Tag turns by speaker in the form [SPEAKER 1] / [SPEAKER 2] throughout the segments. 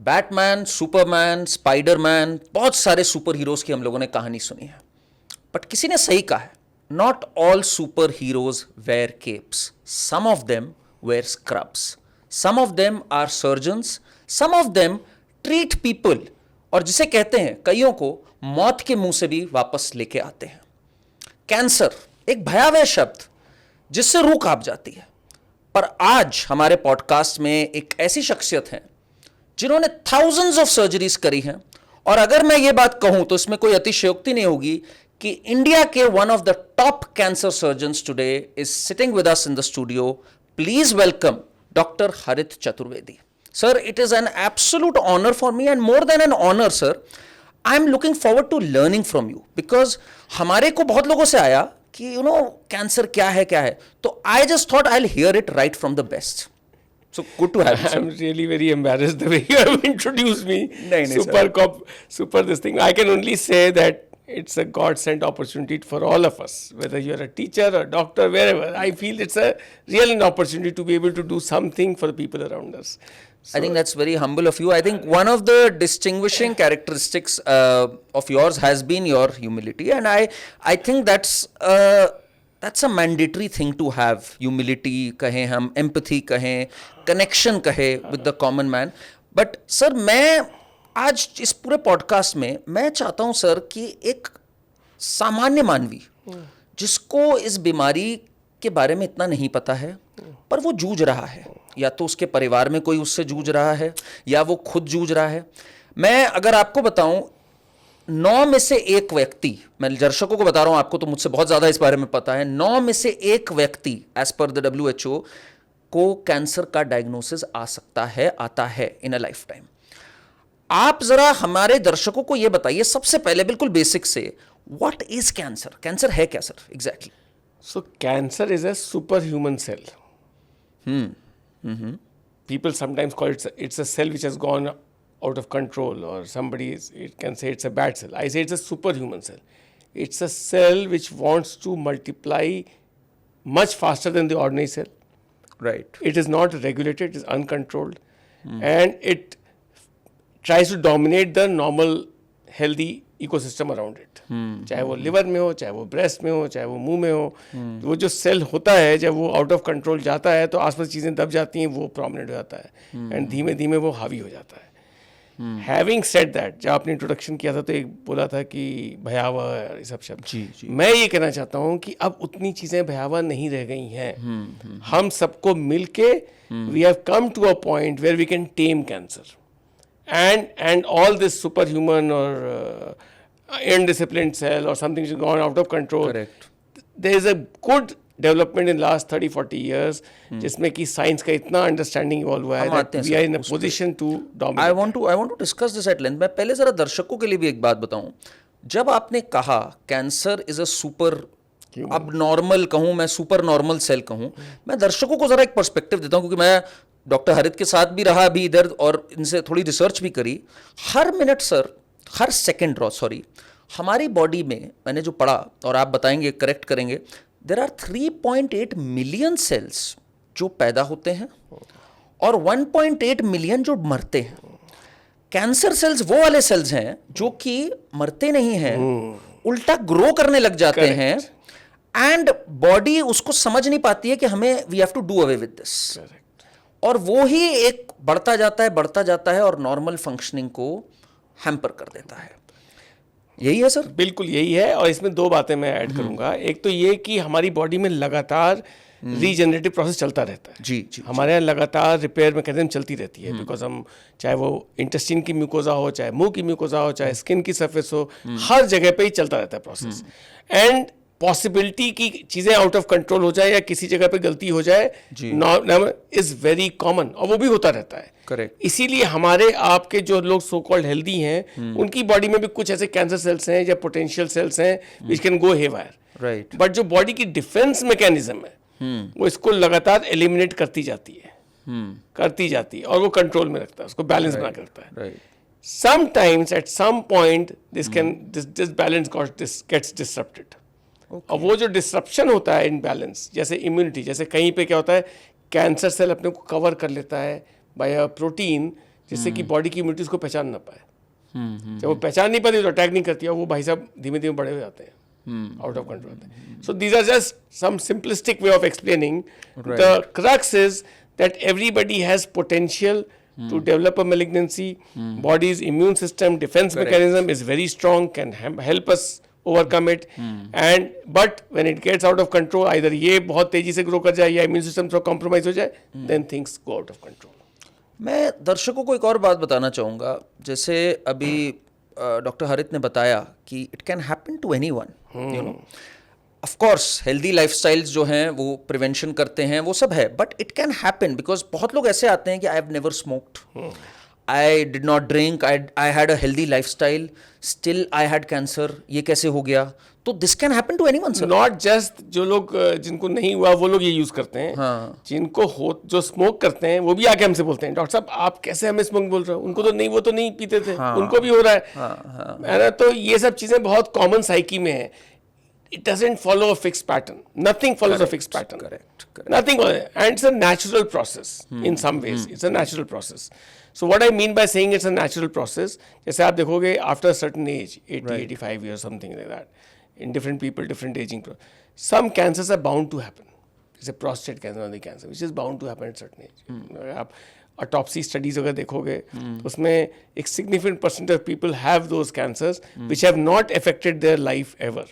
[SPEAKER 1] Batman, Superman, Spiderman, बहुत सारे super heroes की हम लोगों ने कहानी सुनी है, बट किसी ने सही कहा है, not all super heroes wear capes, some of them wear scrubs, some of them are surgeons, some of them treat people, और जिसे कहते हैं कईयों को मौत के मुंह से भी वापस लेके आते हैं। कैंसर एक भयावह शब्द जिससे रूह कांप जाती है, पर आज हमारे पॉडकास्ट में एक ऐसी शख्सियत है जिन्होंने थाउजेंड्स ऑफ सर्जरीज करी हैं, और अगर मैं ये बात कहूं तो इसमें कोई अतिशयोक्ति नहीं होगी कि इंडिया के one of the top cancer surgeons today is sitting with us in the studio. Please welcome doctor Harit Chaturvedi. Sir, it is an absolute honor for me, and more than an honor, sir, I am looking forward to learning from you, because हमारे को बहुत लोगों से आया कि cancer क्या है, तो I just thought I'll hear it right from the best. So good to have you, sir.
[SPEAKER 2] I'm really very embarrassed the way you have introduced me.
[SPEAKER 1] नहीं,
[SPEAKER 2] Super this thing. I can only say that it's a God-sent opportunity for all of us, whether you're a teacher or doctor, wherever. I feel it's a real an opportunity to be able to do something for the people around us.
[SPEAKER 1] I think that's very humble of you. I think one of the distinguishing characteristics of yours has been your humility, and I think that's a mandatory thing to have. Humility कहें हम, empathy कहें, connection कहें with the common man. But sir, मैं आज इस पूरे podcast में मैं चाहता हूं सर कि एक सामान्य मानवी जिसको इस बीमारी के बारे में इतना नहीं पता है, पर वो जूझ रहा है, या तो उसके परिवार में कोई उससे जूझ रहा है या वो खुद जूझ रहा है। मैं अगर आपको बताऊं, 9 में से 1 व्यक्ति, मैं दर्शकों को बता रहा हूं, आपको तो मुझसे बहुत ज्यादा इस बारे में पता है, 9 में से 1 व्यक्ति एज पर द WHO को कैंसर का डायग्नोसिस आ सकता है, आता है इन अ लाइफ टाइम। आप जरा हमारे दर्शकों को यह बताइए सबसे पहले बिल्कुल बेसिक से, व्हाट इज कैंसर? कैंसर है क्या sir exactly?
[SPEAKER 2] So cancer is a superhuman cell. People sometimes call it's a cell which has gone out of control, or it can say it's a bad cell. I say it's a superhuman cell. It's a cell which wants to multiply much faster than the ordinary cell.
[SPEAKER 1] Right.
[SPEAKER 2] It is not regulated, it is uncontrolled, and it tries to dominate the normal healthy ecosystem around it. चाहे वो liver में हो, चाहे वो breast में हो, चाहे वो मुंह में हो, वो जो सेल होता है जब वो आउट ऑफ कंट्रोल जाता है तो आसपास चीज़ें दब जाती हैं, वो प्रोमिनेंट हो जाता है, एंड धीमे धीमे वो हावी हो जाता है। हैविंग सेड दैट, जब आपने इंट्रोडक्शन किया था तो एक बोला था कि भयावह ये सब शब्द,
[SPEAKER 1] जी।
[SPEAKER 2] मैं ये कहना चाहता हूँ कि अब उतनी चीज़ें भयावह नहीं रह गई हैं। हम सबको मिल के we have come to a point where we can tame cancer, and all this superhuman or undisciplined cell or something which has gone out of control.
[SPEAKER 1] Correct.
[SPEAKER 2] There is a good development in last 30-40 years जिसमें कि science का इतना understanding evolve हुआ है that we are in a position to dominate.
[SPEAKER 1] I want to discuss this at length. मैं पहले जरा दर्शकों के लिए भी एक बात बताऊं, जब आपने कहा कैंसर इज अ सुपर, अब नॉर्मल कहूं मैं, सुपर नॉर्मल सेल कहूं, मैं दर्शकों को जरा एक पर्सपेक्टिव देता हूं, क्योंकि मैं डॉक्टर हरित के साथ भी रहा अभी इधर और इनसे थोड़ी रिसर्च भी करी। हर मिनट सर, हर सेकेंड हमारी बॉडी में मैंने जो पढ़ा, और आप बताएंगे, करेक्ट करेंगे, देयर आर 3.8 मिलियन सेल्स जो पैदा होते हैं और 1.8 मिलियन जो मरते हैं। कैंसर सेल्स वो वाले सेल्स हैं जो कि मरते नहीं हैं, उल्टा ग्रो करने लग जाते हैं, एंड बॉडी उसको समझ नहीं पाती है कि हमें we have to do away with this, और वो ही एक बढ़ता जाता है और नॉर्मल फंक्शनिंग को हैम्पर कर देता है। यही है सर?
[SPEAKER 2] बिल्कुल यही है, और इसमें 2 बातें मैं ऐड करूंगा। एक तो ये कि हमारी बॉडी में लगातार रीजनरेटिव प्रोसेस चलता रहता है।
[SPEAKER 1] जी।
[SPEAKER 2] हमारे यहाँ लगातार रिपेयर मैकेनिज्म चलती रहती है, बिकॉज हम चाहे वो इंटेस्टाइन की म्यूकोजा हो, चाहे मुंह की म्यूकोजा हो, चाहे स्किन की सरफेस हो, हर जगह पे ही चलता रहता है प्रोसेस। एंड पॉसिबिलिटी की चीज़ें आउट ऑफ कंट्रोल हो जाए या किसी जगह पे गलती हो जाए इज वेरी कॉमन, और वो भी होता रहता है।
[SPEAKER 1] करेक्ट।
[SPEAKER 2] इसीलिए हमारे आपके जो लोग सो कॉल्ड हेल्दी हैं, उनकी बॉडी में भी कुछ ऐसे कैंसर सेल्स हैं या पोटेंशियल सेल्स हैं which can go haywire.
[SPEAKER 1] Right.
[SPEAKER 2] But जो बॉडी की डिफेंस मैकेनिज्म है वो इसको लगातार एलिमिनेट करती जाती है और वो कंट्रोल में रखता है, उसको बैलेंस बना के रखता है।
[SPEAKER 1] Right.
[SPEAKER 2] Sometimes at some point this balance gets disrupted. और वो जो डिसरप्शन होता है इन बैलेंस, जैसे इम्यूनिटी, जैसे कहीं पे क्या होता है, कैंसर सेल अपने को कवर कर लेता है बाय अ प्रोटीन जिससे कि बॉडी की इम्यूनिटी उसको पहचान ना पाए। जब वो पहचान नहीं पाती तो अटैक नहीं करती, और वो भाई साहब धीमे धीमे बड़े हो जाते हैं, आउट ऑफ कंट्रोल होते हैं। So these are just some simplistic way of explaining. The crux is that everybody has potential to develop a malignancy. Body's immune system defense mechanism is very strong, can help us overcome it. And but when it gets out of control, either ये बहुत तेजी से grow कर जाए या immune system थोड़ा compromise हो जाए, then things go out of control.
[SPEAKER 1] मैं दर्शकों को एक और बात बताना चाहूँगा, जैसे अभी डॉक्टर हरित ने बताया कि it can happen to anyone, you know. Of course healthy lifestyles जो हैं वो प्रिवेंशन करते हैं, वो सब है, but it can happen because बहुत लोग ऐसे आते हैं कि I have never smoked, I did not drink, I had a healthy lifestyle, still I had cancer, ये कैसे हो गया? तो this can happen to anyone sir.
[SPEAKER 2] Not just जो लोग जिनको नहीं हुआ वो लोग ये यूज करते हैं,
[SPEAKER 1] हाँ।
[SPEAKER 2] जिनको हो जो स्मोक करते हैं वो भी आके हमसे बोलते हैं, डॉक्टर साहब आप कैसे हमें स्मोक बोल रहे हो, उनको तो नहीं, वो तो नहीं पीते थे,
[SPEAKER 1] हाँ।
[SPEAKER 2] उनको भी हो रहा है,
[SPEAKER 1] हाँ।
[SPEAKER 2] है ना। तो ये सब चीजें बहुत कॉमन साइकी में है। It doesn't follow a fixed pattern. Nothing follows a fixed pattern.
[SPEAKER 1] Correct.
[SPEAKER 2] Nothing, and it's a natural process in some ways. It's a natural process. So what I mean by saying it's a natural process, जैसे आप देखोगे after a certain age, 80, 85 years, something like that, in different people, different aging, some cancers are bound to happen. जैसे prostate cancer or the cancer, which is bound to happen at certain age. आप autopsy studies अगर देखोगे, तो उसमें एक significant percent of people have those cancers which have not affected their life ever.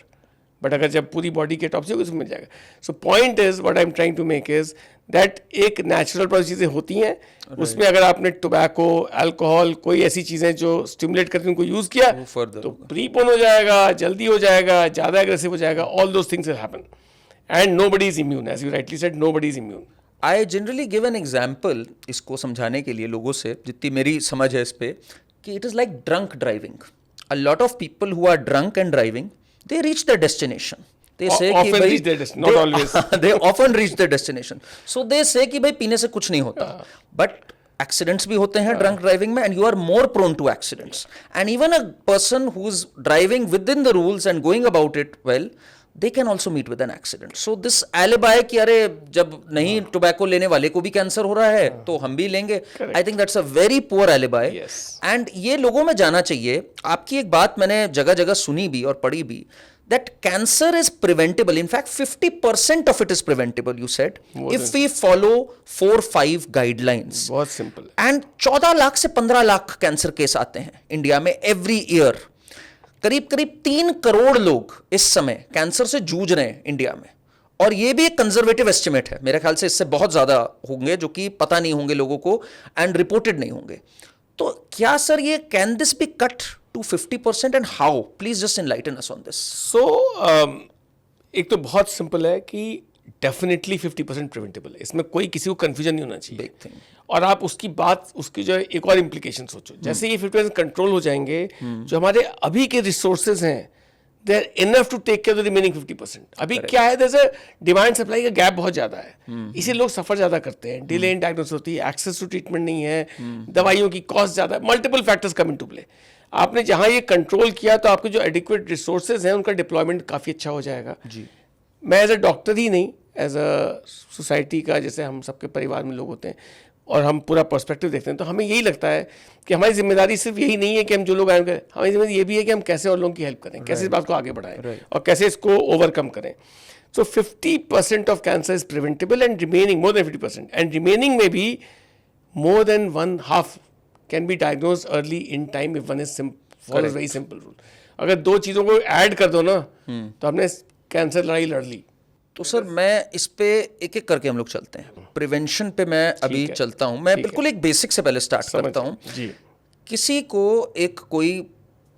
[SPEAKER 2] But अगर जब पूरी बॉडी की ऑटोप्सी होगी उसमें मिल जाएगा। So point is what I am trying to make is that एक नेचुरल प्रोसेस चीज़ें होती हैं, उसमें अगर आपने टोबैको, अल्कोहल, कोई ऐसी चीज़ें जो स्टिमुलेट करती हैं उनको यूज़ किया तो प्रीपोन हो जाएगा, जल्दी हो जाएगा, ज़्यादा एग्रेसिव हो जाएगा, all those things will happen and nobody is immune, as you rightly said, nobody is immune.
[SPEAKER 1] I generally give an example इसको समझाने के लिए लोगों से, जितनी मेरी समझ है इस पे, कि it is like drunk driving. A lot of people who are drunk and driving, they reach their destination. They say
[SPEAKER 2] often
[SPEAKER 1] कि
[SPEAKER 2] reach their destination, not always.
[SPEAKER 1] they often reach their destination. So they say कि भाई पीने से कुछ नहीं होता, but accidents भी होते हैं drunk driving में, and you are more prone to accidents. And even a person who's driving within the rules and going about it well, they can also meet with an accident. So this alibi कि अरे जब नहीं tobacco लेने वाले को भी cancer हो रहा है तो हम भी लेंगे, I think that's a very poor alibi.
[SPEAKER 2] Yes.
[SPEAKER 1] And ये लोगों में जाना चाहिए। आपकी एक बात मैंने जगह जगह सुनी भी और पढ़ी भी, that cancer is preventable. In fact, 50% of it is preventable, you said, if we follow 4-5 guidelines.
[SPEAKER 2] बहुत सिंपल।
[SPEAKER 1] And 14 लाख से 15 लाख कैंसर केस आते हैं इंडिया में every year. करीब करीब 3 करोड़ लोग इस समय कैंसर से जूझ रहे हैं इंडिया में, और ये भी एक कंजर्वेटिव एस्टिमेट है, मेरे ख्याल से इससे बहुत ज्यादा होंगे जो कि पता नहीं होंगे लोगों को एंड रिपोर्टेड नहीं होंगे। तो क्या सर ये can this be cut to 50% and how? Please just enlighten us on this.
[SPEAKER 2] So एक तो बहुत सिंपल है कि डेफिनेटली 50% प्रिवेंटेबल है, इसमें कोई किसी को कंफ्यूजन नहीं होना चाहिए।
[SPEAKER 1] Big thing.
[SPEAKER 2] और आप उसकी बात, उसकी जो एक और इम्प्लीकेशन सोचो, जैसे ये 50% कंट्रोल हो जाएंगे, जो हमारे अभी के रिसोर्सेज हैं, they are enough to take care the remaining 50%। अभी क्या है, जैसे डिमांड सप्लाई का गैप बहुत ज़्यादा है, इसे लोग सफ़र ज़्यादा करते हैं, डिले इन डायग्नोसिस होती है, एक्सेस टू ट्रीटमेंट नहीं है, दवाइयों की कॉस्ट ज़्यादा, multiple factors come in to play. आपने जहाँ ये कंट्रोल किया तो आपके जो एडिक्वेट रिसोर्सेज हैं उनका डिप्लॉयमेंट काफ़ी अच्छा हो जाएगा।
[SPEAKER 1] जी।
[SPEAKER 2] मैं एज अ डॉक्टर ही नहीं, एज अ सोसाइटी का, जैसे हम सबके परिवार में लोग होते हैं और हम पूरा पर्सपेक्टिव देखते हैं, तो हमें यही लगता है कि हमारी जिम्मेदारी सिर्फ यही नहीं है कि हम जो लोग आए करें, हमारी जिम्मेदारी ये भी है कि हम कैसे और लोगों की हेल्प करें, कैसे इस बात को आगे बढ़ाएं और कैसे इसको ओवरकम करें। सो 50% of cancer is preventable and remaining more than 50%, and remaining में भी more than 1/2 can be diagnose early in time if one is follows very simple rule. अगर 2 चीज़ों को ऐड कर दो ना, तो हमने कैंसर लड़ाई लड़ ली।
[SPEAKER 1] तो सर मैं इस पे एक एक करके हम लोग चलते हैं। प्रिवेंशन पे मैं अभी चलता हूँ, मैं बिल्कुल एक बेसिक से पहले स्टार्ट करता हूँ। किसी को एक कोई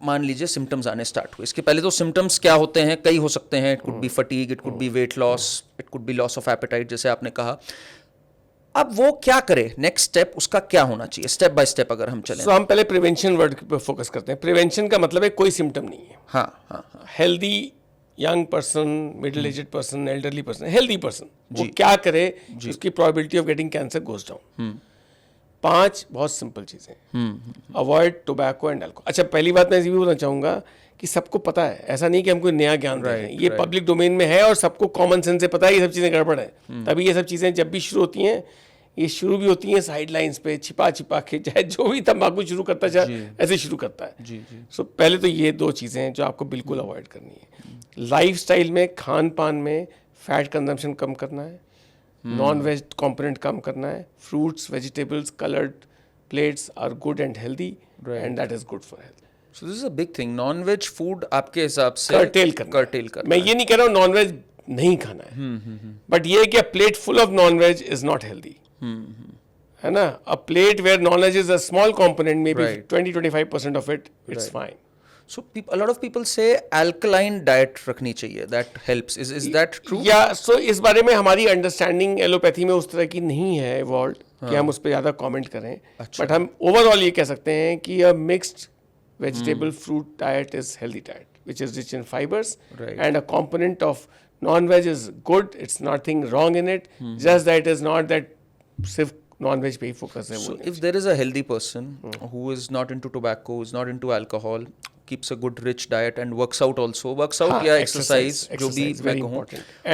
[SPEAKER 1] मान लीजिए सिम्टम्स आने स्टार्ट हुए, इसके पहले तो सिम्टम्स क्या होते हैं, कई हो सकते हैं। It could be fatigue, it could be weight loss, it could be loss of appetite, जैसे आपने कहा। अब वो क्या करे, नेक्स्ट स्टेप उसका क्या होना चाहिए, स्टेप बाय स्टेप अगर हम चलें।
[SPEAKER 2] तो हम पहले प्रिवेंशन वर्ड पर फोकस करते हैं। प्रिवेंशन का मतलब है कोई सिम्टम नहीं है।
[SPEAKER 1] हाँ।
[SPEAKER 2] Healthy young person, middle aged person, elderly person, healthy person, वो क्या करे उसकी probability of getting cancer goes down. 5 बहुत सिंपल चीज़ें, अवॉइड टोबैको एंड अल्कोहल। अच्छा, पहली बात मैं ये भी बोलना चाहूँगा कि सबको पता है, ऐसा नहीं कि हम कोई नया ज्ञान दे रहे हैं, ये पब्लिक डोमेन में है और सबको कॉमन सेंस से पता है ये सब चीज़ें गड़बड़ है। तभी ये सब चीज़ें जब भी शुरू होती हैं ये शुरू भी होती हैं साइड लाइन्स पे, छिपा छिपा के, चाहे जो भी तंबाकू शुरू करता है चाहे ऐसे शुरू करता है।
[SPEAKER 1] जी जी।
[SPEAKER 2] सो पहले तो ये 2 चीज़ें हैं जो आपको बिल्कुल अवॉइड करनी है। लाइफस्टाइल में, खान पान में फैट कंजम्पशन कम करना है, नॉन वेज कंपोनेंट कम करना है, fruits vegetables coloured plates are good and healthy and that is good for health.
[SPEAKER 1] So this is a big thing, non veg food आपके हिसाब से
[SPEAKER 2] कर्टेल करना। मैं ये नहीं कह रहा हूँ नॉन वेज नहीं खाना है, बट ये कि a plate full of non veg is not healthy, है ना। A plate where non veg is a small component, may be 20-25% of it, it's fine.
[SPEAKER 1] So a lot of people say alkaline diet रखनी चाहिए, that helps. Is that true?
[SPEAKER 2] या सो इस बारे में हमारी understanding allopathy में उस तरह की नहीं है इवॉल्व कि हम उस पर ज़्यादा कमेंट करें, बट हम ओवरऑल ये कह सकते हैं कि अ mixed vegetable fruit diet is healthy diet which is rich in fibers, and a component of non-veg is good, it's nothing wrong in it, just that it is not that सिर्फ non-veg पे ही focus है।
[SPEAKER 1] So if there is a healthy person who is not into tobacco, who is not into alcohol, keeps a good rich diet and works out also, या exercise जो भी मैं कहूँ,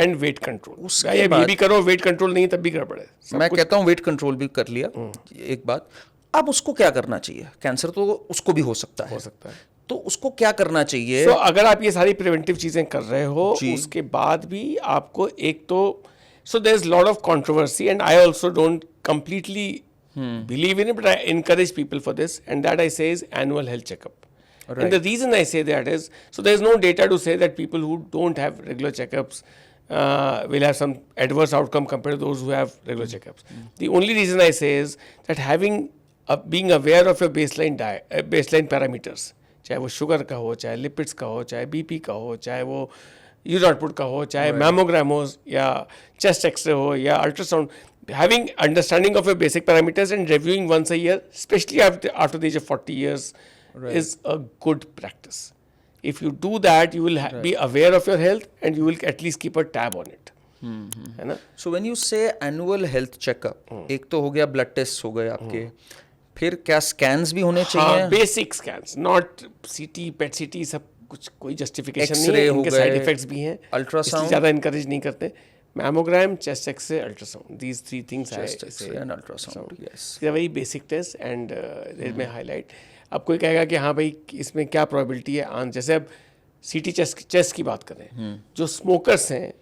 [SPEAKER 2] and weight control,
[SPEAKER 1] उसके
[SPEAKER 2] ये
[SPEAKER 1] बाद
[SPEAKER 2] भी करो, weight control नहीं तब भी गड़बड़ है।
[SPEAKER 1] मैं कहता हूँ weight control भी कर लिया, एक बात। अब उसको क्या करना चाहिए? कैंसर तो उसको भी हो सकता है, तो उसको क्या करना चाहिए?
[SPEAKER 2] So, अगर आप ये सारी प्रिवेंटिव चीजें कर रहे हो, उसके बाद भी आपको एक तो so there is lot of controversy and I also don't completely believe in it, but I encourage people for this, and that I say is annual health checkup. And the reason I say that is, so there is no data to say that people who don't have regular checkups will have some adverse outcome compared to those who have regular checkups. The only reason I say is that being aware of your baseline diet, baseline parameters, चाहे वो sugar का हो, चाहे lipids का हो, चाहे BP का हो, चाहे वो यूरिन आउटपुट का हो, चाहे मैमोग्राम हो या चेस्ट एक्सरे हो या ultrasound, having understanding of your basic parameters and reviewing once a year, especially after the age of 40 years, is a good practice. If you do that, you will be aware of your health and you will at least keep a tab on it. है ना?
[SPEAKER 1] So when you say annual health checkup, एक तो हो गया blood test हो गए आपके, फिर क्या स्कैन्स भी होने चाहिए?
[SPEAKER 2] हाँ, बेसिक स्कैन्स, नॉट सीटी, पेट सीटी, सब कुछ कोई जस्टिफिकेशन नहीं है, इनके साइड इफेक्ट्स भी हैं,
[SPEAKER 1] अल्ट्रासाउंड
[SPEAKER 2] ज़्यादा इनकरेज नहीं करते। Mammogram, chest x-ray, ultrasound, these 3 things
[SPEAKER 1] Chest X-ray and ultrasound, yes.
[SPEAKER 2] They are very basic tests and they may highlight. अब कोई कहेगा कि हाँ भाई इसमें क्या प्रोबेबिलिटी है, जैसे अब सीटी चेस्ट की बात करें, जो स्मोकर्स हैं,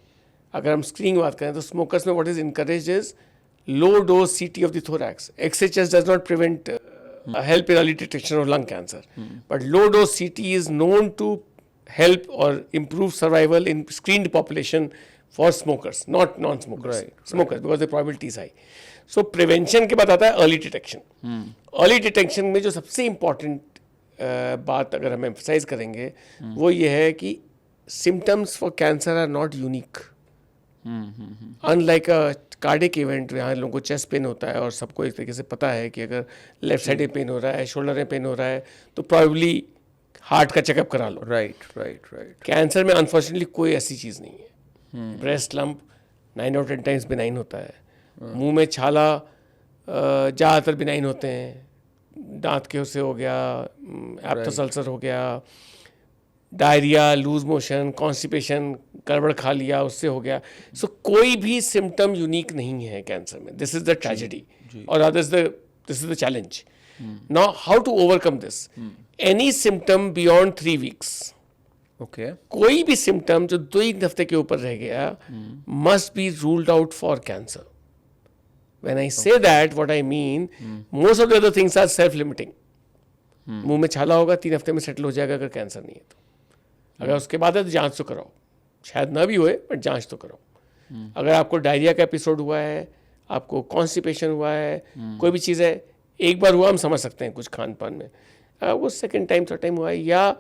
[SPEAKER 2] अगर हम स्क्रीनिंग की बात करें तो स्मोकर्स में what is encourage is low dose CT of the thorax. X does not prevent help in early detection of lung cancer, but low dose CT is known to help or improve survival in screened population for smokers, not non-smokers, smokers, because the probability is high. So prevention के बाद आता है early detection. Early detection में जो सबसे important बात अगर हम emphasize करेंगे वो ये है कि symptoms for cancer are not unique. Unlike a cardiac event, यहाँ लोगों को चेस्ट पेन होता है और सबको एक तरीके से पता है कि अगर लेफ्ट साइड में पेन हो रहा है, शोल्डर में पेन हो रहा है, तो प्रॉब्ली हार्ट का चेकअप करा लो।
[SPEAKER 1] राइट।
[SPEAKER 2] कैंसर में अनफॉर्चुनेटली कोई ऐसी चीज़ नहीं है। Breast lump 9 out of 10 times benign होता है, मुंह में छाला ज़्यादातर बिनाइन होते हैं, दांत के उससे हो गया, एप्टस अल्सर हो गया, डायरिया, लूज मोशन, कॉन्स्टिपेशन, गड़बड़ खा लिया उससे हो गया। सो कोई भी सिम्टम यूनिक नहीं है कैंसर में। दिस इज द ट्रेजेडी और this is the challenge. Now how to overcome this? Any symptom beyond 3 weeks,
[SPEAKER 1] okay,
[SPEAKER 2] कोई भी सिम्टम जो 2 हफ्ते के ऊपर रह गया must be ruled out for cancer. When I say that what I mean, most of the other things are self limiting. मुंह में छाला होगा 3 हफ्ते में सेटल हो जाएगा अगर कैंसर नहीं है तो। अगर उसके बाद है तो जांच तो कराओ, शायद ना भी होए बट जांच तो कराओ। अगर आपको डायरिया का एपिसोड हुआ है, आपको कॉन्स्टिपेशन हुआ है, कोई भी चीज़ है, एक बार हुआ हम समझ सकते हैं कुछ खान पान में, वो सेकेंड टाइम थर्ड टाइम हुआ है या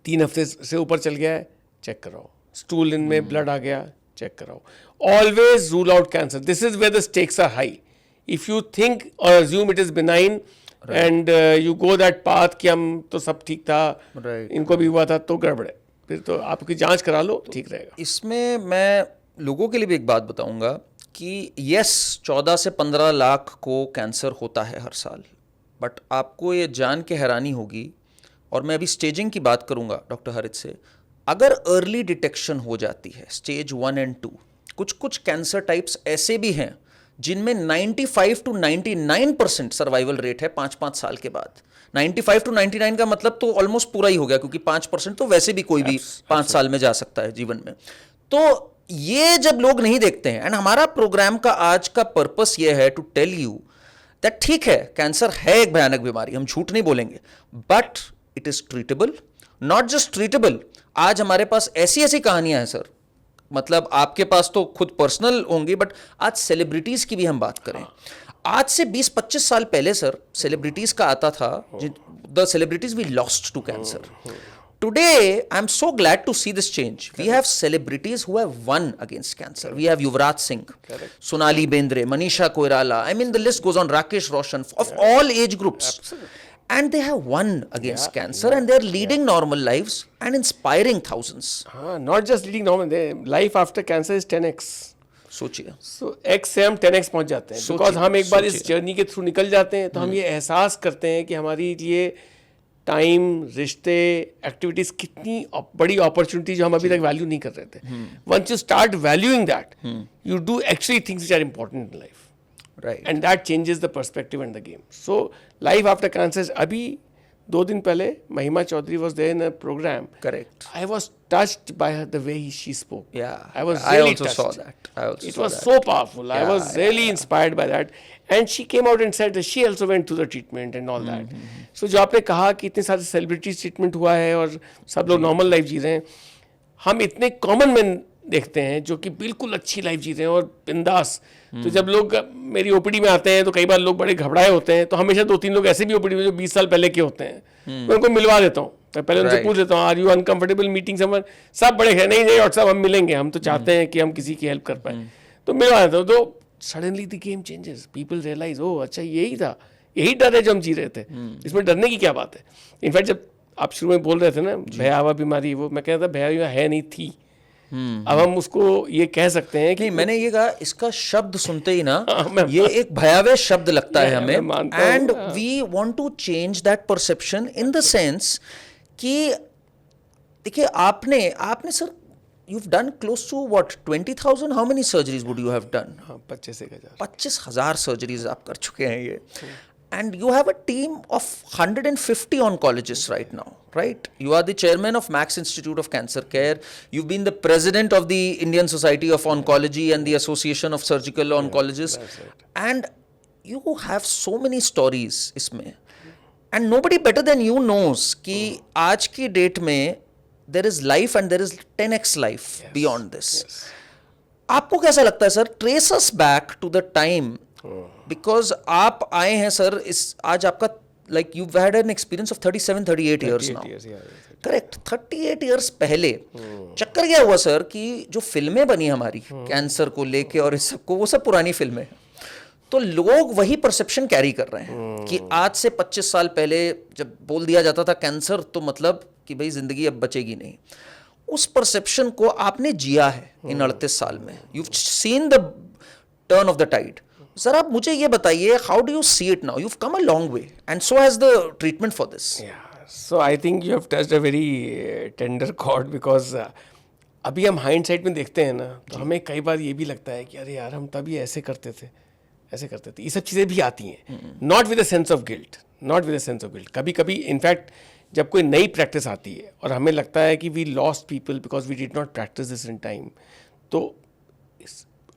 [SPEAKER 2] 3 हफ्ते से ऊपर चल गया है, चेक कराओ। स्टूल इन में ब्लड आ गया, चेक कराओ। Always rule out cancer. This is where the stakes are high. If you think और assume it is benign and you go that path कि हम तो सब ठीक था, इनको भी हुआ था, तो गड़बड़ है, फिर तो आपकी जांच करा लो, ठीक रहेगा।
[SPEAKER 1] इसमें मैं लोगों के लिए भी एक बात बताऊंगा कि यस 14 से 15 लाख को कैंसर होता है हर साल, बट आपको ये जान के हैरानी होगी, और मैं अभी स्टेजिंग की बात करूंगा डॉक्टर हरित से, अगर अर्ली डिटेक्शन हो जाती है स्टेज 1 and 2, कुछ कैंसर टाइप्स ऐसे भी हैं जिनमें 95 to 99% सर्वाइवल रेट है 5-5 साल के बाद। 95 to 99 का मतलब तो ऑलमोस्ट पूरा ही हो गया, क्योंकि 5% तो वैसे भी कोई भी 5 साल में जा सकता है जीवन में। तो ये जब लोग नहीं देखते हैं, एंड हमारा प्रोग्राम का आज का पर्पस ये है टू टेल यू दैट ठीक है, कैंसर है एक भयानक बीमारी, हम झूठ नहीं बोलेंगे, but it is treatable. Not just treatable, आज हमारे पास ऐसी ऐसी कहानियां हैं सर, मतलब आपके पास तो खुद पर्सनल होंगी, बट आज सेलिब्रिटीज की भी हम बात करें। आज से 20-25 साल पहले सर सेलिब्रिटीज का आता था, the celebrities we lost to cancer. Today, I'm so glad to see this change. We have celebrities who have won against cancer. We have Yuvraj Singh, Sonali Bendre, Manisha Koirala. I mean, the list goes on. Rakesh Roshan, of all age groups.
[SPEAKER 2] Absolutely.
[SPEAKER 1] And they have won against cancer, and they're leading normal lives and inspiring thousands.
[SPEAKER 2] Not just leading normal, life after cancer is 10x.
[SPEAKER 1] सोचिए।
[SPEAKER 2] So X से हम 10x पहुंच जाते हैं, because हम एक बार इस journey के थ्रू निकल जाते हैं, तो हम ये एहसास करते हैं कि हमारी लिए टाइम, रिश्ते, एक्टिविटीज कितनी बड़ी अपॉर्चुनिटी जो हम अभी तक वैल्यू नहीं कर रहे थे। Once you start valuing that, you do actually things which are important in life,
[SPEAKER 1] right,
[SPEAKER 2] and that changes the perspective and the game. So life after cancer, अभी 2 दिन पहले Mahima Chaudhary was there in a programme.
[SPEAKER 1] Correct.
[SPEAKER 2] I was touched by her, the way she spoke.
[SPEAKER 1] Yeah,
[SPEAKER 2] I was
[SPEAKER 1] I
[SPEAKER 2] really
[SPEAKER 1] also
[SPEAKER 2] touched.
[SPEAKER 1] saw that. I also
[SPEAKER 2] It
[SPEAKER 1] saw
[SPEAKER 2] was
[SPEAKER 1] that.
[SPEAKER 2] so powerful. I
[SPEAKER 1] Yeah,
[SPEAKER 2] was really inspired by that. And she came out and said that she also went through the treatment and all that. So जो आपने कहा कि इतने सारे celebrities treatment हुआ है और सब लोग नॉर्मल लाइफ जी रहे हैं, हम इतने कॉमन मैन देखते हैं जो कि बिल्कुल अच्छी लाइफ जी रहे हैं और बिंदास। तो जब लोग मेरी ओपीडी में आते हैं तो कई बार लोग बड़े घबराए होते हैं, तो हमेशा 2-3 लोग ऐसे भी ओपीडी में जो 20 साल पहले के होते हैं, मैं उनको मिलवा देता हूँ। मैं पहले उनसे पूछ लेता हूँ, are you uncomfortable meeting someone? सब बड़े हैं, नहीं डॉक्टर साहब हम मिलेंगे, हम तो चाहते हैं कि हम किसी की हेल्प कर पाए, तो मिलवा देता हूँ। तो suddenly the game changes, people realize, oh अच्छा यही था, यही डर है जो हम जी रहे थे, इसमें डरने की क्या बात है। इनफैक्ट जब आप शुरू में बोल रहे थे ना भयावह बीमारी, वो मैं कह रहा था भयावह है नहीं थी, अब हम उसको ये कह सकते हैं कि
[SPEAKER 1] मैंने ये कहा, इसका शब्द सुनते ही ना ये एक भयावह शब्द लगता है हमें, and we want to change that perception in the sense कि देखिए आपने sir you've done close to what 20,000, how many surgeries would you have done? 25,000 surgeries आप कर चुके हैं ये, and you have a team of 150 oncologists right now, right? You are the chairman of Max Institute of Cancer Care. You've been the president of the Indian Society of Oncology and the Association of Surgical Oncologists,
[SPEAKER 2] right.
[SPEAKER 1] and you have so many stories इसमें, and nobody better than you knows कि आज की date में there is life and there is 10x life beyond this. आपको कैसा लगता है sir? Trace us back to the time, because आप आए हैं सर इस आज आपका like you've had an experience of 37-38 years now. Correct. 38 years पहले चक्कर क्या हुआ सर कि जो फिल्में बनी हमारी कैंसर को लेके और इस सबको, वो सब पुरानी फिल्में हैं, तो लोग वही परसेप्शन कैरी कर रहे हैं कि आज से 25 साल पहले जब बोल दिया जाता था कैंसर तो मतलब कि भाई जिंदगी अब बचेगी नहीं। उस परसेप्शन को आपने जिया है इन 38 साल में। You seen the turn of the tide. Sir आप मुझे ये बताइए, how do you see it now? You've come a long way and so has the treatment for this.
[SPEAKER 2] Yeah, so I think you have touched a very tender chord because अभी हम hindsight में देखते हैं ना, तो हमें कई बार ये भी लगता है कि अरे यार हम तभी ऐसे करते थे, ऐसे करते थे। ये सब चीज़ें भी आती हैं, not with a sense of guilt, not with a sense of guilt. कभी कभी इनफैक्ट जब कोई नई प्रैक्टिस आती है और हमें लगता है कि we lost people because we did not practise this in time, तो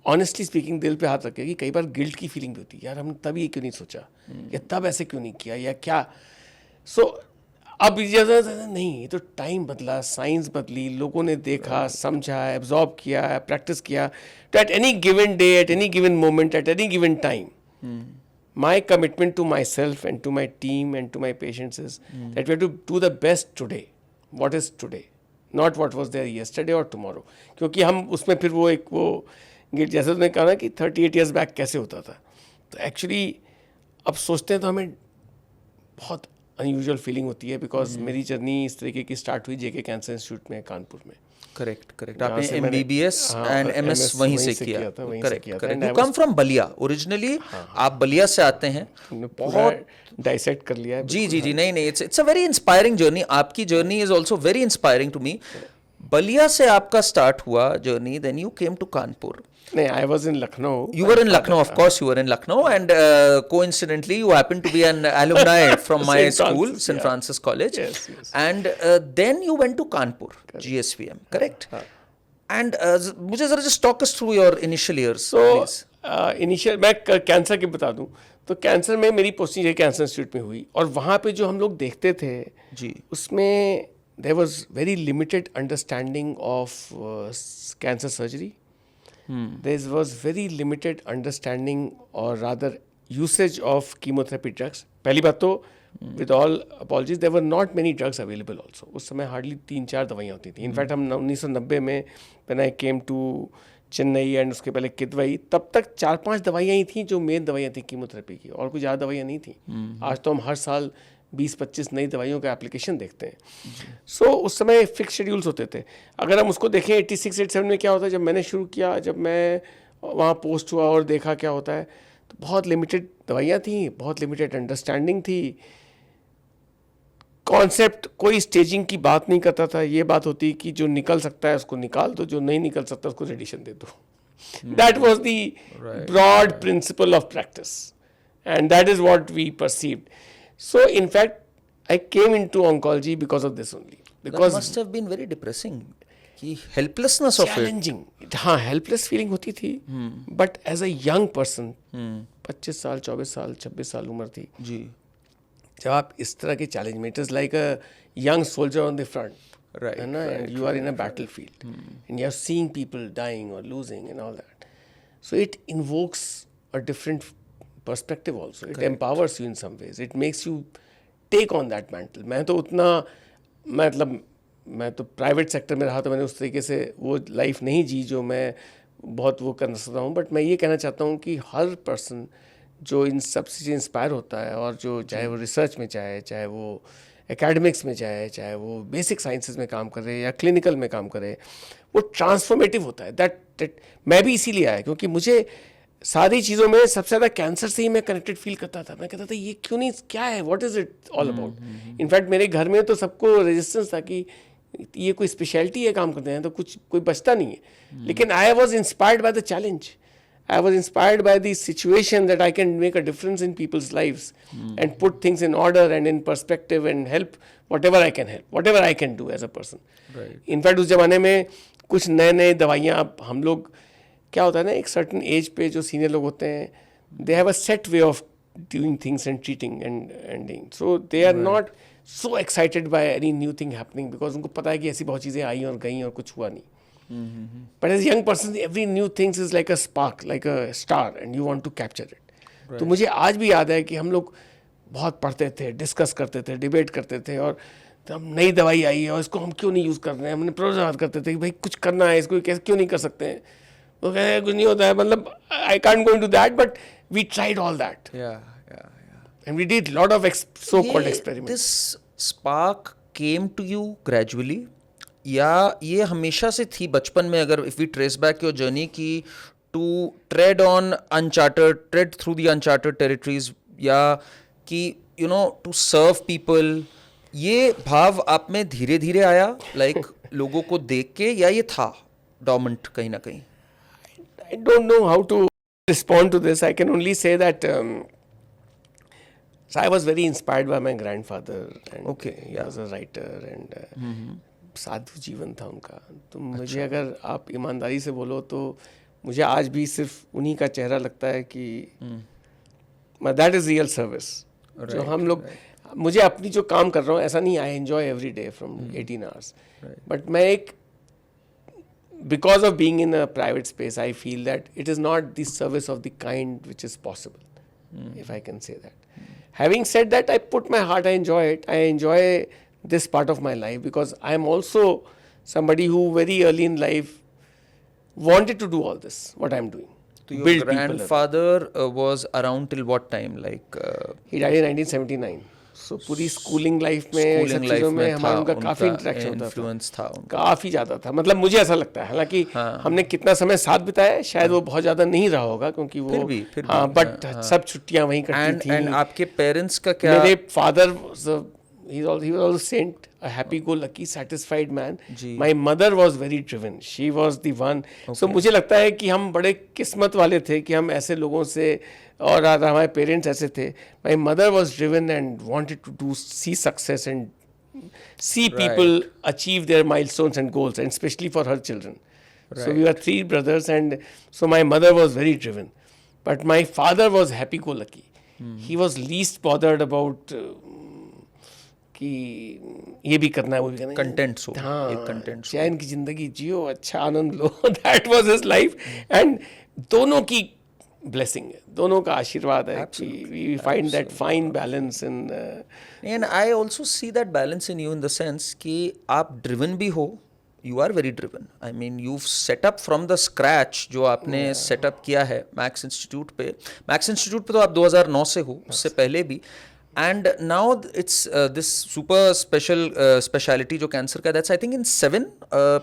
[SPEAKER 2] ऑनेस्टली स्पीकिंग दिल पे हाथ रखे कि कई बार गिल्ट की फीलिंग भी होती है, यार हमने तब ये क्यों नहीं सोचा, या तब ऐसे क्यों नहीं किया, या क्या। सो अब नहीं, ये तो टाइम बदला, साइंस बदली, लोगों ने देखा, समझा, एब्जॉर्ब किया, प्रैक्टिस किया। तो at any given day, at any given moment, at any given time, my commitment to myself and to my team and to my patients is that we have to do the best today, what is today, not what was there yesterday or tomorrow. क्योंकि हम उसमें फिर वो एक वो जैसे तुमने कहा ना कि 38 years बैक कैसे होता था, तो एक्चुअली अब सोचते हैं तो हमें बहुत अनयूजुअल फीलिंग होती है, बिकॉज मेरी जर्नी इस तरीके की स्टार्ट हुई जेके कैंसर इंस्टीट्यूट में कानपुर में।
[SPEAKER 1] करेक्ट। आपने MBBS एंड MS वहीं से किया। Correct. You come from Ballia originally, आप बलिया से आते हैं।
[SPEAKER 2] बहुत डाइसेक्ट कर लिया है।
[SPEAKER 1] जी, नहीं, it's a very inspiring journey. आपकी journey is also very inspiring to me. Ballia से आपका स्टार्ट हुआ journey, then you came to Kanpur.
[SPEAKER 2] नहीं, I was in Lucknow.
[SPEAKER 1] You were in Lucknow, of course you were in Lucknow, and coincidentally you happen to be an alumni from my
[SPEAKER 2] St.
[SPEAKER 1] school,
[SPEAKER 2] Francis,
[SPEAKER 1] St.
[SPEAKER 2] yeah.
[SPEAKER 1] Francis College.
[SPEAKER 2] Yes, yes.
[SPEAKER 1] And then you went to Kanpur, GSVM, correct? And मुझे जरा just talk us through your initial years,
[SPEAKER 2] So,
[SPEAKER 1] please.
[SPEAKER 2] Initial मैं cancer की बता दूं तो cancer में मेरी posting cancer institute में हुई, और वहाँ पे जो हम लोग देखते थे
[SPEAKER 1] जी.
[SPEAKER 2] उसमें there was very limited understanding of cancer surgery. There was very limited understanding और rather usage of chemotherapy drugs. पहली बात तो with all apologies there were not many drugs available also. उस समय हार्डली 3-4 दवाइयाँ होती थी. इनफैक्ट हम 1990 में when I came to Chennai and उसके पहले किदवई, तब तक 4-5 दवाइयाँ ही थी जो मेन दवाइयाँ थी कीमोथेरेपी की, और कुछ ज़्यादा दवाइयाँ नहीं थी. आज तो हम हर साल 20-25 नई दवाइयों का एप्लीकेशन देखते हैं. सो उस समय फिक्स शेड्यूल्स होते थे. अगर हम उसको देखें 86-87 में क्या होता है, जब मैंने शुरू किया, जब मैं वहाँ पोस्ट हुआ और देखा क्या होता है, तो बहुत लिमिटेड दवाइयाँ थी, बहुत लिमिटेड अंडरस्टैंडिंग थी. कॉन्सेप्ट कोई स्टेजिंग की बात नहीं करता था. ये बात होती कि जो निकल सकता है उसको निकाल दो, जो नहीं निकल सकता उसको रेडिएशन दे दो. That was the broad principle of practice, and that is what we perceived. So in fact I came into oncology because of this only.
[SPEAKER 1] That must have been very depressing. कि helplessness of it.
[SPEAKER 2] Challenging, हाँ, helpless feeling होती थी. But as a young person, 25 साल, 24 साल, 26 साल उम्र थी,
[SPEAKER 1] जी.
[SPEAKER 2] जब आप इस तरह के चैलेंज में, it is like a young soldier on the front,
[SPEAKER 1] Right,
[SPEAKER 2] है ना, and you are in a battle field and you are seeing people dying और losing and all that. So it invokes a different perspective also. It empowers you in some ways. It makes you take on that mantle. मैं तो उतना, मतलब मैं तो private sector में रहा, तो मैंने उस तरीके से वो लाइफ नहीं जी जो मैं बहुत वो कर सकता हूँ. बट मैं ये कहना चाहता हूँ कि हर पर्सन जो इन सब से इंस्पायर होता है, और जो चाहे वो रिसर्च में चाहे वो एकेडमिक्स में चाहे वो बेसिक साइंसेस में काम करे या क्लिनिकल में काम करे, वो ट्रांसफॉर्मेटिव होता है. दैट मैं भी इसीलिए आया, क्योंकि मुझे सारी चीज़ों में सबसे ज़्यादा कैंसर से ही मैं कनेक्टेड फील करता था. मैं कहता था ये क्यों नहीं, क्या है, what is it all about. In fact मेरे घर में तो सबको रेजिस्टेंस था कि ये कोई स्पेशलिटी है काम करते हैं तो कुछ कोई बचता नहीं है. लेकिन I was inspired by the challenge. I was inspired by the situation that I can make a difference in people's lives and put things in order and in perspective and help whatever I can help, whatever I can do as a person.
[SPEAKER 1] Right.
[SPEAKER 2] In fact, उस ज़माने में कुछ नए दवाइयाँ, अब हम लोग क्या होता है ना, एक सर्टन एज पे जो सीनियर लोग होते हैं, they have a set way of doing things and treating and ending. So they are not so excited by any new thing happening because उनको पता है कि ऐसी बहुत चीज़ें आई और गई और कुछ हुआ नहीं. But as a young person, every new thing is like a spark, like a star, and you want to capture it. तो मुझे आज भी याद है कि हम लोग बहुत पढ़ते थे, डिस्कस करते थे, डिबेट करते थे, और तो हम नई दवाई आई है और इसको हम क्यों नहीं यूज़ कर रहे हैं. हमने प्रोत्साहित करते थे कि भाई कुछ करना है, इसको कैसे क्यों नहीं कर सकते हैं. वो कहते हैं कुछ नहीं होता है, मतलब I can't go into that, but we tried all that and we did lot of so called experiments.
[SPEAKER 1] This spark came to you gradually, या ये हमेशा से थी बचपन में, अगर if we trace back your journey की to tread through the uncharted territories, या कि you know to serve people, ये भाव आप में धीरे धीरे आया, लाइक लोगों को देख के, या ये था डोमेंट कहीं ना कहीं?
[SPEAKER 2] I don't know how to respond to this. I can only say that so I was very inspired by my grandfather, and he was a writer, and साधु जीवन था उनका. तो मुझे अगर आप ईमानदारी से बोलो तो मुझे आज भी सिर्फ उन्हीं का चेहरा लगता है कि दैट इज़ रियल सर्विस. जो हम लोग, मुझे अपनी जो काम कर रहा हूँ ऐसा नहीं, I enjoy every day from 18 hours, but मैं एक because of being in a private space, I feel that it is not the service of the kind which is possible, if I can say that. Having said that, I put my heart, I enjoy it. I enjoy this part of my life because I am also somebody who very early in life wanted to do all this, what I am doing.
[SPEAKER 1] So your grandfather was around till what time? Like
[SPEAKER 2] he died in 1979. So पूरी schooling life में, सब चीज़ों में हमारा उनका काफ़ी interaction होता था,
[SPEAKER 1] इन्फ्लुएंस था उनका
[SPEAKER 2] काफ़ी ज़्यादा था. मतलब मुझे ऐसा लगता है, हालांकि हमने कितना समय साथ बिताया शायद वो बहुत ज़्यादा नहीं रहा होगा, क्योंकि वो
[SPEAKER 1] फिर भी
[SPEAKER 2] बट सब छुट्टियाँ वहीं कटती थी.
[SPEAKER 1] एंड आपके पेरेंट्स का क्या?
[SPEAKER 2] मेरे father he was also saint, a happy-go-lucky, satisfied man.
[SPEAKER 1] जी.
[SPEAKER 2] My mother was very driven. She was the one. So मुझे लगता है कि हम बड़े किस्मत वाले थे कि हम ऐसे लोगों से, और हमारे पेरेंट्स ऐसे थे. My mother was driven and wanted to see success and see people achieve their milestones and goals, and especially for her children. So we were 3 brothers, and so my mother was very driven. But my father was happy-go-lucky. He was least bothered about कि ये भी करना है वो भी करना है.
[SPEAKER 1] Content so
[SPEAKER 2] हाँ,
[SPEAKER 1] एक कंटेंट
[SPEAKER 2] चैन की जिंदगी जियो, अच्छा आनंद लो. That was his life. And दोनों की blessing है, दोनों का आशीर्वाद है कि we find that fine balance in
[SPEAKER 1] and I also see that balance in you in the sense कि आप ड्रिवन भी हो, you are very driven. I mean you set up from the scratch, जो आपने सेटअप किया है मैक्स इंस्टीट्यूट पे. Max Institute पे तो आप 2009 से हो, उससे पहले भी. And now it's this super speciality जो कैंसर का, that's I think in 7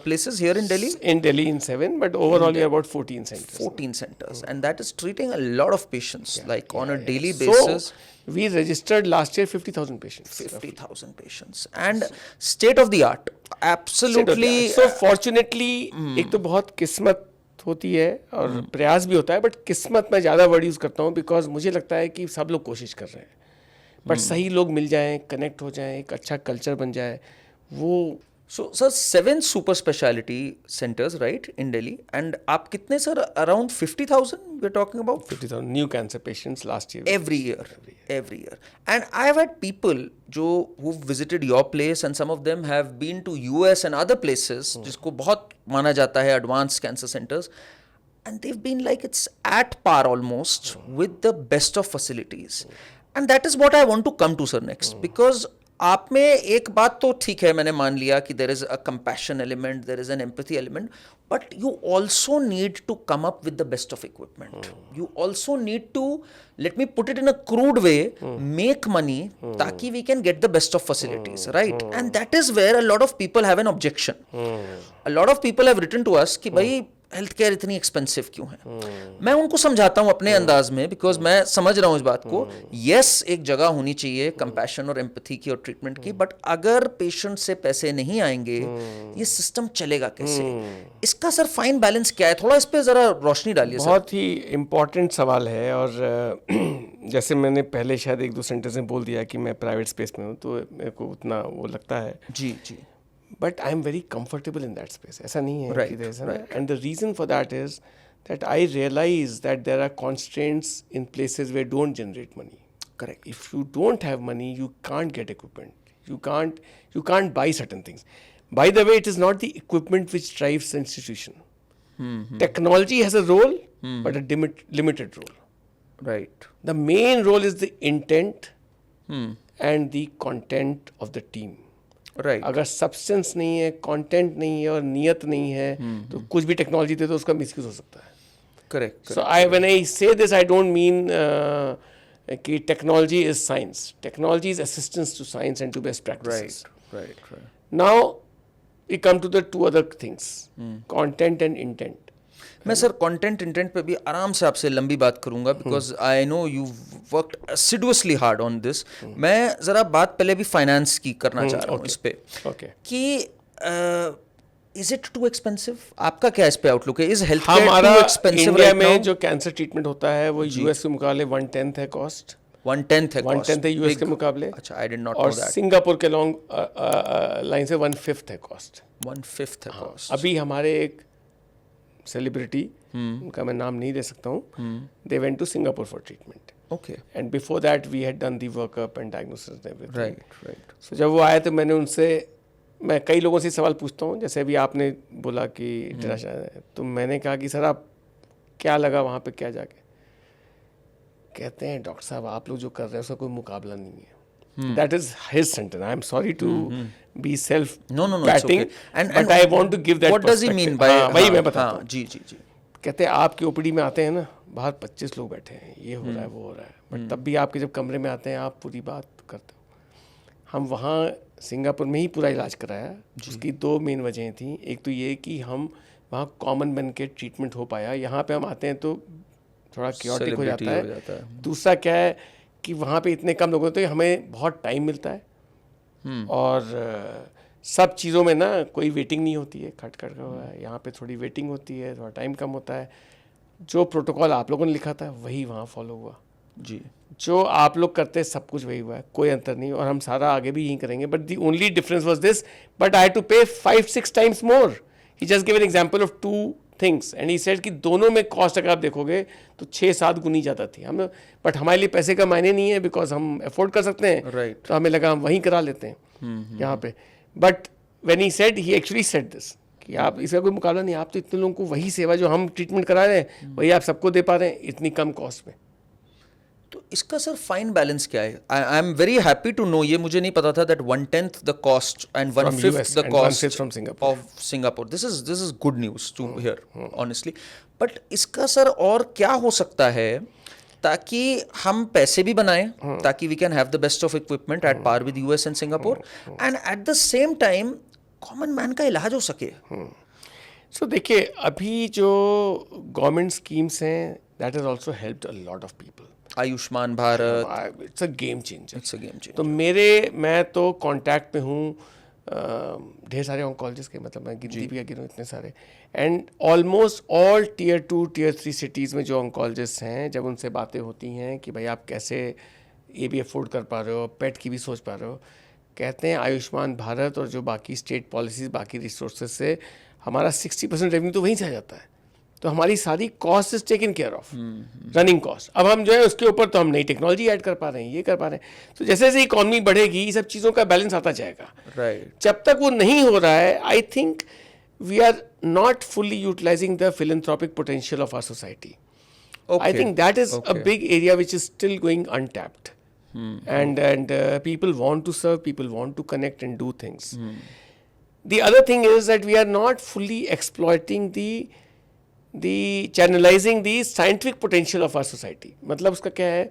[SPEAKER 1] places here in Delhi.
[SPEAKER 2] in Delhi in 7, but overall we are about 14 centers.
[SPEAKER 1] 14 centers, and that is treating a lot of patients, like on a daily
[SPEAKER 2] So
[SPEAKER 1] basis.
[SPEAKER 2] we registered last year 50,000 patients.
[SPEAKER 1] 50,000 patients and state of the art, absolutely.
[SPEAKER 2] So fortunately एक तो बहुत किस्मत होती है और प्रयास भी होता है, बट किस्मत मैं ज़्यादा वर्ड यूज़ करता हूँ बिकॉज मुझे लगता है कि सब लोग कोशिश कर रहे हैं, बट सही लोग मिल जाएं, कनेक्ट हो जाएं, एक अच्छा कल्चर बन जाए. वो
[SPEAKER 1] So sir, 7 super specialty centers, right, in Delhi, and आप कितने sir, around 50,000 we're talking about
[SPEAKER 2] 50,000 new cancer patients last year.
[SPEAKER 1] every year. And I've had people who've visited your place, and some of them have been to US and other places जिसको बहुत माना जाता है advanced cancer centers, and they've been like it's at par almost with the best of facilities. And that is what I want to come to sir next, because आप में एक बात तो ठीक है, मैंने मान लिया कि there is a compassion element, there is an empathy element, but you also need to come up with the best of equipment. You also need to, let me put it in a crude way, make money ताकि we can get the best of facilities, right? And that is where a lot of people have an objection. A lot of people have written to us कि भाई health care इतनी expensive क्यों है. मैं उनको समझाता हूँ अपने अंदाज में, बिकॉज मैं समझ रहा हूँ इस बात को. यस, एक जगह होनी चाहिए कंपैशन और एम्पैथी की और ट्रीटमेंट की, बट अगर पेशेंट से पैसे नहीं आएंगे ये सिस्टम चलेगा कैसे? इसका सर फाइन बैलेंस क्या है? थोड़ा इस पे जरा रोशनी डालिए सर.
[SPEAKER 2] बहुत ही इम्पॉर्टेंट सवाल है, और जैसे मैंने पहले शायद 1-2 सेंटेंस में बोल दिया कि मैं प्राइवेट स्पेस में हूँ, तो मेरे को उतना वो लगता है.
[SPEAKER 1] जी जी.
[SPEAKER 2] But I'm very comfortable in that space. ऐसा नहीं है
[SPEAKER 1] Right,
[SPEAKER 2] कि there's
[SPEAKER 1] right.
[SPEAKER 2] And the reason for that is that I realize that there are constraints in places where don't generate money.
[SPEAKER 1] Correct.
[SPEAKER 2] If you don't have money, you can't get equipment. You can't buy certain things. By the way, it is not the equipment which drives the institution. Technology has a role, but a limited role.
[SPEAKER 1] Right.
[SPEAKER 2] The main role is the intent and the content of the team.
[SPEAKER 1] Right.
[SPEAKER 2] अगर substance नहीं है, content नहीं है और नियत नहीं है, तो कुछ भी टेक्नोलॉजी दे तो उसका मिसयूज हो सकता है.
[SPEAKER 1] Correct.
[SPEAKER 2] So when I say this, I don't mean कि technology is science. Technology is assistance to science and to best practices.
[SPEAKER 1] Right.
[SPEAKER 2] Now we come to the 2 other things, content and intent.
[SPEAKER 1] मैं sir content intent पे भी आराम से आपसे लंबी बात करूंगा, because I know you worked assiduously hard on this. मैं जरा बात पहले भी फाइनेंस की करना चाह रहा हूँ इस पे, कि इज इट टू एक्सपेंसिव? आपका क्या इस पे आउटलुक है? इज हेल्थ केयर
[SPEAKER 2] हमारा
[SPEAKER 1] टू एक्सपेंसिव
[SPEAKER 2] इंडिया
[SPEAKER 1] राइट
[SPEAKER 2] में
[SPEAKER 1] नाउ?
[SPEAKER 2] जो कैंसर ट्रीटमेंट होता है वो यूएस के मुकाबले 1/10 है कॉस्ट.
[SPEAKER 1] 1/10 है.
[SPEAKER 2] 1/10 है यूएस के मुकाबले.
[SPEAKER 1] अच्छा, आई डिड नॉट
[SPEAKER 2] और
[SPEAKER 1] नो दैट.
[SPEAKER 2] सिंगापुर के लॉन्ग लाइन से 1/5 है कॉस्ट.
[SPEAKER 1] 1/5 है कॉस्ट.
[SPEAKER 2] अभी हमारे एक सेलिब्रिटी, उनका मैं नाम नहीं दे सकता हूँ, they went to Singapore for treatment,
[SPEAKER 1] okay.
[SPEAKER 2] And before that we had done the workup and diagnosis everything.
[SPEAKER 1] Right.
[SPEAKER 2] So जब वो आए तो मैंने उनसे, मैं कई लोगों से सवाल पूछता हूँ, जैसे अभी आपने बोला कि इंटरनेशनल है, तो मैंने कहा कि सर आप क्या लगा वहाँ पे, क्या जाके? कहते हैं डॉक्टर साहब आप लोग जो कर रहे हैं उसका कोई मुकाबला नहीं है. That is his sentence. I am sorry to be self-patting, but I want to give that
[SPEAKER 1] what does he mean by?
[SPEAKER 2] वही मैं बताता हूँ.
[SPEAKER 1] जी.
[SPEAKER 2] कहते हैं आपके ओपीडी में आते हैं ना, बाहर 25 लोग बैठे हैं, ये हो रहा है वो हो रहा है, बट तब भी आपके जब कमरे में आते हैं आप पूरी बात करते हो. हम वहाँ सिंगापुर में ही पूरा इलाज कराया. उसकी 2 मेन वजहें थी. एक तो ये कि हम वहाँ कॉमन बन के ट्रीटमेंट हो पाया. यहाँ पे हम आते हैं तो थोड़ा क्योटिक हो जाता है. दूसरा क्या है कि वहाँ पे इतने कम लोग होते हैं, हमें बहुत टाइम मिलता है. और सब चीज़ों में ना कोई वेटिंग नहीं होती है, खट खट हुआ है, यहाँ पे थोड़ी वेटिंग होती है, थोड़ा टाइम कम होता है। जो प्रोटोकॉल आप लोगों ने लिखा था वही वहाँ फॉलो हुआ,
[SPEAKER 1] जी,
[SPEAKER 2] जो आप लोग करते हैं सब कुछ वही हुआ है, कोई अंतर नहीं, और हम सारा आगे भी यही करेंगे। But the only difference was this, but I had to pay 5-6 times more. He just give an example of 2 things and he said कि दोनों में कॉस्ट अगर आप देखोगे तो 6-7 गुनी ज़्यादा थी हम, बट हमारे लिए पैसे का मायने नहीं है बिकॉज हम अफोर्ड कर सकते हैं,
[SPEAKER 1] Right.
[SPEAKER 2] तो हमें लगा हम वहीं करा लेते हैं यहाँ पे। But when he said, he actually said this कि आप इसका कोई मुकाबला नहीं, आप तो इतने लोगों को वही सेवा जो हम ट्रीटमेंट करा रहे हैं वही आप सबको दे पा रहे हैं इतनी कम कॉस्ट में।
[SPEAKER 1] तो इसका सर फाइन बैलेंस क्या है? I am very happy to know, ये मुझे नहीं पता था, that 1/10 the cost and 1/5 the cost
[SPEAKER 2] from Singapore.
[SPEAKER 1] Of Singapore. This is good news to hear honestly. But इसका सर और क्या हो सकता है ताकि हम पैसे भी बनाएं, ताकि we can have the best of equipment at par with US and Singapore, and at the same time common man का इलाज हो सके?
[SPEAKER 2] सो देखिए, अभी जो गवर्नमेंट स्कीम्स हैं that has also helped a lot of people.
[SPEAKER 1] Ayushman Bharat,
[SPEAKER 2] it's a game changer.
[SPEAKER 1] It's a game changer.
[SPEAKER 2] तो मैं तो कांटेक्ट में हूँ ढेर सारे ऑन्कोलॉजिस्ट के, मतलब मैं गिनती भी गिनूँ इतने सारे, and almost all Tier 2 Tier 3 cities में जो ऑन्कोलॉजिस्ट हैं, जब उनसे बातें होती हैं कि भाई आप कैसे ये भी अफोर्ड कर पा रहे हो, पेट की भी सोच पा रहे हो, कहते हैं आयुष्मान भारत और जो बाकी स्टेट पॉलिसीज़, बाकी रिसोर्सेज से हमारा 60% रेवेन्यू तो वहीं से आ जाता है, तो हमारी सारी cost is taken care of, running cost. अब हम जो है उसके ऊपर तो हम नई टेक्नोलॉजी ऐड कर पा रहे हैं, ये कर पा रहे हैं, तो जैसे जैसे इकॉनमी बढ़ेगी ये सब चीज़ों का बैलेंस आता जाएगा।
[SPEAKER 1] राइट।
[SPEAKER 2] जब तक वो नहीं हो रहा है, I think we are not fully utilising the philanthropic potential of our society. I think that is a big area which is still going untapped. And people want to serve, people want to connect and do things. The other thing is that we are not fully exploiting the channelizing the scientific potential of our society. मतलब उसका क्या है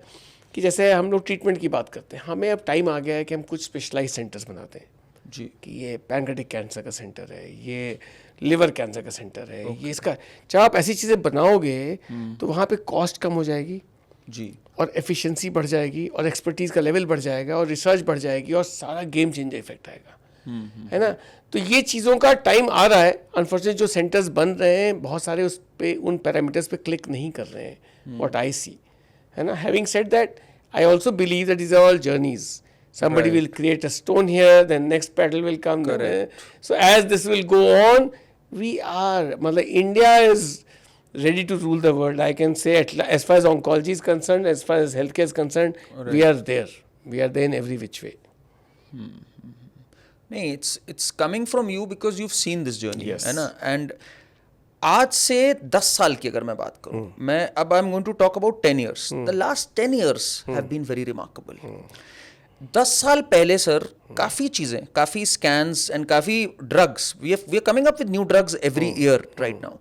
[SPEAKER 2] कि जैसे हम लोग treatment की बात करते हैं, हमें अब टाइम आ गया है कि हम कुछ स्पेशलाइज सेंटर्स बनाते हैं
[SPEAKER 1] जी,
[SPEAKER 2] कि ये पैंक्रेटिक कैंसर का सेंटर है, ये लिवर कैंसर का सेंटर है, ये इसका, जब आप ऐसी चीज़ें बनाओगे तो वहाँ पे कॉस्ट कम हो जाएगी
[SPEAKER 1] जी,
[SPEAKER 2] और एफिशिएंसी बढ़ जाएगी और एक्सपर्टीज़ का लेवल बढ़ जाएगा और रिसर्च बढ़ जाएगी और सारा गेम चेंजर इफेक्ट आएगा, है ना। तो ये चीज़ों का टाइम आ रहा है। अनफॉर्चुनेटली जो सेंटर्स बन रहे हैं बहुत सारे उस पे, उन पैरामीटर्स पे क्लिक नहीं कर रहे हैं, व्हाट आई सी, है ना। Having said that, I also believe that these are all journeys. Somebody will create a stone here, then next pedal will come. So as this will go on, we are, मतलब India is ready to rule the world. I can say as far as oncology is concerned, as far as healthcare is concerned, we are there. We are there in every which way.
[SPEAKER 1] नहीं, it's coming from you because you've seen this journey,
[SPEAKER 2] Yes.
[SPEAKER 1] है ना। And आज से 10 साल की अगर मैं बात करूं, मैं अब I am going to talk about 10 years. The last 10 years have been very remarkable. 10 साल पहले सर काफ़ी चीज़ें, काफ़ी स्कैन्स एंड काफ़ी drugs, we are coming up with new drugs every year right now.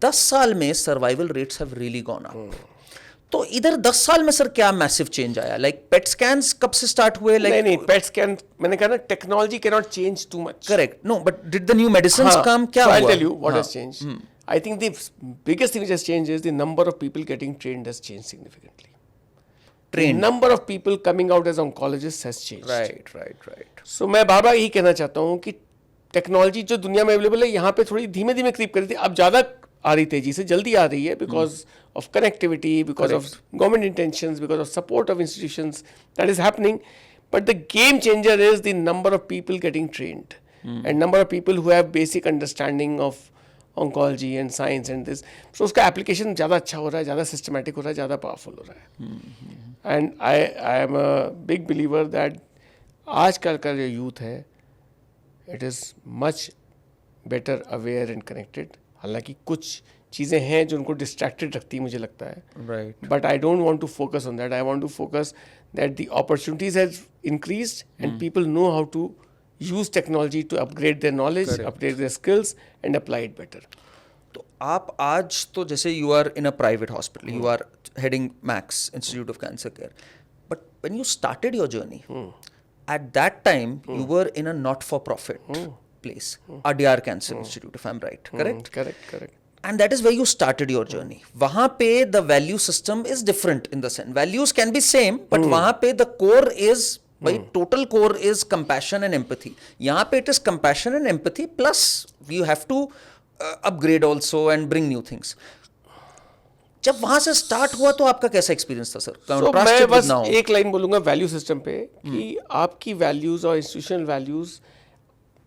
[SPEAKER 1] 10 साल में survival rates have really gone up. तो इधर 10 साल में सर क्या मैसिव चेंज आया? लाइक पेट स्कैन्स कब से स्टार्ट हुए?
[SPEAKER 2] नहीं नहीं, पेट स्कैन, मैंने कहा ना, technology can not change too much.
[SPEAKER 1] Correct, no, but did the new medicines come? क्या हुआ?
[SPEAKER 2] I'll tell you what has changed. I think the biggest thing which has changed is the number of people getting trained has changed significantly.
[SPEAKER 1] Trained.
[SPEAKER 2] The number of people coming out as oncologists has changed.
[SPEAKER 1] Right.
[SPEAKER 2] So मैं बार बार यही कहना चाहता हूँ कि technology जो दुनिया में available है, यहाँ पे थोड़ी धीमे धीमे क्रीप कर रही थी, अब ज़्यादा आ रही, तेजी से जल्दी आ रही है, because of connectivity, because of government intentions, because of support of institutions, that is happening. But the game changer is the number of people getting trained and number of people who have basic understanding of oncology and science and this. So उसका application ज़्यादा अच्छा हो रहा है, ज़्यादा systematic हो रहा है, ज़्यादा पावरफुल हो रहा है. And I am a big believer that आजकल का जो यूथ है, it is much better aware and connected. हालांकि कुछ चीज़ें हैं जो उनको डिस्ट्रैक्टेड रखती है, मुझे लगता है,
[SPEAKER 1] right.
[SPEAKER 2] But I don't want to focus on that. I want to focus that the opportunities has increased and people know how to use technology to upgrade their knowledge, upgrade their skills and apply it better.
[SPEAKER 1] तो आप आज तो जैसे you are in a private hospital, you are heading Max Institute of Cancer Care, but when you started your journey, at that time you were in a not-for-profit place, Adyar Cancer Institute, if I'm right, correct?
[SPEAKER 2] Correct.
[SPEAKER 1] And that is where you started your journey. वहाँ पे the value system is different in the sense. Values can be same, but वहाँ पे the core is भाई total core is compassion and empathy. यहाँ पे it is compassion and empathy plus you have to upgrade also and bring new things. जब वहां से start हुआ तो आपका कैसा एक्सपीरियंस था सर?
[SPEAKER 2] So, मैं बस एक लाइन बोलूंगा वैल्यू सिस्टम पे कि आपकी वैल्यूज और institutional values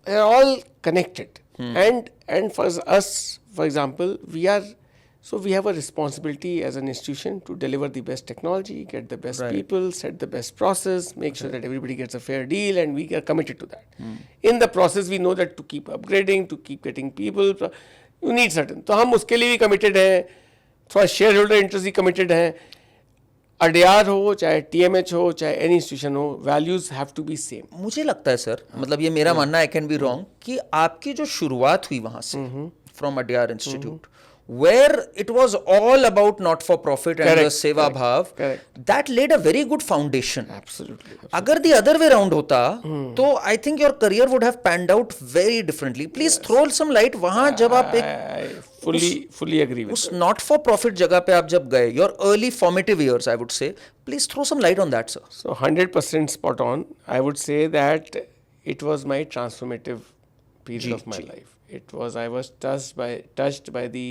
[SPEAKER 2] are all connected. And for us, for example, we have a responsibility as an institution to deliver the best technology, get the best people, set the best process, make sure that everybody gets a fair deal, and we are committed to that. In the process, we know that to keep upgrading, to keep getting people, you need certain. तो हम उसके लिए भी committed हैं, थोड़ा shareholder interest भी committed हैं. अडयार हो चाहे टीएमएच हो चाहे एनी इंस्टीट्यूशन हो, values have to be same.
[SPEAKER 1] मुझे लगता है सर, मतलब ये मेरा मानना, आई कैन बी रॉन्ग, कि आपकी जो शुरुआत हुई वहां से from Adyar institute where it was all about not for profit and the seva bhav, that laid a very good foundation.
[SPEAKER 2] Absolutely.
[SPEAKER 1] अगर the other way round होता तो I think your career would have panned out very differently. Please throw some light. वहाँ जब आप एक
[SPEAKER 2] fully agree with
[SPEAKER 1] उस not for profit जगह पे आप जब गए, your early formative years, I would say, please throw some light on that, sir.
[SPEAKER 2] So 100% spot on. I would say that it was my transformative period of my life. I was touched by the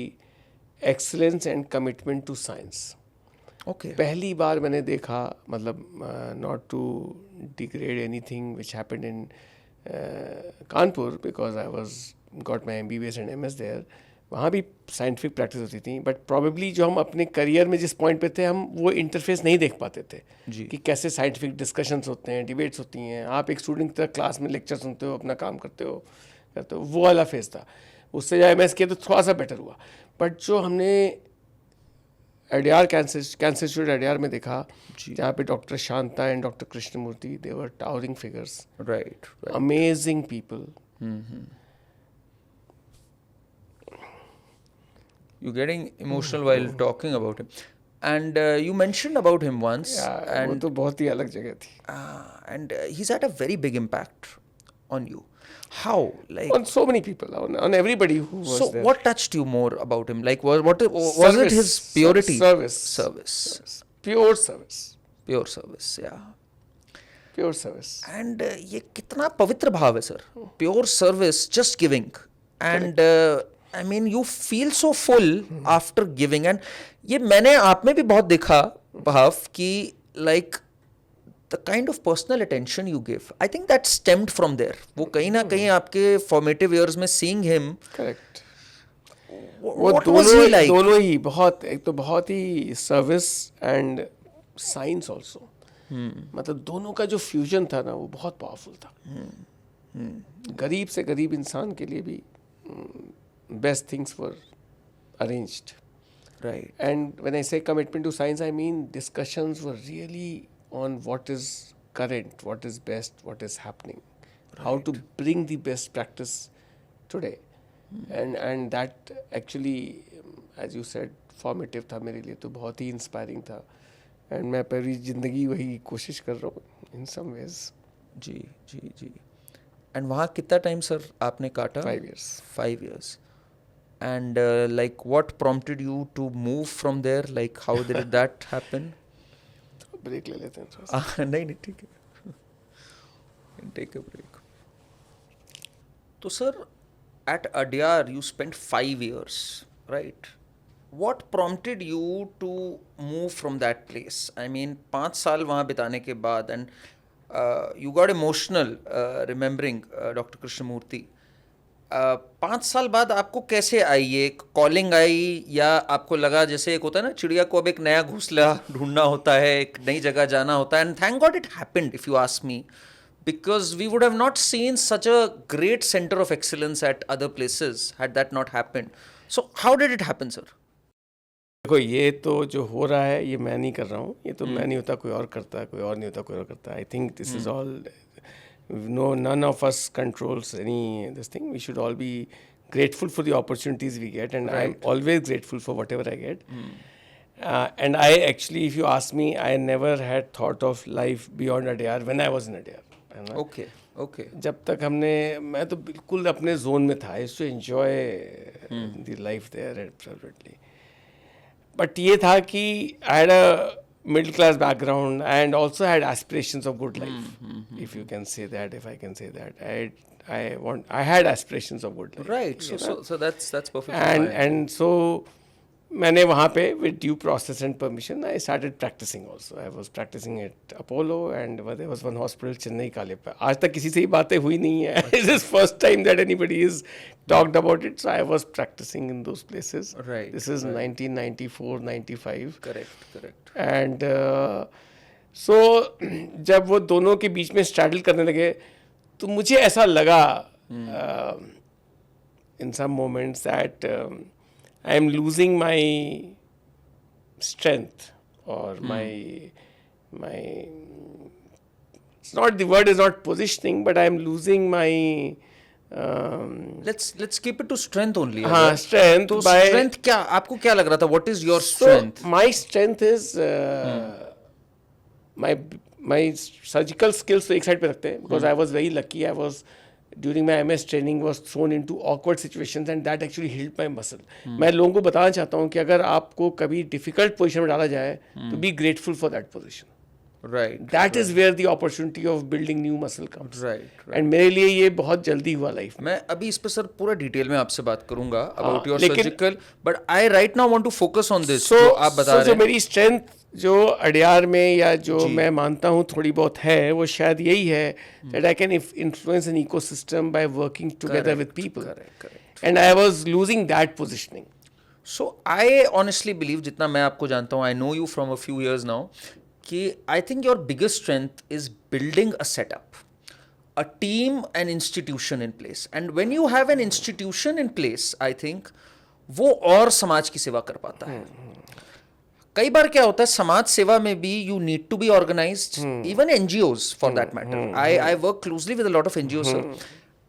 [SPEAKER 2] excellence and commitment to science.
[SPEAKER 1] Okay.
[SPEAKER 2] पहली बार मैंने देखा, मतलब not to degrade anything which happened in Kanpur, because I got my MBBS and MS there. वहाँ भी scientific practice होती थी, but probably जो हम अपने करियर में जिस पॉइंट पे थे, हम वो इंटरफेस नहीं देख पाते थे कि कैसे साइंटिफिक डिस्कशंस होते हैं, डिबेट्स होती हैं. आप एक स्टूडेंट की तरह क्लास में लेक्चर सुनते हो, अपना काम करते हो, वो वाला फेज था. उससे जब MS किया तो थोड़ा सा बेटर हुआ. बट जो हमने अडयार कैंसर इंस्टीट्यूट अडयार में देखा, जहाँ पे doctor Shanta and doctor Krishnamurthy, they were towering figures,
[SPEAKER 1] right.
[SPEAKER 2] Amazing people.
[SPEAKER 1] You're getting emotional while talking about him. And you mentioned about him once.
[SPEAKER 2] वो तो बहुत ही अलग जगह थी.
[SPEAKER 1] And he's had a very big impact on you. How? Like,
[SPEAKER 2] on so many people, on everybody who was
[SPEAKER 1] so
[SPEAKER 2] there.
[SPEAKER 1] what touched you more about him? Like, was it his purity?
[SPEAKER 2] Service. Pure service.
[SPEAKER 1] Pure service, yeah.
[SPEAKER 2] Pure service.
[SPEAKER 1] And ये कितना पवित्र भाव है sir. Pure service, just giving. And I mean, you feel so full after giving. And ये मैंने आप में भी बहुत देखा भाव कि like the kind of personal attention you give, I think that stemmed from there. वो कहीं ना कहीं आपके formative years में seeing him.
[SPEAKER 2] Correct.
[SPEAKER 1] What was he like?
[SPEAKER 2] दोनों ही बहुत, एक तो बहुत ही सर्विस एंड साइंस ऑल्सो. मतलब दोनों का जो फ्यूजन था ना, वो बहुत पावरफुल था. गरीब से गरीब इंसान के लिए भी best things were arranged.
[SPEAKER 1] Right.
[SPEAKER 2] And when I say commitment to science, I mean discussions were really on what is current, what is best, what is happening, how to bring the best practice today. And that actually, as you said, formative था मेरे लिए, तो बहुत ही inspiring था. And मैं पूरी जिंदगी वही कोशिश कर रहा हूँ in some ways.
[SPEAKER 1] Ji. And वहाँ कितना टाइम सर आपने काटा?
[SPEAKER 2] 5 years.
[SPEAKER 1] 5 years. And like, what prompted you to move from there? Like, how did that happen?
[SPEAKER 2] Break ले लेते हैं थोड़ा सा.
[SPEAKER 1] नहीं ठीक है. Take a break. तो sir, at Adyar you spent 5 years, right? What prompted you to move from that place? I mean, 5 साल वहाँ बिताने के बाद, and you got emotional remembering Dr. Krishnamurti. 5 साल बाद आपको कैसे आई ये कॉलिंग आई, या आपको लगा जैसे एक होता है ना, चिड़िया को अब एक नया घोंसला ढूंढना होता है, एक नई जगह जाना होता है? And thank God it happened, if you ask me, because we would have not seen such a great center of excellence at other places had that not happened. So how did it happen, sir?
[SPEAKER 2] देखो, ये तो जो हो रहा है ये मैं नहीं कर रहा हूँ, ये तो मैं नहीं होता, कोई और करता है, कोई और नहीं होता, कोई और करता है. I think this is all, none of us controls any this thing. We should all be grateful for the opportunities we get, and I'm always grateful for whatever I get. And I actually, if you ask me, I never had thought of life beyond Adyar when I was in Adyar.
[SPEAKER 1] Okay.
[SPEAKER 2] जब तक मैं तो बिल्कुल अपने zone में था. I used to enjoy the life there absolutely. But ये था कि middle class background and also had aspirations of good life, if you can say that, if I can say that. I had aspirations of good life.
[SPEAKER 1] Right. So that's perfectly
[SPEAKER 2] And
[SPEAKER 1] fine.
[SPEAKER 2] and so मैंने वहाँ पे with due process and permission I started practicing also. I was practicing at Apollo and there was one hospital Chennai काले पे. आज तक किसी से ही बातें हुई नहीं है. This is first time that anybody is talked about it. So I was practicing in those places.
[SPEAKER 1] Right,
[SPEAKER 2] This is 1994, 95.
[SPEAKER 1] Correct.
[SPEAKER 2] And so जब वो दोनों के बीच में स्ट्रगल करने लगे तो मुझे ऐसा लगा in some moments that I am losing my strength or my it's not, the word is not positioning, but I am losing my
[SPEAKER 1] Let's keep it to strength only.
[SPEAKER 2] हाँ
[SPEAKER 1] अगर-
[SPEAKER 2] strength
[SPEAKER 1] तो
[SPEAKER 2] by
[SPEAKER 1] strength क्या आपको क्या लग रहा था? What is your
[SPEAKER 2] so
[SPEAKER 1] strength?
[SPEAKER 2] my strength is my surgical skills तो एक साइड पे रखते हैं because I was very lucky. I was during my MS training was thrown into awkward situations and that actually healed my muscle. मैं लोगों को बताना चाहता हूँ कि अगर आपको कभी difficult position में डाला जाए तो be grateful for that position.
[SPEAKER 1] Right.
[SPEAKER 2] That is where the opportunity of building new muscle comes.
[SPEAKER 1] Right.
[SPEAKER 2] And मेरे लिए ये बहुत जल्दी हुआ लाइफ में.
[SPEAKER 1] मैं अभी इस पे सर पूरा डिटेल में आपसे बात करूंगा अबाउट योर
[SPEAKER 2] लेकिन-
[SPEAKER 1] surgical, but I right now want to focus on this.
[SPEAKER 2] So,
[SPEAKER 1] जो आप बता
[SPEAKER 2] so
[SPEAKER 1] रहे
[SPEAKER 2] जो
[SPEAKER 1] हैं.
[SPEAKER 2] मेरी स्ट्रेंथ जो अडियार में या जो मैं मानता हूँ थोड़ी बहुत है वो शायद यही है that I can influence an ecosystem by working together with people.
[SPEAKER 1] Correct.
[SPEAKER 2] And I was losing that positioning.
[SPEAKER 1] So I honestly believe, जितना मैं आपको जानता हूँ, I know you from a few years now, कि I think your biggest strength is building a setup, a team, an institution in place. And when you have an institution in place, I think वो और समाज की सेवा कर पाता है. कई बार क्या होता है समाज सेवा में भी you need to be organised, even NGOs for that matter. I work closely with a lot of NGO sir,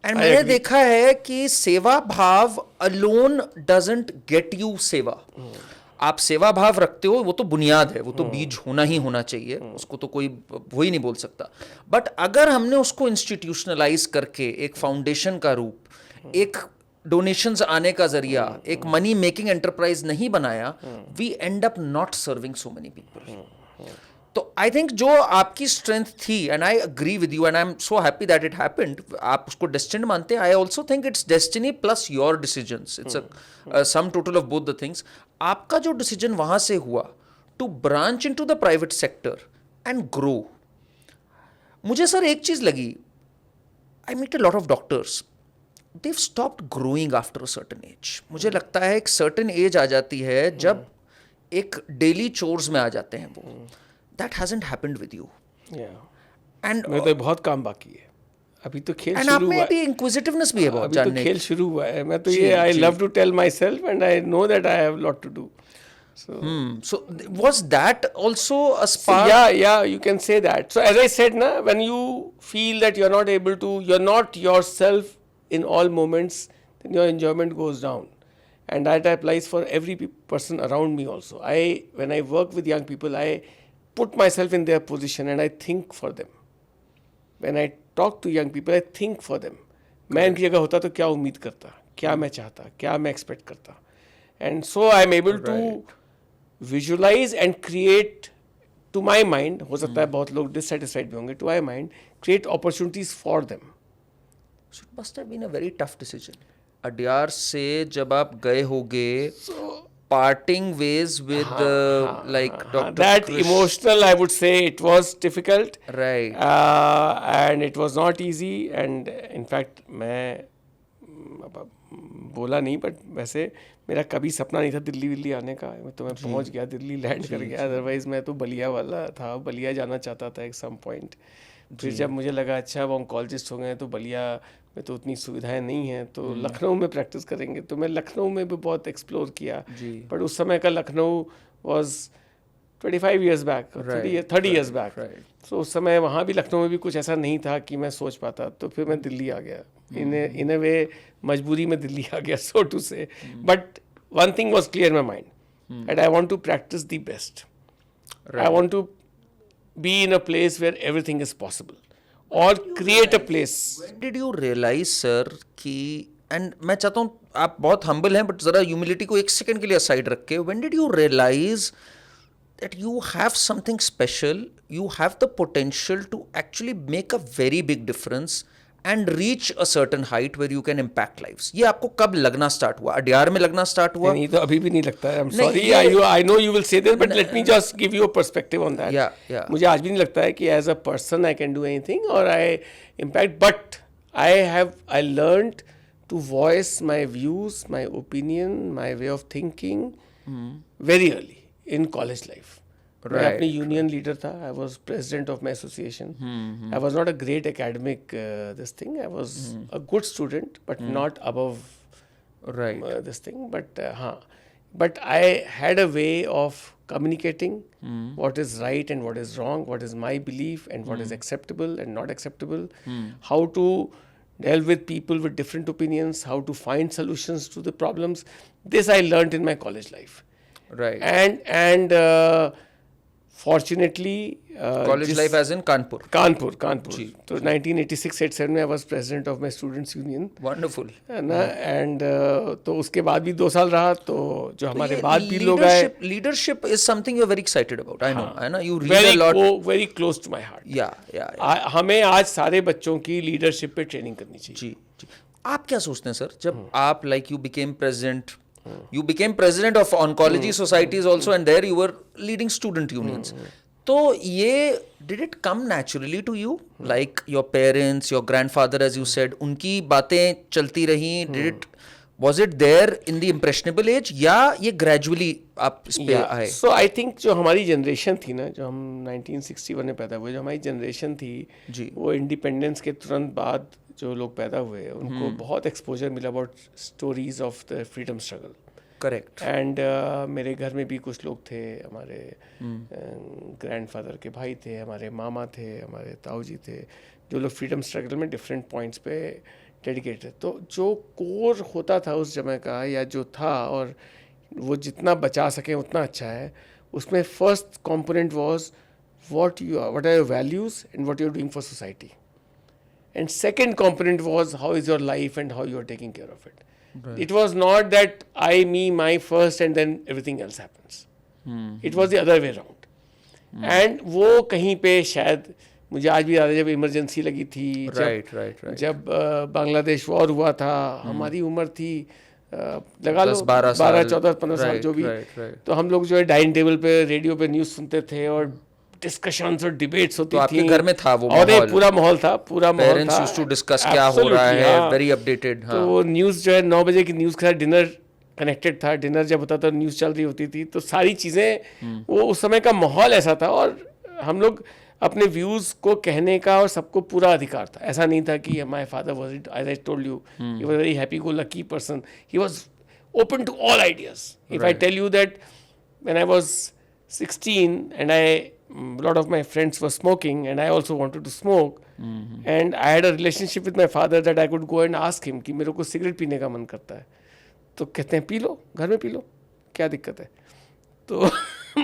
[SPEAKER 1] and मैंने देखा है कि सेवा भाव अलोन डजंट गेट यू सेवा. आप सेवा भाव रखते हो, वो तो बुनियाद है, वो तो बीज होना ही होना चाहिए, उसको तो कोई वो ही नहीं बोल सकता. बट अगर हमने उसको इंस्टीट्यूशनलाइज करके एक फाउंडेशन का रूप, एक डोनेशंस आने का जरिया, एक मनी मेकिंग एंटरप्राइज नहीं बनाया, we end up not serving so many people. तो आई थिंक जो आपकी स्ट्रेंथ थी, and I agree with you and I am so happy that it happened, आप उसको डेस्टिन्ड मानते हैं. I also think it's destiny plus your decisions, it's a sum total of both the things. आपका जो decision वहां से हुआ to branch into the private sector and grow, मुझे सर एक चीज लगी, I meet a lot of doctors, they've stopped growing after a certain age. मुझे लगता है एक certain age आ जाती है जब एक daily chores में आ जाते हैं वो. That hasn't happened with you.
[SPEAKER 2] Yeah.
[SPEAKER 1] And
[SPEAKER 2] मेरे तो बहुत काम बाकी है. अभी तो खेल
[SPEAKER 1] आप
[SPEAKER 2] शुरू हुआ
[SPEAKER 1] में
[SPEAKER 2] है.
[SPEAKER 1] भी inquisitiveness भी है बहुत
[SPEAKER 2] अभी तो
[SPEAKER 1] जानने
[SPEAKER 2] खेल
[SPEAKER 1] की.
[SPEAKER 2] शुरू हुआ है. मैं तो ये I love to tell myself and I know that I have a lot to do. So
[SPEAKER 1] So was that also a spark?
[SPEAKER 2] yeah, you can say that. So as I said, na, when you feel that you're not able to, you're not yourself in all moments, then your enjoyment goes down. And that applies for every person around me also. When I work with young people, I put myself in their position and I think for them. When I talk to young people, I think for them. मैं इनकी जगह होता तो क्या उम्मीद करता, क्या मैं चाहता, क्या मैं एक्सपेक्ट करता. And so I'm able to visualize and create, to my mind, हो सकता है बहुत लोग dissatisfied भी होंगे, to my mind, create opportunities for them.
[SPEAKER 1] So it must have been a very tough decision. Adyar से जब आप गए होगे, parting ways with like Dr.
[SPEAKER 2] That
[SPEAKER 1] Krish.
[SPEAKER 2] emotional, I would say, it was difficult.
[SPEAKER 1] Right.
[SPEAKER 2] And it was not easy. And in fact, मैं बोला नहीं, but वैसे मेरा कभी सपना नहीं था दिल्ली आने का. तो मैं पहुंच गया, दिल्ली लैंड कर गया. अदरवाइज मैं तो बलिया वाला था, बलिया जाना चाहता था एक सम पॉइंट. फिर जब मुझे लगा अच्छा वो ऑन्कोलॉजिस्ट हो गए तो बलिया में तो उतनी सुविधाएं नहीं हैं, तो लखनऊ में प्रैक्टिस करेंगे. तो मैं लखनऊ में भी बहुत एक्सप्लोर किया. बट उस समय का Lucknow was 25 years back, 30 years back. So उस समय वहाँ भी लखनऊ में भी कुछ ऐसा नहीं था कि मैं सोच पाता. तो फिर मैं दिल्ली आ गया. इन अ वे मजबूरी में दिल्ली आ गया, so to say. But one thing was clear in my mind, that I want to practice the best. I want to be in a place where everything is possible, or create a place.
[SPEAKER 1] When did you realize, sir, कि and मैं चाहता हूँ आप बहुत humble हैं, but जरा humility को एक सेकंड के लिए aside रख के, when did you realize that you have something special, you have the potential to actually make a very big difference and reach a certain height where you can impact lives. ये आपको कब लगना start हुआ? अड्यार में लगना start हुआ?
[SPEAKER 2] नहीं, तो अभी भी नहीं लगता है. I'm
[SPEAKER 1] नहीं,
[SPEAKER 2] sorry,
[SPEAKER 1] ये-
[SPEAKER 2] I know you will say this, but let me just give you a perspective on that.
[SPEAKER 1] Yeah.
[SPEAKER 2] मुझे आज भी नहीं लगता है कि as a person I can do anything or I impact, but I learned to voice my views, my opinion, my way of thinking very early in college life. मैं
[SPEAKER 1] Right.
[SPEAKER 2] अपनी union leader था. I was president of my association. I was not a great academic this thing. I was a good student but not above
[SPEAKER 1] Right.
[SPEAKER 2] this thing. But I had a way of communicating what is right and what is wrong, what is my belief and what is acceptable and not acceptable, how to deal with people with different opinions, how to find solutions to the problems. This I learned in my college life.
[SPEAKER 1] Right.
[SPEAKER 2] And fortunately
[SPEAKER 1] College life as in Kanpur.
[SPEAKER 2] Kanpur तो 1986-87 में I was president of my students union,
[SPEAKER 1] Wonderful.
[SPEAKER 2] है ना. And तो उसके बाद भी 2 साल रहा. तो जो हमारे
[SPEAKER 1] ये
[SPEAKER 2] बाद भी लोग आए,
[SPEAKER 1] leadership is something you're very excited about. I know. I know. You read a lot.
[SPEAKER 2] Very close to my heart.
[SPEAKER 1] Yeah.
[SPEAKER 2] हमें आज सारे बच्चों की लीडरशिप पे ट्रेनिंग करनी चाहिए.
[SPEAKER 1] जी. आप क्या सोचते हैं सर, जब आप like you became president of oncology societies also, and there you were leading student unions. तो ये did it come naturally to you, like your parents, your grandfather, as you said, उनकी बातें चलती रही? Was it there in the impressionable age, या ये gradually आप इस पे आए?
[SPEAKER 2] सो आई थिंक जो हमारी जनरेशन थी ना, जो हम 1961 में पैदा हुए, जो हमारी जनरेशन थी
[SPEAKER 1] जी.
[SPEAKER 2] वो इंडिपेंडेंस के तुरंत बाद जो लोग पैदा हुए उनको बहुत एक्सपोजर मिला about stories of the freedom struggle.
[SPEAKER 1] Correct.
[SPEAKER 2] And मेरे घर में भी कुछ लोग थे. हमारे ग्रैंडफादर के भाई थे, हमारे मामा थे, हमारे ताऊ जी थे, जो लोग फ्रीडम स्ट्रगल में डिफरेंट पॉइंट्स पे डेडिकेटेड. तो जो कोर होता था उस समय का, या जो था, और वो जितना बचा सके उतना अच्छा है. उसमें first component was what are your values and what you are doing for society. And second component was how is your life and how you are taking care of it. Right. It was not that I, me, my first and then everything else happens. It was the other way around. And वो कहीं पे शायद मुझे आज भी याद है, जब इमरजेंसी लगी थी, जब बांग्लादेश वॉर हुआ था, हमारी उम्र थी लगा लो 12, 14, 15 साल जो भी. तो हम लोग जो है डाइनिंग टेबल पे रेडियो पे न्यूज़ सुनते थे और डिस्कशंस और डिबेट्स होती थी.
[SPEAKER 1] आपके घर में था वो
[SPEAKER 2] और
[SPEAKER 1] माहौल?
[SPEAKER 2] पूरा माहौल था.
[SPEAKER 1] पेरेंट्स यूज्ड टू डिस्कस क्या हो रहा है, वेरी अपडेटेड.
[SPEAKER 2] तो वो न्यूज़ जो है 9 बजे की न्यूज़ के साथ डिनर कनेक्टेड था. डिनर जब होता था न्यूज़ चल रही होती थी. तो सारी चीज़ें, वो उस समय का माहौल ऐसा था. और हम लोग अपने व्यूज़ को कहने का और सबको पूरा अधिकार था. ऐसा नहीं था कि my father was, as I told you, he was very happy go lucky person. He was open to all ideas. If I tell you that when I was 16 and a lot of my friends were smoking and I also wanted to smoke, and I had a relationship with my father that I could go and ask him कि मेरे को cigarette पीने का मन करता है. तो कहते हैं पी लो, घर में पी लो, क्या दिक्कत है. तो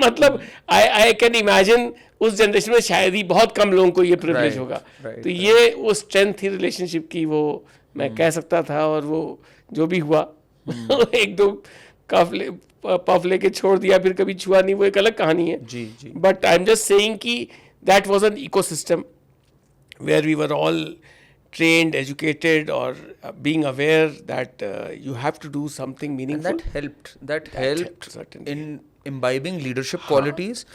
[SPEAKER 2] मतलब आई कैन इमेजिन उस जनरेशन में शायद ही बहुत कम लोगों को ये प्रिविलेज होगा. तो ये वो स्ट्रेंथ थी रिलेशनशिप की, वो मैं कह सकता था. और वो जो भी हुआ, 1-2 पफ लेके छोड़ दिया, फिर कभी छुआ नहीं, वो एक अलग कहानी है.
[SPEAKER 1] जी.
[SPEAKER 2] But I am just saying कि that was an ecosystem where we were all trained, educated, or being aware that you have to do something meaningful.
[SPEAKER 1] And that helped
[SPEAKER 2] certainly.
[SPEAKER 1] in imbibing leadership qualities.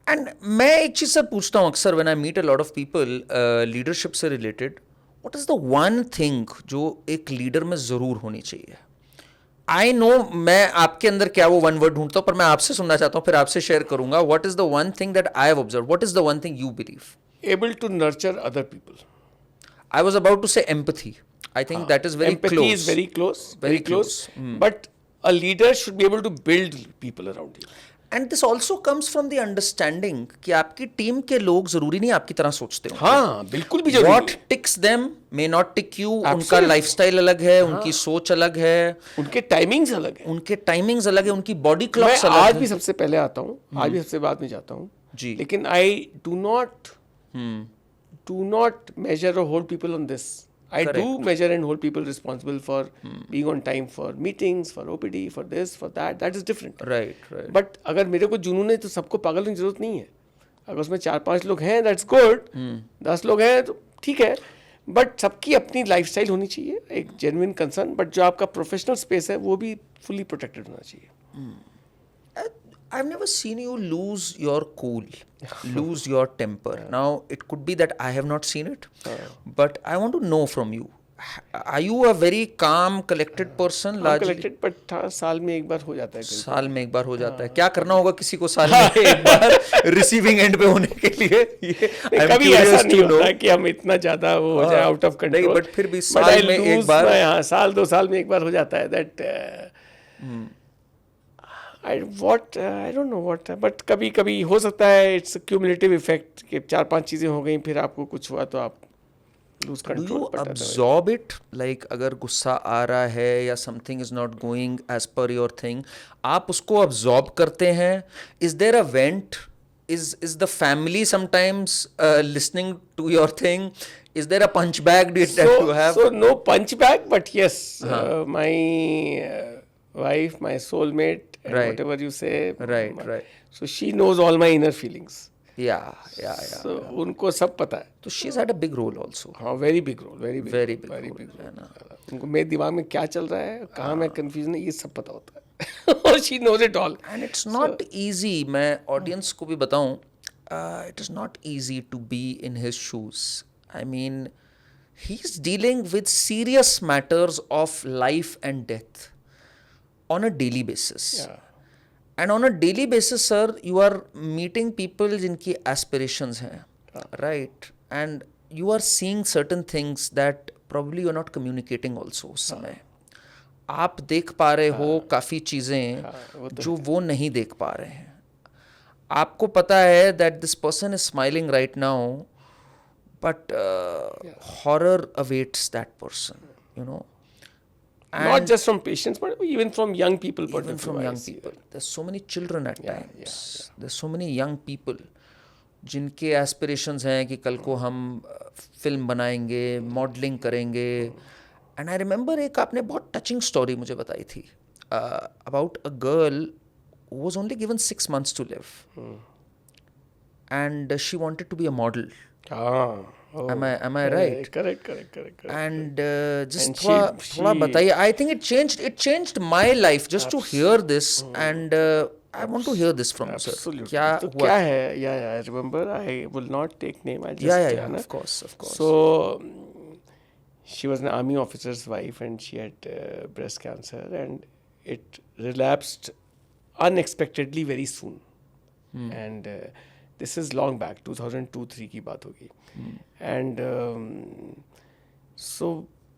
[SPEAKER 1] And मैं एक चीज़ sir पूछता हूँ अक्सर when I meet a lot of people leadership से related, what is the one thing जो एक leader में ज़रूर होनी चाहिए? I know मैं आपके अंदर क्या वो one word ढूंढता हूँ, पर मैं आपसे सुनना चाहता हूँ, फिर आपसे शेयर करूँगा. What is the one thing that I have observed? What is the one thing you believe?
[SPEAKER 2] Able to nurture other people.
[SPEAKER 1] I was about to say empathy. I think that is very
[SPEAKER 2] empathy
[SPEAKER 1] close.
[SPEAKER 2] is very close.
[SPEAKER 1] Very close.
[SPEAKER 2] But a leader should be able to build people around you.
[SPEAKER 1] And this also comes from the understanding कि आपकी team के लोग जरूरी नहीं आपकी तरह सोचते हो.
[SPEAKER 2] हाँ, बिल्कुल भी जरूरी.
[SPEAKER 1] What ticks them may not tick you. उनका लाइफस्टाइल अलग है, उनकी सोच अलग है,
[SPEAKER 2] उनके टाइमिंग्स अलग है,
[SPEAKER 1] उनके टाइमिंग्स अलग है, उनकी बॉडी क्लॉक्स अलग
[SPEAKER 2] है.
[SPEAKER 1] है.
[SPEAKER 2] आज भी सबसे पहले आता हूँ, आज भी सबसे बाद में जाता हूँ
[SPEAKER 1] जी.
[SPEAKER 2] लेकिन I do not measure or hold people on this. I do measure and hold people responsible for being on time for meetings, for OPD, for this, for that. That is different.
[SPEAKER 1] Right right
[SPEAKER 2] but अगर मेरे को जुनून है तो सबको पागल होने की जरूरत नहीं है. अगर उसमें 4-5 लोग हैं दैट्स गुड, 10 लोग हैं तो ठीक है. बट सबकी अपनी लाइफस्टाइल होनी चाहिए, एक जेन्युइन कंसर्न. बट जो आपका प्रोफेशनल स्पेस है वो भी फुली प्रोटेक्टेड होना चाहिए.
[SPEAKER 1] I've never seen you lose your cool, lose your temper. Now, it could be that I have not seen it, but I want to know from you. Are you a very calm, collected person? Largely?
[SPEAKER 2] Collected but साल में एक बार हो जाता है.
[SPEAKER 1] साल में एक बार हो जाता है. क्या करना होगा किसी को साल में एक बार रिसीविंग एंड पे होने के लिए? ये I'm
[SPEAKER 2] कभी
[SPEAKER 1] curious
[SPEAKER 2] ऐसा
[SPEAKER 1] to
[SPEAKER 2] नहीं
[SPEAKER 1] know.
[SPEAKER 2] होता कि हम इतना ज्यादा वो हो जाए आउट ऑफ कंट्रोल.
[SPEAKER 1] नहीं, but फिर भी साल में एक बार.
[SPEAKER 2] हाँ, साल 2 साल में एक बार हो जाता है. That I don't know what, but कभी कभी हो सकता है. इट्स क्यूमुलेटिव इफेक्ट कि 4-5 चीजें हो गई, फिर आपको कुछ हुआ तो आप lose
[SPEAKER 1] Do you
[SPEAKER 2] control.
[SPEAKER 1] absorb it? Like अगर गुस्सा आ रहा है या something is not going as per your thing, आप उसको absorb करते हैं? Is there a vent? Is the family sometimes listening to your thing? Is there a punch bag that you have?
[SPEAKER 2] So no punch bag, but yes, my wife, my soulmate, and
[SPEAKER 1] Right.
[SPEAKER 2] whatever you say.
[SPEAKER 1] Right, right.
[SPEAKER 2] So she knows all my inner feelings.
[SPEAKER 1] Yeah.
[SPEAKER 2] So उनको सब पता है.
[SPEAKER 1] So she's had a big role also.
[SPEAKER 2] हाँ, very big role, very big
[SPEAKER 1] Very big
[SPEAKER 2] very
[SPEAKER 1] role,
[SPEAKER 2] big
[SPEAKER 1] है ना?
[SPEAKER 2] उनको मेरे दिमाग में क्या चल रहा है, कहाँ मैं कंफ्यूजन है, ये सब पता होता है. और she knows it all.
[SPEAKER 1] And it's not easy. मैं audience को भी बताऊं, it is not easy to be in his shoes. I mean, he's dealing with serious matters of life and death on a daily basis. And on a daily basis, sir, you are meeting people जिनकी aspirations हैं, right? And you are seeing certain things that probably you are not communicating also उस समय. आप देख पा रहे हो काफ़ी चीज़ें जो वो नहीं देख पा रहे हैं. आपको पता है that this person is smiling right now, but horror awaits that person, you know.
[SPEAKER 2] Not just from patients, but even from young people.
[SPEAKER 1] Even from young people. There's so many children at times. There's so many young people जिनके aspirations हैं कि कल को हम film बनाएंगे, modelling करेंगे. And I remember एक आपने बहुत टचिंग स्टोरी मुझे बताई थी about a girl who was only given 6 months to live. And she wanted to be a model. Am I right?
[SPEAKER 2] Correct.
[SPEAKER 1] And just
[SPEAKER 2] And
[SPEAKER 1] थोड़ा बताइए. I think it changed my life just to hear this. And I want to hear this from you, sir.
[SPEAKER 2] Absolutely.
[SPEAKER 1] क्या
[SPEAKER 2] तो
[SPEAKER 1] हुआ?
[SPEAKER 2] क्या है? Yeah, I remember. I will not take name. I just
[SPEAKER 1] Yeah. Of course.
[SPEAKER 2] So she was an army officer's wife, and she had breast cancer, and it relapsed unexpectedly very soon. And this is long back, 2002-3 की बात होगी. And so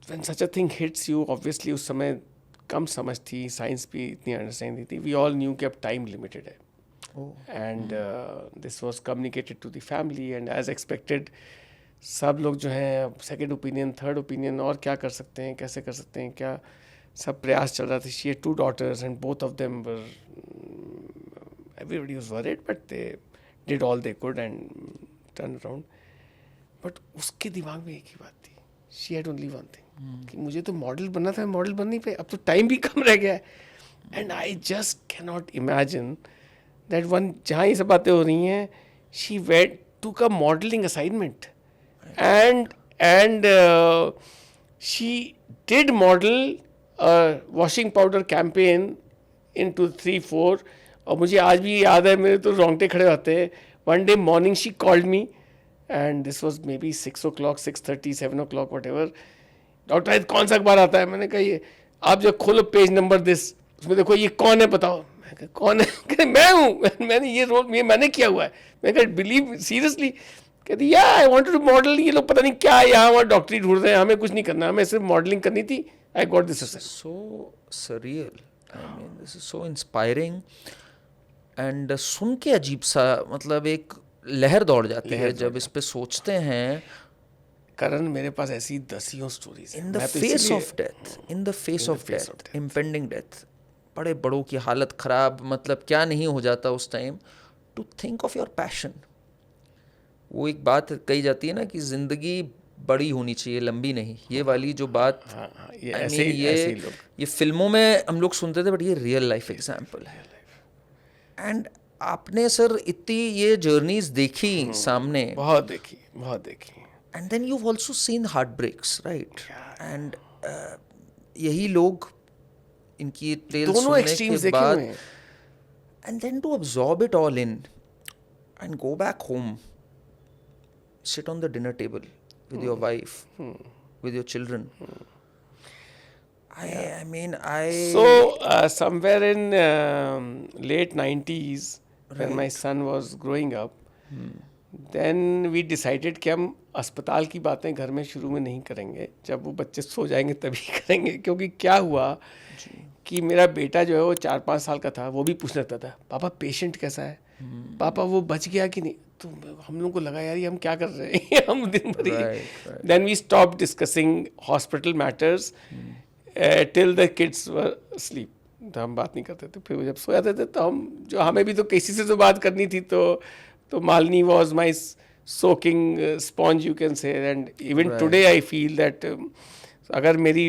[SPEAKER 2] when such a thing hits you, obviously उस समय कम समझ थी, science भी इतनी understand नहीं थी. वी ऑल न्यू कि अब टाइम लिमिटेड है. And this was communicated to the family, and as expected सब लोग जो हैं सेकंड ओपिनियन, थर्ड ओपिनियन, और क्या कर सकते हैं, कैसे कर सकते हैं, क्या सब प्रयास चल रहा था. She had 2 daughters and both of them were, everybody was worried, but they did all they could and turned around. But उसके दिमाग में एक ही बात थी. She had only one thing कि मुझे तो मॉडल बनना था, मॉडल बन नहीं पाए, अब तो टाइम भी कम रह गया है. And I just can not imagine that one, जहाँ ये सब बातें हो रही हैं, शी वेंट टू का modelling assignment and she did model washing powder campaign in 2003-4. और मुझे आज भी याद है, मेरे तो रोंगटे खड़े होते हैं. One day morning she called me, and this was maybe 6 o'clock, 6:30, 7 o'clock, whatever. Doctor आहिद कौन सा अखबार आता है? मैंने कहा ये आप जब खोलो पेज नंबर दिस, उसमें देखो ये कौन है बताओ. मैं कहा कौन है? कहते मैं हूँ, मैंने ये रोल मैंने किया हुआ है. मैं कहा बिलीव सीरियसली? कहती या आई वांटेड टू मॉडल. ये लोग पता नहीं क्या यहाँ वहाँ डॉक्टरी ढूंढ रहे हैं, हमें कुछ नहीं करना, हमें सिर्फ मॉडलिंग करनी थी. I got this assignment.
[SPEAKER 1] So surreal. I mean, this is so inspiring. And सुन के अजीब सा, मतलब एक लहर दौड़ जाती है जब इस पे सोचते हैं.
[SPEAKER 2] करण, मेरे पास ऐसी दसियों स्टोरीज हैं.
[SPEAKER 1] In the face of death, impending death, बड़े बड़ों की हालत खराब, मतलब क्या नहीं हो जाता उस time. To think of your passion. वो एक बात कही जाती है ना कि ज़िंदगी बड़ी होनी चाहिए, लंबी नहीं, ये वाली जो बात।
[SPEAKER 2] हाँ हाँ, ये
[SPEAKER 1] I
[SPEAKER 2] ऐसे
[SPEAKER 1] mean,
[SPEAKER 2] ही ऐसे ही लोग।
[SPEAKER 1] ये फिल्मों में हम लोग सुनते थे, बट ये रियल लाइफ एग्जाम्पल है। एंड आपने सर इतनी ये जर्नीज देखी सामने,
[SPEAKER 2] बहुत देखी, बहुत देखी।
[SPEAKER 1] And then you also seen heartbreaks, right? And यही लोग इनकी टेल
[SPEAKER 2] दोनों
[SPEAKER 1] सुनने
[SPEAKER 2] एक्सट्रीम्स
[SPEAKER 1] के
[SPEAKER 2] देखे हुए
[SPEAKER 1] बाद,
[SPEAKER 2] हैं।
[SPEAKER 1] and then to absorb it all in and go back home, sit on the dinner table with your wife, with your children. I mean,
[SPEAKER 2] So somewhere in late 90s, when my son was growing up, then we decided कि हम अस्पताल की बातें घर में शुरू में नहीं करेंगे, जब वो बच्चे सो जाएंगे तभी करेंगे। क्योंकि क्या हुआ कि मेरा बेटा जो है वो 4-5 साल का था, वो भी पूछने लगता था, पापा पेशेंट कैसा है, पापा वो बच गया कि नहीं। तो हम लोग को लगा यार ये हम क्या कर रहे हैं हम दिन भर ही। Then we stop discussing hospital matters till the kids were sleep. तो हम बात नहीं करते थे। फिर वो जब सो जाते थे तो हम, जो हमें भी तो किसी से तो बात करनी थी, तो Malini was my soaking sponge, you can say. And even today I feel that अगर मेरी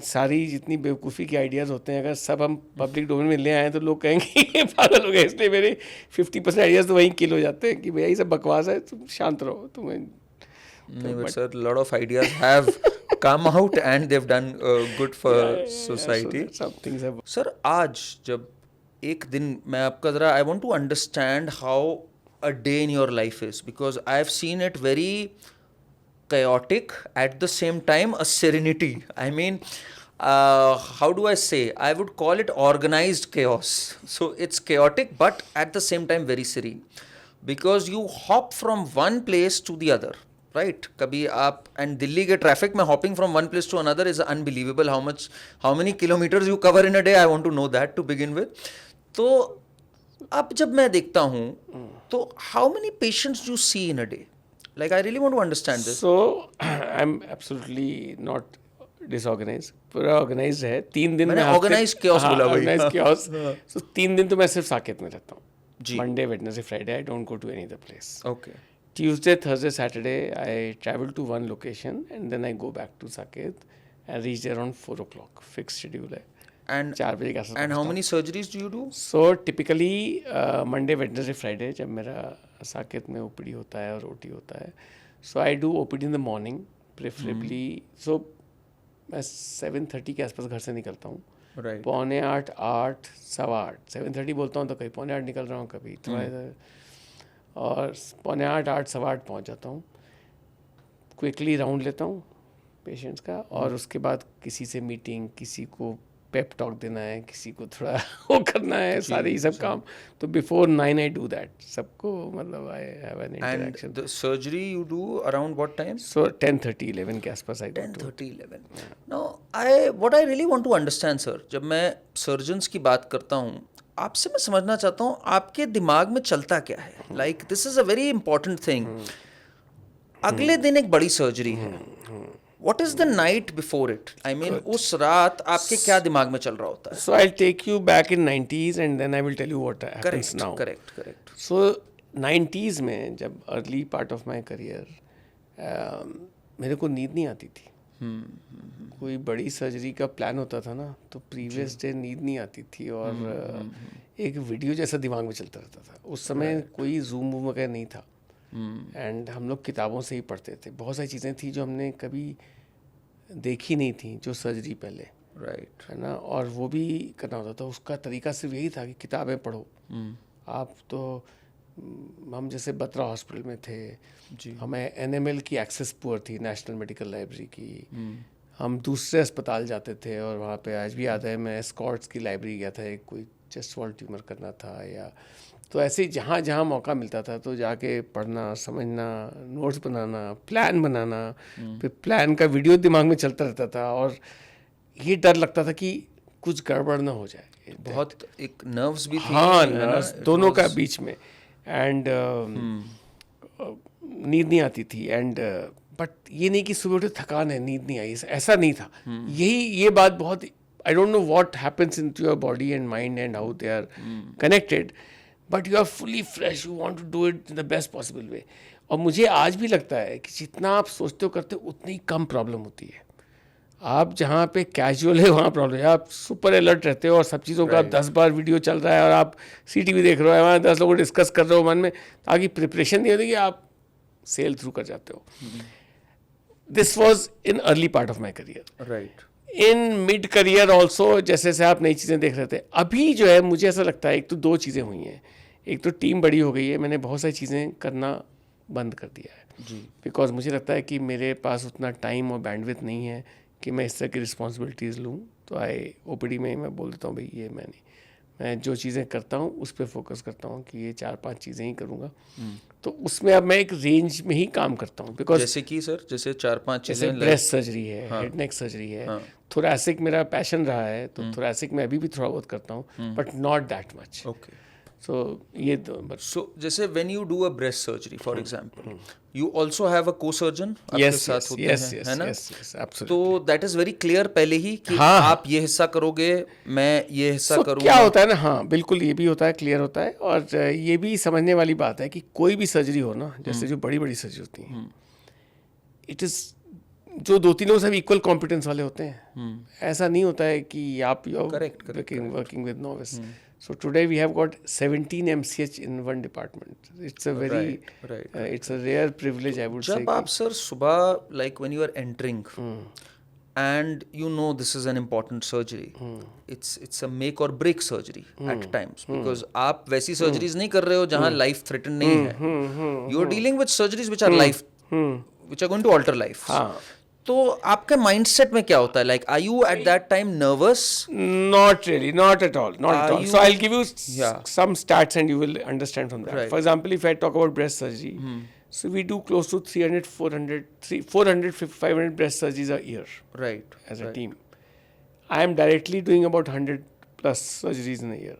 [SPEAKER 2] सारी जितनी बेवकूफ़ी के आइडियाज़ होते हैं, अगर सब हम पब्लिक डोमेन में ले आए तो लोग कहेंगे ये पागल हो गए। इसलिए मेरे 50% आइडियाज़ तो वहीं किल हो जाते हैं कि भैया ये सब बकवास है, तुम शांत रहो। तुम्हें
[SPEAKER 1] no, but sir, a lot of ideas have come out and they've done good for society.
[SPEAKER 2] some things have
[SPEAKER 1] Sir, आज जब एक दिन मैं आपका ज़रा, I want to understand how a day in your life is, because I've seen it very chaotic, at the same time a serenity. I mean, how do I say? I would call it organized chaos. So it's chaotic, but at the same time very serene, because you hop from one place to the other, right? कभी आप, and Delhi के traffic में hopping from one place to another is unbelievable. How many kilometers you cover in a day? I want to know that to begin with. तो अब जब मैं देखता हूँ तो how many patients do you see in a day? Like, I really want to understand this.
[SPEAKER 2] So I'm absolutely not disorganized, पूरा organise है। 3 दिन
[SPEAKER 1] मैंने
[SPEAKER 2] मैं
[SPEAKER 1] organized chaos बोला भाई।
[SPEAKER 2] Organise chaos। So 3 दिन तो मैं सिर्फ साकेत में रहता हूँ।
[SPEAKER 1] जी।
[SPEAKER 2] Monday, Wednesday, Friday I don't go to any other place.
[SPEAKER 1] Okay.
[SPEAKER 2] Tuesday, Thursday, Saturday I travel to one location and then I go back to Saket and reach there around 4 o'clock. Fixed schedule है।
[SPEAKER 1] And
[SPEAKER 2] 4 बजे का
[SPEAKER 1] and how many surgeries do you do?
[SPEAKER 2] So typically Monday, Wednesday, Friday जब मेरा साकेत में OPD होता है और OT होता है, so I do OPD in the morning preferably. So मैं 7:30 के आसपास घर से निकलता हूँ।
[SPEAKER 1] Right.
[SPEAKER 2] 7:45, 8, 8:15, 7:30 बोलता हूँ तो कभी 7:45 निकल रहा हूँ, कभी थोड़ा इधर, और 7:45, 8, 8:15 पहुँच जाता हूँ। क्विकली राउंड लेता हूँ पेशेंट्स का, और उसके बाद किसी से मीटिंग, किसी को पेप टॉक देना है, किसी को थोड़ा वो करना है, सारे ये सब काम। तो बिफोर 9 I do that, सबको मतलब I have an interaction.
[SPEAKER 1] And the surgery you do around what time?
[SPEAKER 2] So 10:30, 11 के आसपास I go to.
[SPEAKER 1] 10:30, 11. Now, what I really want to understand, sir, जब मैं surgeons की बात करता हूँ, आपसे मैं समझना चाहता हूँ आपके दिमाग में चलता क्या है। Like, this is a very important thing. अगले दिन एक बड़ी सर्जरी है। What is the night before it? I mean, उस रात आपके क्या दिमाग में चल रहा होता है?
[SPEAKER 2] So I'll take you back in 90s and then I will tell you what happens now.
[SPEAKER 1] Correct.
[SPEAKER 2] So 90s में जब early part of my career, मेरे को नींद नहीं आती थी। कोई बड़ी सर्जरी का प्लान होता था ना, तो प्रीवियस डे नींद नहीं आती थी, और एक वीडियो जैसा दिमाग में चलता रहता था। उस समय कोई जूम वूम वगैरह नहीं था, एंड हम लोग किताबों से ही पढ़ते थे। बहुत सारी चीज़ें थी जो हमने कभी देखी नहीं थी, जो सर्जरी पहले,
[SPEAKER 1] राइट,
[SPEAKER 2] है ना, और वो भी करना होता था। उसका तरीका सिर्फ यही था कि किताबें पढ़ो। आप तो, हम जैसे बत्रा हॉस्पिटल में थे जी, हमें NML की एक्सेस पुअर थी, नेशनल मेडिकल लाइब्रेरी की। हम दूसरे अस्पताल जाते थे, और वहाँ पे आज भी याद है मैं स्कॉट्स की लाइब्रेरी गया था, एक कोई चेस्ट वॉल ट्यूमर करना था, या तो ऐसे ही जहाँ जहाँ मौका मिलता था तो जाके पढ़ना, समझना, नोट्स बनाना, प्लान बनाना। फिर प्लान का वीडियो दिमाग में चलता रहता था, और ये डर लगता था कि कुछ गड़बड़ ना हो जाए।
[SPEAKER 1] बहुत एक नर्व्स भी थी।
[SPEAKER 2] हाँ, नर्व्स दोनों का बीच में, एंड नींद नहीं आती थी। एंड बट ये नहीं कि सुबह उठे थकान है, नींद नहीं आई, ऐसा नहीं था। ये बात बहुत, I don't know what happens into your body and mind and how they are connected, but you are fully fresh, you want to do it in the best possible way. और मुझे आज भी लगता है कि जितना आप सोचते हो करते हो उतनी कम प्रॉब्लम होती है। आप जहाँ पे कैजुअल है वहाँ प्रॉब्लम है, आप सुपर अलर्ट रहते हो और सब चीज़ों का 10 बार वीडियो चल रहा है और आप CTV देख रहे हो, वहाँ 10 लोगों डिस्कस कर रहे हो मन में, ताकि प्रिपरेशन नहीं होती कि आप सेल थ्रू कर जाते हो। This was in early part of my career.
[SPEAKER 1] Right.
[SPEAKER 2] In mid career also जैसे जैसे आप नई चीज़ें देख रहे थे, अभी जो है मुझे ऐसा लगता है एक तो 2 चीज़ें हुई हैं। एक तो टीम बड़ी हो गई है, मैंने बहुत सारी चीज़ें करना बंद कर दिया है
[SPEAKER 1] जी।
[SPEAKER 2] बिकॉज मुझे लगता है कि मेरे पास उतना टाइम और बैंडविड्थ नहीं है कि मैं इस तरह की रिस्पॉन्सिबिलिटीज़ लूँ। तो OPD में ही मैं बोल देता हूँ भाई ये मैं नहीं, मैं जो चीज़ें करता हूँ उस पर फोकस करता हूँ कि ये 4-5 चीज़ें ही करूँगा। तो उसमें अब मैं एक रेंज में ही काम करता हूँ बिकॉज
[SPEAKER 1] जैसे कि सर, जैसे 4-5
[SPEAKER 2] जैसे
[SPEAKER 1] चीजें
[SPEAKER 2] ब्रेस्ट सर्जरी है, हेड नेक सर्जरी है, थोरैसिक मेरा पैशन रहा है, तो थोरैसिक में अभी भी थोड़ा बहुत करता हूँ, but not that much.
[SPEAKER 1] Okay.
[SPEAKER 2] So ये तो
[SPEAKER 1] सो जैसे when you do a breast surgery for example, you also have a co-surgeon आपके साथ होते हैं, है ना? तो दैट इज वेरी क्लियर पहले ही कि आप ये हिस्सा करोगे, मैं ये हिस्सा करूंगा।
[SPEAKER 2] क्या होता है ना, हाँ बिल्कुल ये भी होता है, क्लियर होता है। और ये भी समझने वाली बात है कि कोई भी सर्जरी हो ना, जैसे जो बड़ी बड़ी सर्जरी होती हैं, इट इज़ जो 2-3 लोग सब इक्वल कॉम्पिटेंस वाले होते हैं। ऐसा नहीं होता है कि आप working with novice. So today we have got 17 MCH in one department. It's a very, it's a rare privilege, I would say.
[SPEAKER 1] जब आप सर सुबह like when you are entering and you know this is an important surgery, it's a make or break surgery at times because आप वैसी surgeries नहीं कर रहे हो जहाँ life threaten नहीं है. You are dealing with surgeries which are life, which are going to alter life. तो आपके माइंडसेट में क्या होता है? Like are you at that time nervous?
[SPEAKER 2] Not really, not at all, not at all. So I'll give you some stats and you will understand from that. For example, if I talk about breast surgery, so we do close to 300, 400, 500 breast surgeries a year.
[SPEAKER 1] Right.
[SPEAKER 2] As a team. I am directly doing about 100 plus surgeries in a year.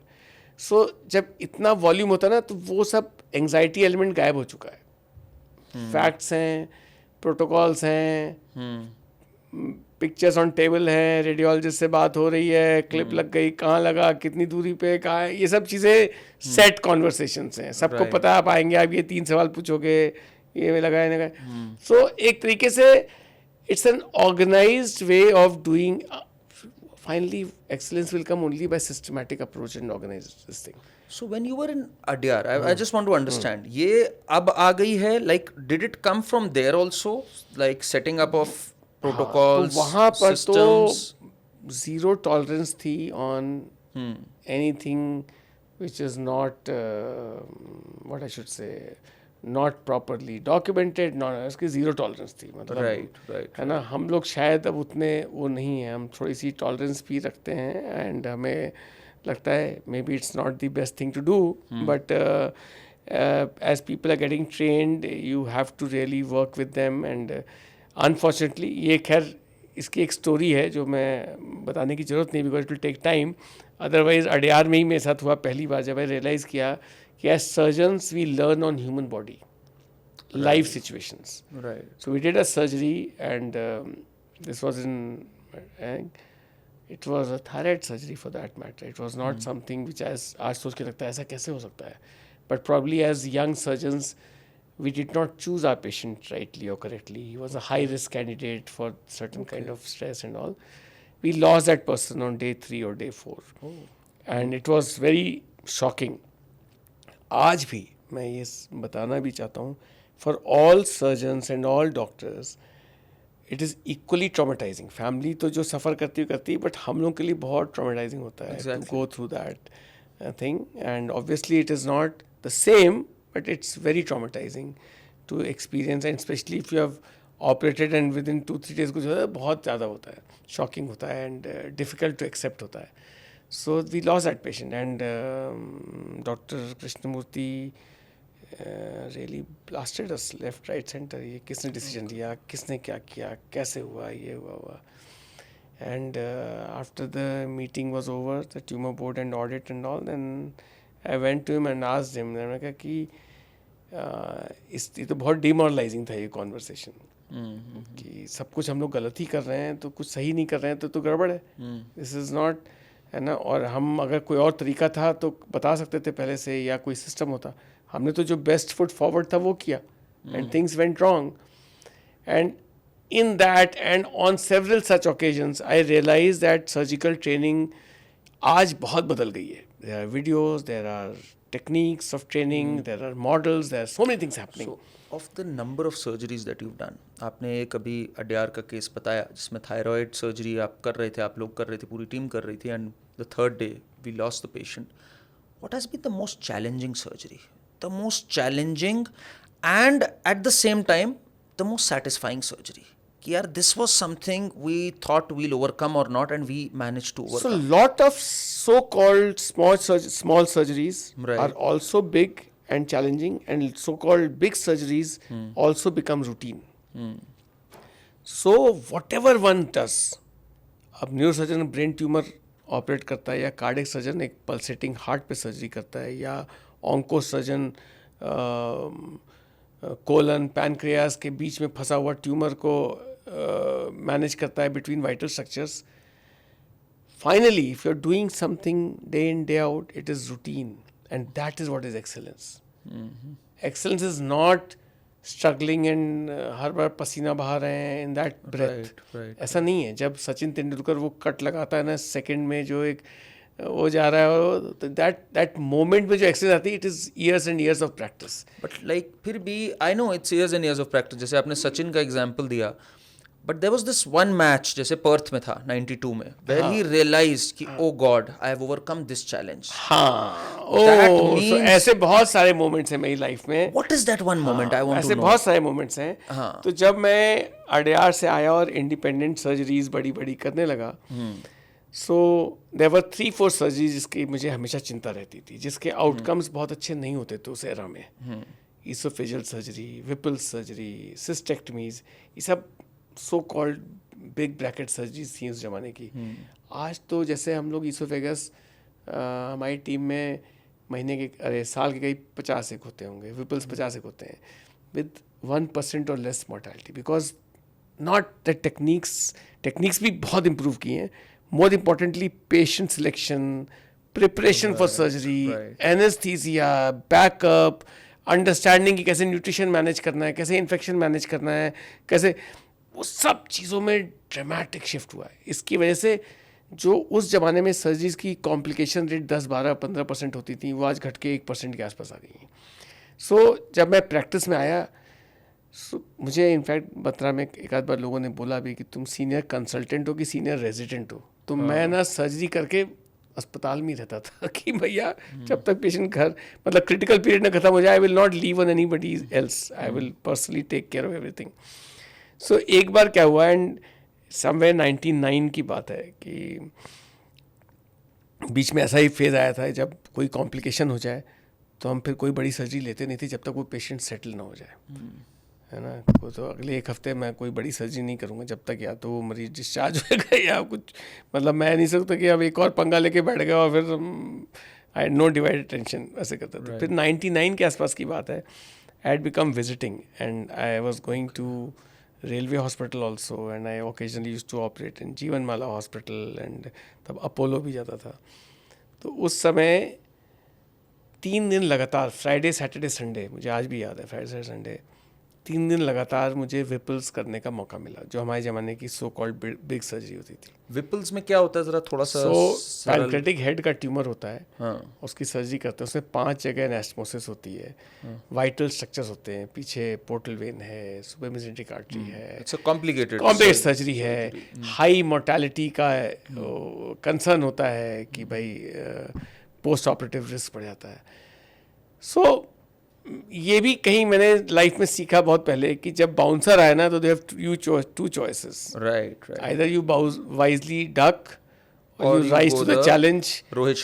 [SPEAKER 2] So जब इतना volume होता है ना, तो वो सब anxiety element गायब हो चुका है। फैक्ट्स हैं, प्रोटोकॉल्स हैं, पिक्चर्स ऑन टेबल हैं, रेडियोलॉजिस्ट से बात हो रही है, क्लिप लग गई, कहाँ लगा, कितनी दूरी पे, कहाँ है, ये सब चीज़ें सेट कॉन्वर्सेशंस हैं। सबको पता है आप आएंगे, आप ये 3 सवाल पूछोगे, ये में लगाए ना लगाए। सो एक तरीके से it's an organised way of doing. Finally excellence will come only by systematic approach and organised this thing.
[SPEAKER 1] So when you were in Adyar, I just want to understand, ये अब आ गई है, like did it come from there also, like setting up of protocols,
[SPEAKER 2] वहाँ पर
[SPEAKER 1] systems?
[SPEAKER 2] तो zero tolerance थी on anything which is not what I should say, not properly documented, not उसकी zero tolerance थी, मतलब
[SPEAKER 1] right.
[SPEAKER 2] है ना। हम लोग शायद अब उतने वो नहीं है, हम थोड़ी सी टॉलरेंस भी रखते हैं एंड हमें लगता है maybe it's not the best thing to do, but as people are getting trained you have to really work with them. And unfortunately ये खैर इसकी एक स्टोरी है जो मैं बताने की ज़रूरत नहीं, because it will take time. Otherwise Adyar में ही मेरे साथ हुआ पहली बार, जब मैं रियलाइज़ किया कि as surgeons we learn on human body live situations.
[SPEAKER 1] Right.
[SPEAKER 2] So we did a surgery and this was in, it was a thyroid surgery for that matter. It was not something which आज सोच के लगता है ऐसा कैसे हो सकता है. But probably as young surgeons, we did not choose our patient rightly or correctly. He was a high risk candidate for certain kind of stress and all. We lost that person on day 3 or day 4. And it was very shocking. आज भी मैं ये बताना भी चाहता हूँ, for all surgeons and all doctors, it is equally traumatizing. Family तो जो सफ़र करती है, but हम लोग के लिए बहुत traumatizing होता है to go through that thing. And obviously it is not the same, but it's very traumatizing to experience, and especially if you have operated and within 2-3 days कुछ होता है, बहुत ज़्यादा होता है, shocking होता है and difficult to accept होता है. So we lost that patient and Dr. Krishnamurthy really blasted us left, right, center. ये किसने decision लिया, किसने क्या किया, कैसे हुआ, ये हुआ. And after the meeting was over, the tumor board and audit and all, then I went to him and asked him, मैंने कहा कि ये तो बहुत demoralizing था ये conversation. कि सब कुछ हम लोग गलत ही कर रहे हैं, तो कुछ सही नहीं कर रहे हैं, तो गड़बड़ है. This is not, है ना. और हम अगर कोई और तरीका था तो बता सकते थे पहले से, या कोई सिस्टम होता. हमने तो जो बेस्ट फुट फॉरवर्ड था वो किया, and things went wrong. And in that and on several such occasions, I realized that surgical training आज बहुत बदल गई है. There are videos, there are techniques of training, there are models, there are so many things happening.
[SPEAKER 1] So, of the number of surgeries that you've done, आपने एक अभी अड्यार का case बताया जिसमें थायराइड सर्जरी आप कर रहे थे, आप लोग कर रहे थे, पूरी टीम कर रही थी, and the third day we lost the patient. What has been the most challenging surgery? The most challenging and at the same time the most satisfying surgery. कि यार this was something we thought we'll overcome or not and we managed to
[SPEAKER 2] So
[SPEAKER 1] overcome.
[SPEAKER 2] lot of so-called small surgeries
[SPEAKER 1] Right.
[SPEAKER 2] are also big and challenging, and so-called big surgeries also become routine. So whatever one does, अब neurosurgeon brain tumour operate करता है, या cardiac surgeon एक pulsating heart पे surgery करता है, या onco surgeon colon pancreas के बीच में फंसा हुआ ट्यूमर को मैनेज करता है between vital structures. Finally, if you're doing something day in, day out, it is routine. And that is what is excellence. Excellence is not struggling and हर बार पसीना बहा रहे हैं in that breath.
[SPEAKER 1] Right.
[SPEAKER 2] ऐसा नहीं है. जब सचिन तेंदुलकर वो कट लगाता है ना सेकंड में, जो एक वो जा रहा है, तो that moment में जो excellence आती है, it is years and years of practice.
[SPEAKER 1] But like फिर भी I know it's years and years of practice. जैसे आपने सचिन का एग्जाम्पल दिया, but there was this one match जैसे पर्थ में था 92 में, where he realized कि oh God, I have overcome this challenge.
[SPEAKER 2] हाँ,
[SPEAKER 1] That
[SPEAKER 2] so
[SPEAKER 1] means-
[SPEAKER 2] ऐसे बहुत सारे moments हैं मेरी लाइफ में.
[SPEAKER 1] What is that one moment? I want
[SPEAKER 2] ऐसे
[SPEAKER 1] to know.
[SPEAKER 2] बहुत सारे मोमेंट्स हैं.
[SPEAKER 1] हाँ.
[SPEAKER 2] तो जब मैं अड्यार से आया और इंडिपेंडेंट सर्जरीज बड़ी बड़ी करने लगा, सो देयर वर 3-4 सर्जरीज जिसकी मुझे हमेशा चिंता रहती थी, जिसके आउटकम्स बहुत अच्छे नहीं होते थे उस एरा में. ईसोफेजियल सर्जरी, विपल्स सर्जरी, सिस्टेक्टमीज, ये सब so called big bracket surgeries थी उस जमाने की. आज तो जैसे हम लोग ईसोफेगस हमारी टीम में महीने के साल के कई 50 एक होते होंगे, विपल्स 50 एक होते हैं, विद 1% और less mortality, because not the techniques भी बहुत इम्प्रूव किए हैं. More importantly patient selection, preparation for surgery, anaesthesia, backup, understanding कि कैसे न्यूट्रिशन मैनेज करना है, कैसे इन्फेक्शन मैनेज करना है, कैसे, वो सब चीज़ों में ड्रामेटिक शिफ्ट हुआ है. इसकी वजह से जो उस ज़माने में सर्जरीज की कॉम्प्लिकेशन रेट 10-12-15% होती थी, वो आज घट के 1% के आसपास आ गई हैं. सो जब मैं प्रैक्टिस में आया, मुझे इनफैक्ट बत्रा में एक आध बार लोगों ने बोला भी कि तुम सीनियर कंसल्टेंट हो कि सीनियर रेजिडेंट हो. तो मैं ना सर्जरी करके अस्पताल में ही रहता था कि भैया जब तक पेशेंट घर, मतलब क्रिटिकल पीरियड ना खत्म हो जाए, I will not leave on anybody else, I will personally take care of everything. So एक बार क्या हुआ, एंड समवेयर 99 की बात है, कि बीच में ऐसा ही फेज आया था जब कोई कॉम्प्लिकेशन हो जाए तो हम फिर कोई बड़ी सर्जरी लेते नहीं थे जब तक वो पेशेंट सेटल ना हो जाए, है ना. तो अगले एक हफ्ते मैं कोई बड़ी सर्जरी नहीं करूँगा जब तक या तो वो मरीज डिस्चार्ज होगा या कुछ, मतलब मैं नहीं सकता कि अब एक और पंगा लेके बैठ गया और फिर आई नो डिवाइडेड टेंशन, ऐसे करता था. फिर 99 के आसपास की बात है, I had become visiting and I was going to railway hospital also, and I occasionally used to operate in Jeevan Mala hospital, and तब अपोलो भी जाता था. तो उस समय 3 दिन लगातार, फ्राइडे सैटरडे संडे, मुझे आज भी याद है, फ्राइडे सैटरडे संडे 3 दिन लगातार मुझे विपल्स करने का मौका मिला, जो हमारे ज़माने की सो कॉल्ड बिग सर्जरी होती थी.
[SPEAKER 1] विपल्स में क्या होता है, जरा थोड़ा सा सरल?
[SPEAKER 2] पैनक्रेटिक हेड का ट्यूमर होता है,
[SPEAKER 1] हाँ.
[SPEAKER 2] उसकी सर्जरी करते हैं. उसमें 5 जगह एनास्टमोसिस होती है, वाइटल स्ट्रक्चर्स होते हैं, पीछे पोर्टल वेन है, सुपरमेसेंट्रिक आर्टरी है,
[SPEAKER 1] it's a complicated
[SPEAKER 2] complex surgery है, हाई मोर्टेलिटी का कंसर्न होता है कि भाई पोस्ट ऑपरेटिव रिस्क बढ़ जाता है. सो ये भी कहीं मैंने लाइफ में सीखा बहुत पहले कि जब बाउंसर आए ना, तो they have two choices,
[SPEAKER 1] right.
[SPEAKER 2] Either you wisely duck
[SPEAKER 1] Or
[SPEAKER 2] और
[SPEAKER 1] you
[SPEAKER 2] you rise
[SPEAKER 1] go
[SPEAKER 2] to the
[SPEAKER 1] the
[SPEAKER 2] challenge.
[SPEAKER 1] Rohit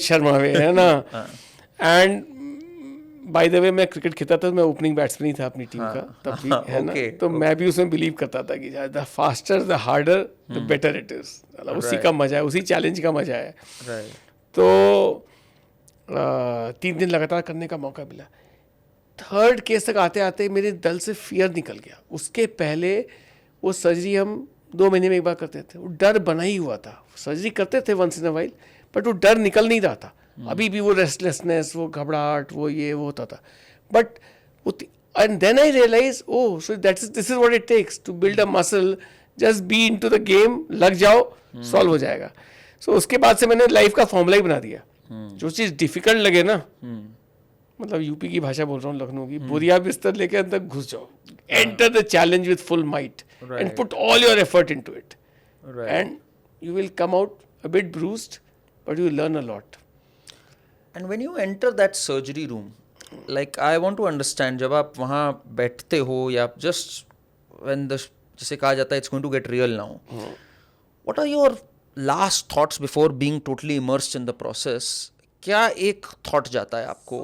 [SPEAKER 1] Sharma
[SPEAKER 2] way है ना. एंड बाय द वे मैं क्रिकेट खेलता था, मैं ओपनिंग बैट्समैन ही था अपनी टीम का तब भी, है ना. तो मैं भी उसमें बिलीव करता था कि the faster the harder the better it is. उसी का मजा है, उसी चैलेंज का मजा है.
[SPEAKER 1] राइट.
[SPEAKER 2] तो 3 दिन लगातार करने का मौका मिला. थर्ड केस तक आते आते मेरे दिल से फियर निकल गया. उसके पहले वो सर्जरी हम 2 महीने में एक बार करते थे, वो डर बना ही हुआ था. सर्जरी करते थे once in a while, but वो डर निकल नहीं रहा था. अभी भी वो रेस्टलेसनेस, वो घबराहट, वो ये वो होता था. बट वो And then I realized, oh, so this is what it takes to build a muscle. Just be into the game, लग जाओ, solve हो जाएगा. So उसके बाद से मैंने लाइफ का फॉर्मूला ही बना दिया. जो चीज़ डिफिकल्ट लगे ना, मतलब यूपी की भाषा बोल रहा हूँ, लखनऊ की, बोरिया बिस्तर लेके अंदर घुस जाओ. Enter the challenge with full might and put all your effort into it. And you will come out a bit bruised, but you will learn a lot.
[SPEAKER 1] And when you enter that surgery room, like I want to understand, जब आप वहाँ बैठते हो या just when the जैसे कहा जाता है it's going to get real now, what are your last thoughts before being totally immersed in the process? क्या एक thought जाता है आपको?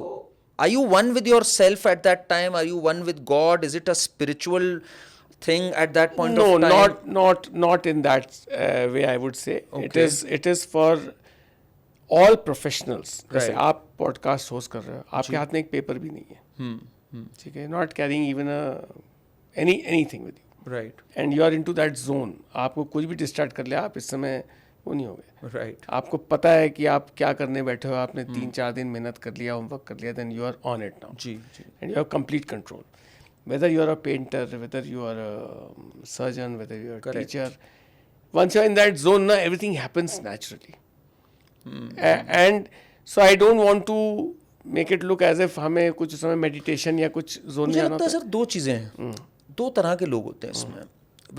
[SPEAKER 1] Are you one with yourself at that time? Are you one with God? Is it a spiritual thing at that point of time?
[SPEAKER 2] Not in that way, I would say. It is for all professionals. जैसे आप podcast host कर रहे हो, आपके हाथ में एक paper भी नहीं है, ठीक है, not carrying even anything with you,
[SPEAKER 1] right,
[SPEAKER 2] and you are into that zone. आपको कुछ भी डिस्ट्रैक्ट कर लिया, आप इस समय वो नहीं हो गए.
[SPEAKER 1] राइट,
[SPEAKER 2] आपको पता है कि आप क्या करने बैठे हो, आपने 3-4 दिन मेहनत कर लिया, होमवर्क कर लिया, then you are on it now,
[SPEAKER 1] जी जी,
[SPEAKER 2] and you have complete control. Whether you are a painter, whether you are a surgeon, whether you are a teacher, once you are in that zone, na, everything happens naturally. And so I don't want to make it look as if हमें कुछ समय meditation या कुछ zone
[SPEAKER 1] मुझे
[SPEAKER 2] में
[SPEAKER 1] लगता है sir दो चीज़ें हैं, दो तरह के लोग होते हैं इसमें.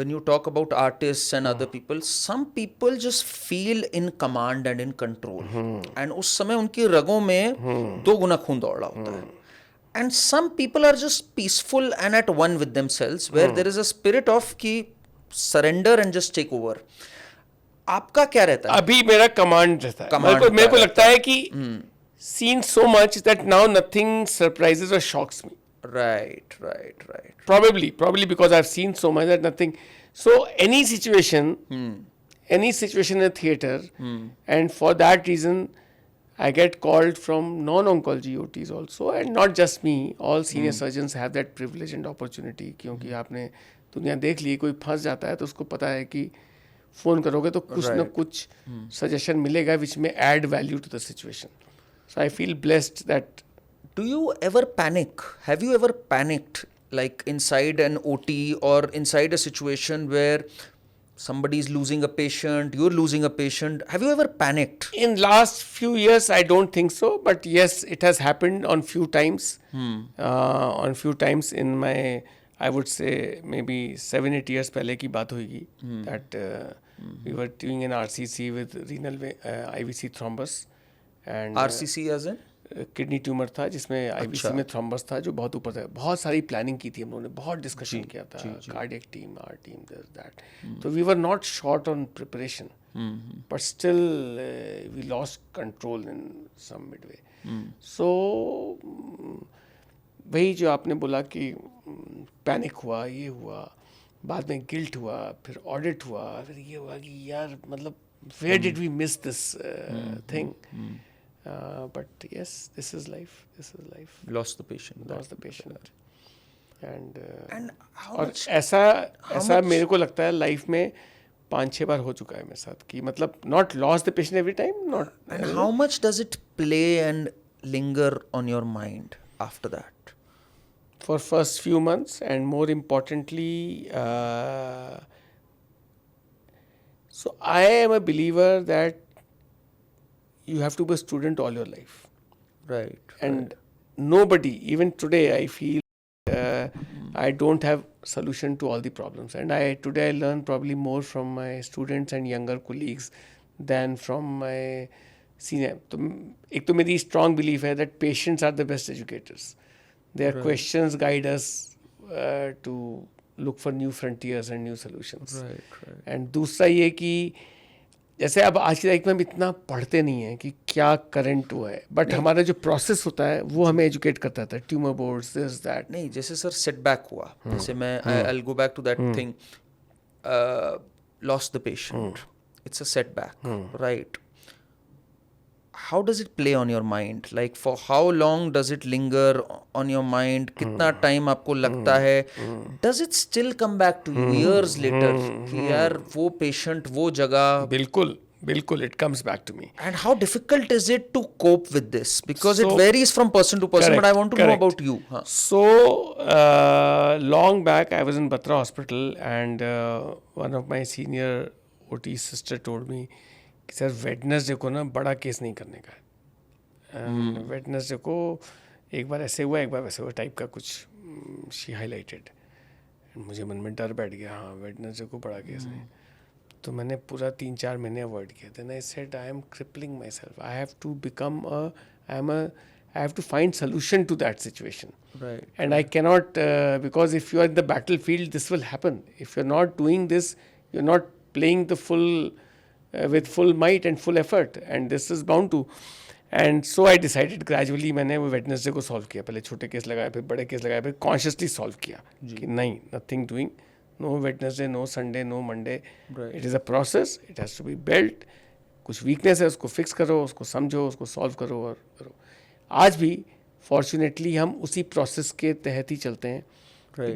[SPEAKER 1] When you talk about artists and other people, some people just feel in command and in control, and उस समय उनकी रगों में 2 गुना खून दौड़ रहा होता है. And some people are just peaceful and at one with themselves, where there is a spirit of कि surrender and just take over. आपका क्या रहता है?
[SPEAKER 2] अभी मेरा कमांड रहता है. मेरे को लगता है कि seen so much that now nothing surprises or shocks me.
[SPEAKER 1] Right.
[SPEAKER 2] Probably because I've seen so much that nothing. So any situation in a theater, and for that reason, I get called from non-oncology OTs also, and not just me. All senior surgeons have that privilege and opportunity. क्योंकि आपने दुनिया देख ली, कोई फंस जाता है तो उसको पता है कि फ़ोन करोगे तो कुछ ना कुछ सजेशन मिलेगा which may add value to the situation. So I feel blessed that.
[SPEAKER 1] Do you ever panic? Have you ever panicked, like inside an OT or inside a situation where somebody is losing a patient, you're losing a patient? Have you ever panicked?
[SPEAKER 2] In last few years, I don't think so, but yes, it has happened on few times. On few times in my, I would say maybe 7-8 years पहले की बात होगी, that we were doing an RCC with renal IVC thrombus, and
[SPEAKER 1] RCC as in?
[SPEAKER 2] Kidney tumour था जिसमें IVC में thrombus था जो बहुत ऊपर था. बहुत सारी प्लानिंग की थी हम लोगों ने, बहुत डिस्कशन किया था, cardiac team, R team, this that. तो we were not short on preparation, but still we lost control in some midway. So वही जो आपने बोला कि पैनिक हुआ, ये हुआ, बाद में गिल्ट हुआ, फिर ऑडिट हुआ, फिर ये हुआ कि यार मतलब where did we miss this thing. But yes, this is life.
[SPEAKER 1] Lost the patient.
[SPEAKER 2] And
[SPEAKER 1] how
[SPEAKER 2] और
[SPEAKER 1] much?
[SPEAKER 2] ऐसा मेरे को लगता है लाइफ में 5-6 बार हो चुका है मेरे साथ कि मतलब not lost the patient every time, not.
[SPEAKER 1] And how much does it play and linger on your mind after that?
[SPEAKER 2] For first few months, and more importantly, so I am a believer that you have to be a student all your life.
[SPEAKER 1] Right.
[SPEAKER 2] And nobody, even today, I feel I don't have solution to all the problems. And today I learn probably more from my students and younger colleagues than from my senior. तो एक तो मेरी strong belief है that patients are the best educators. Their questions guide us to look for new frontiers and new solutions.
[SPEAKER 1] Right.
[SPEAKER 2] And दूसरा ये कि जैसे अब आज की तारीख में हम इतना पढ़ते नहीं हैं कि क्या करंट हुआ है, बट हमारा जो प्रोसेस होता है वो हमें एजुकेट करता था. Tumour boards, this that.
[SPEAKER 1] नहीं, जैसे सर सेटबैक हुआ, जैसे मैं I will go back to that thing, lost the patient, it's a setback, right? How does it play on your mind? Like for how long does it linger on your mind? कितना time आपको लगता है? Does it still come back to you years later कि यार वो patient, वो जगह?
[SPEAKER 2] बिल्कुल बिल्कुल, it comes back to me.
[SPEAKER 1] And how difficult is it to cope with this? Because it
[SPEAKER 2] So-
[SPEAKER 1] varies from person to person, but I want to know
[SPEAKER 2] Correct.
[SPEAKER 1] about you. Huh.
[SPEAKER 2] So, long back, I was in Batra Hospital, and one of my senior OT sister told me कि sir Wednesday को ना बड़ा case नहीं करने का है. Wednesday को एक बार ऐसे हुआ, एक बार वैसे हुआ टाइप का कुछ शी हाईलाइटेड. मुझे मन में डर बैठ गया, हाँ वेडनेसडे को बड़ा केस नहीं. तो मैंने पूरा 3-4 महीने अवॉइड किया. Then I said I am crippling myself. I have to become I have to find solution to that situation.
[SPEAKER 1] Right.
[SPEAKER 2] And I cannot, because if you are in the battlefield, this will happen. If you're not doing this, you're not playing the with full might and full effort. And this is bound to. And so I decided gradually, मैंने वो Wednesday को solve किया. पहले छोटे case लगाए, फिर बड़े case लगाए, फिर consciously solve किया कि नहीं, nothing doing. No Wednesday, no Sunday, no Monday.
[SPEAKER 1] Right.
[SPEAKER 2] It is a process. It has to be built. कुछ weakness है, उसको fix करो, उसको समझो, उसको solve करो और करो. आज भी फॉर्चुनेटली हम उसी प्रोसेस के तहत ही चलते हैं.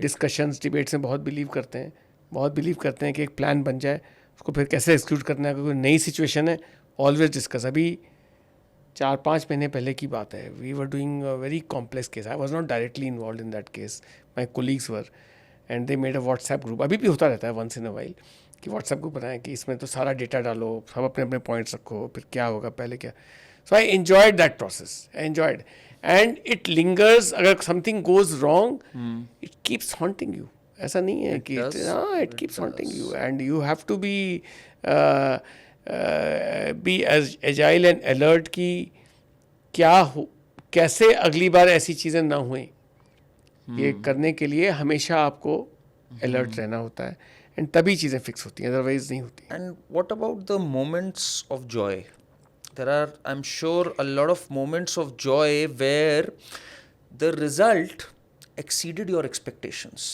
[SPEAKER 2] डिस्कशंस, डिबेट्स में बहुत बिलीव करते हैं कि एक प्लान बन जाए, उसको फिर कैसे एग्जीक्यूट करना है. कोई नई सिचुएशन है, ऑलवेज डिस्कस. अभी 4-5 महीने पहले की बात है, we were doing a very complex case. I was not directly involve in that case, my colleagues were, and they made a WhatsApp group. अभी भी होता रहता है वंस इन अ वाइल कि व्हाट्सएप ग्रुप बनाएं कि इसमें तो सारा डेटा डालो, सब अपने अपने पॉइंट्स रखो, फिर क्या होगा, पहले क्या. So I enjoyed that process. I enjoyed, and it lingers. अगर something goes wrong, it keeps haunting you. ऐसा नहीं है कि it keeps haunting you, and you have to be as agile and alert कि क्या हो, कैसे अगली बार ऐसी चीज़ें ना हुए. ये करने के लिए हमेशा आपको alert रहना होता है, and तभी चीज़ें fix होती हैं, otherwise नहीं होती.
[SPEAKER 1] And what about the moments of joy? There are, I'm sure, a lot of moments of joy where the result exceeded your expectations.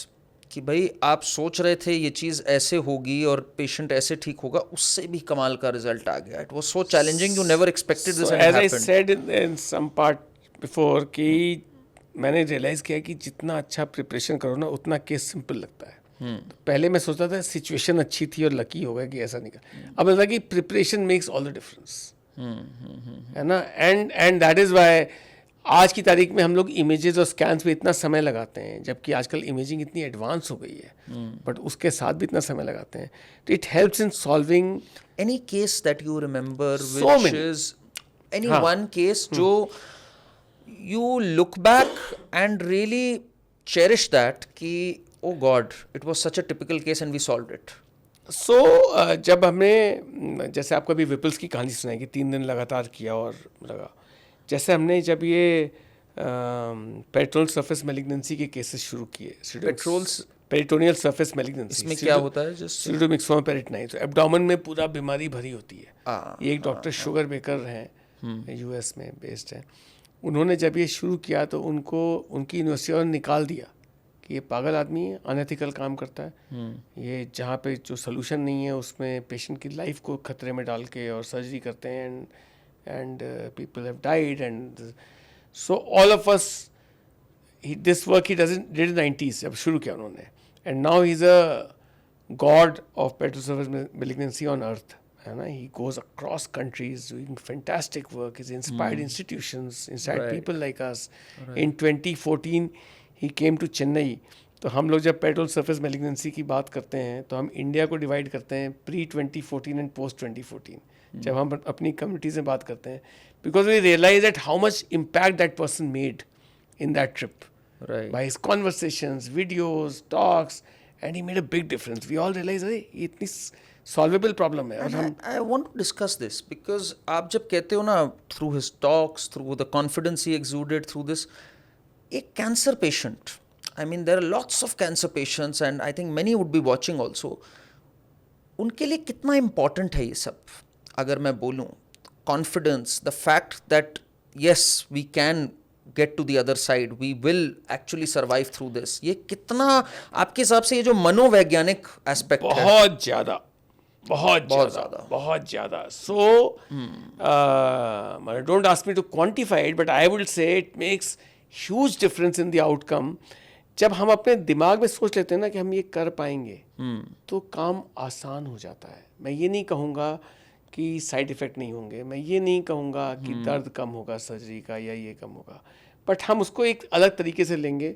[SPEAKER 1] कि भाई आप सोच रहे थे ये चीज़ ऐसे होगी और पेशेंट ऐसे ठीक होगा, उससे भी कमाल का रिजल्ट आ गया. It was so challenging, you never expected this, and it
[SPEAKER 2] as
[SPEAKER 1] happened.
[SPEAKER 2] I said in some part before कि मैंने रियलाइज़ किया कि जितना अच्छा प्रिपरेशन करो ना, उतना केस सिंपल लगता है. तो पहले मैं सोचता था सिचुएशन अच्छी थी और लकी हो गया कि ऐसा नहीं कर. अब लगता है कि preparation makes all the difference, है ना. एंड दैट इज़ वाई आज की तारीख में हम लोग इमेजेस और स्कैन्स पे इतना समय लगाते हैं, जबकि आजकल इमेजिंग इतनी एडवांस हो गई है, बट उसके साथ भी इतना समय लगाते हैं. तो it helps in solving.
[SPEAKER 1] Any case that you remember
[SPEAKER 2] So
[SPEAKER 1] which
[SPEAKER 2] many.
[SPEAKER 1] is any
[SPEAKER 2] हाँ.
[SPEAKER 1] one case जो you look back and really cherish that कि oh God, it was such a typical case and we solved it.
[SPEAKER 2] सो जब हमने, जैसे आपको अभी विपल्स की कहानी सुनाई कि 3 दिन लगातार किया और लगा, जैसे हमने जब ये पेरिटोनियल सरफेस मैलिग्नेंसी के केसेस शुरू किए, पेरिटोनियल सरफेस मैलिग्नेंसी,
[SPEAKER 1] इसमें क्या होता है? जस्ट
[SPEAKER 2] स्यूडोमिक्सोमा पेरिटोनाइज, तो एब्डोमेन में पूरा बीमारी भरी होती है. ये एक डॉक्टर शुगर बेकर हैं, यूएस में बेस्ड हैं. उन्होंने जब ये शुरू किया तो उनको उनकी यूनिवर्सिटी और निकाल दिया कि ये पागल आदमी है, अनएथिकल काम करता है. ये जहाँ पे जो सोल्यूशन नहीं है उसमें पेशेंट की लाइफ को खतरे में डाल के और सर्जरी करते हैं, and people have died. And so all of us, this work he did in 90s जब शुरू किया उन्होंने, and now he is a god of peritoneal surface malignancy on earth, है ना. He goes across countries doing fantastic work, is inspired institutions, inspired people like us. In 2014 he came to Chennai. तो हम लोग जब पेरिटोनियल सरफेस मैलिग्नेंसी की बात करते हैं तो हम इंडिया को डिवाइड करते हैं प्री 2014 एंड पोस्ट 2014. जब हम अपनी कम्युनिटीज में बात करते हैं, because we realise that how much impact that person made in that trip,
[SPEAKER 1] right.
[SPEAKER 2] by his conversations, videos, talks, and he made a big difference. We all realize अरे ये इतनी solvable problem है. और हम
[SPEAKER 1] I want to discuss this because आप जब कहते हो ना, through his talks, through the confidence he exuded, through this, एक cancer patient, I mean there are lots of cancer patients and I think many would be watching also. उनके लिए कितना important है ये सब? अगर मैं बोलूँ, confidence, the fact that yes we can get to the other side, we will actually survive through this, ये कितना आपके हिसाब से ये जो मनोवैज्ञानिक एस्पेक्ट है?
[SPEAKER 2] बहुत ज़्यादा. So, don't ask me to quantify it, but I would say it makes huge difference in the outcome. जब हम अपने दिमाग में सोच लेते हैं ना कि हम ये कर पाएंगे, तो काम आसान हो जाता है. मैं ये नहीं कहूँगा कि साइड इफ़ेक्ट नहीं होंगे, मैं ये नहीं कहूँगा कि दर्द कम होगा सर्जरी का या ये कम होगा, बट हम उसको एक अलग तरीके से लेंगे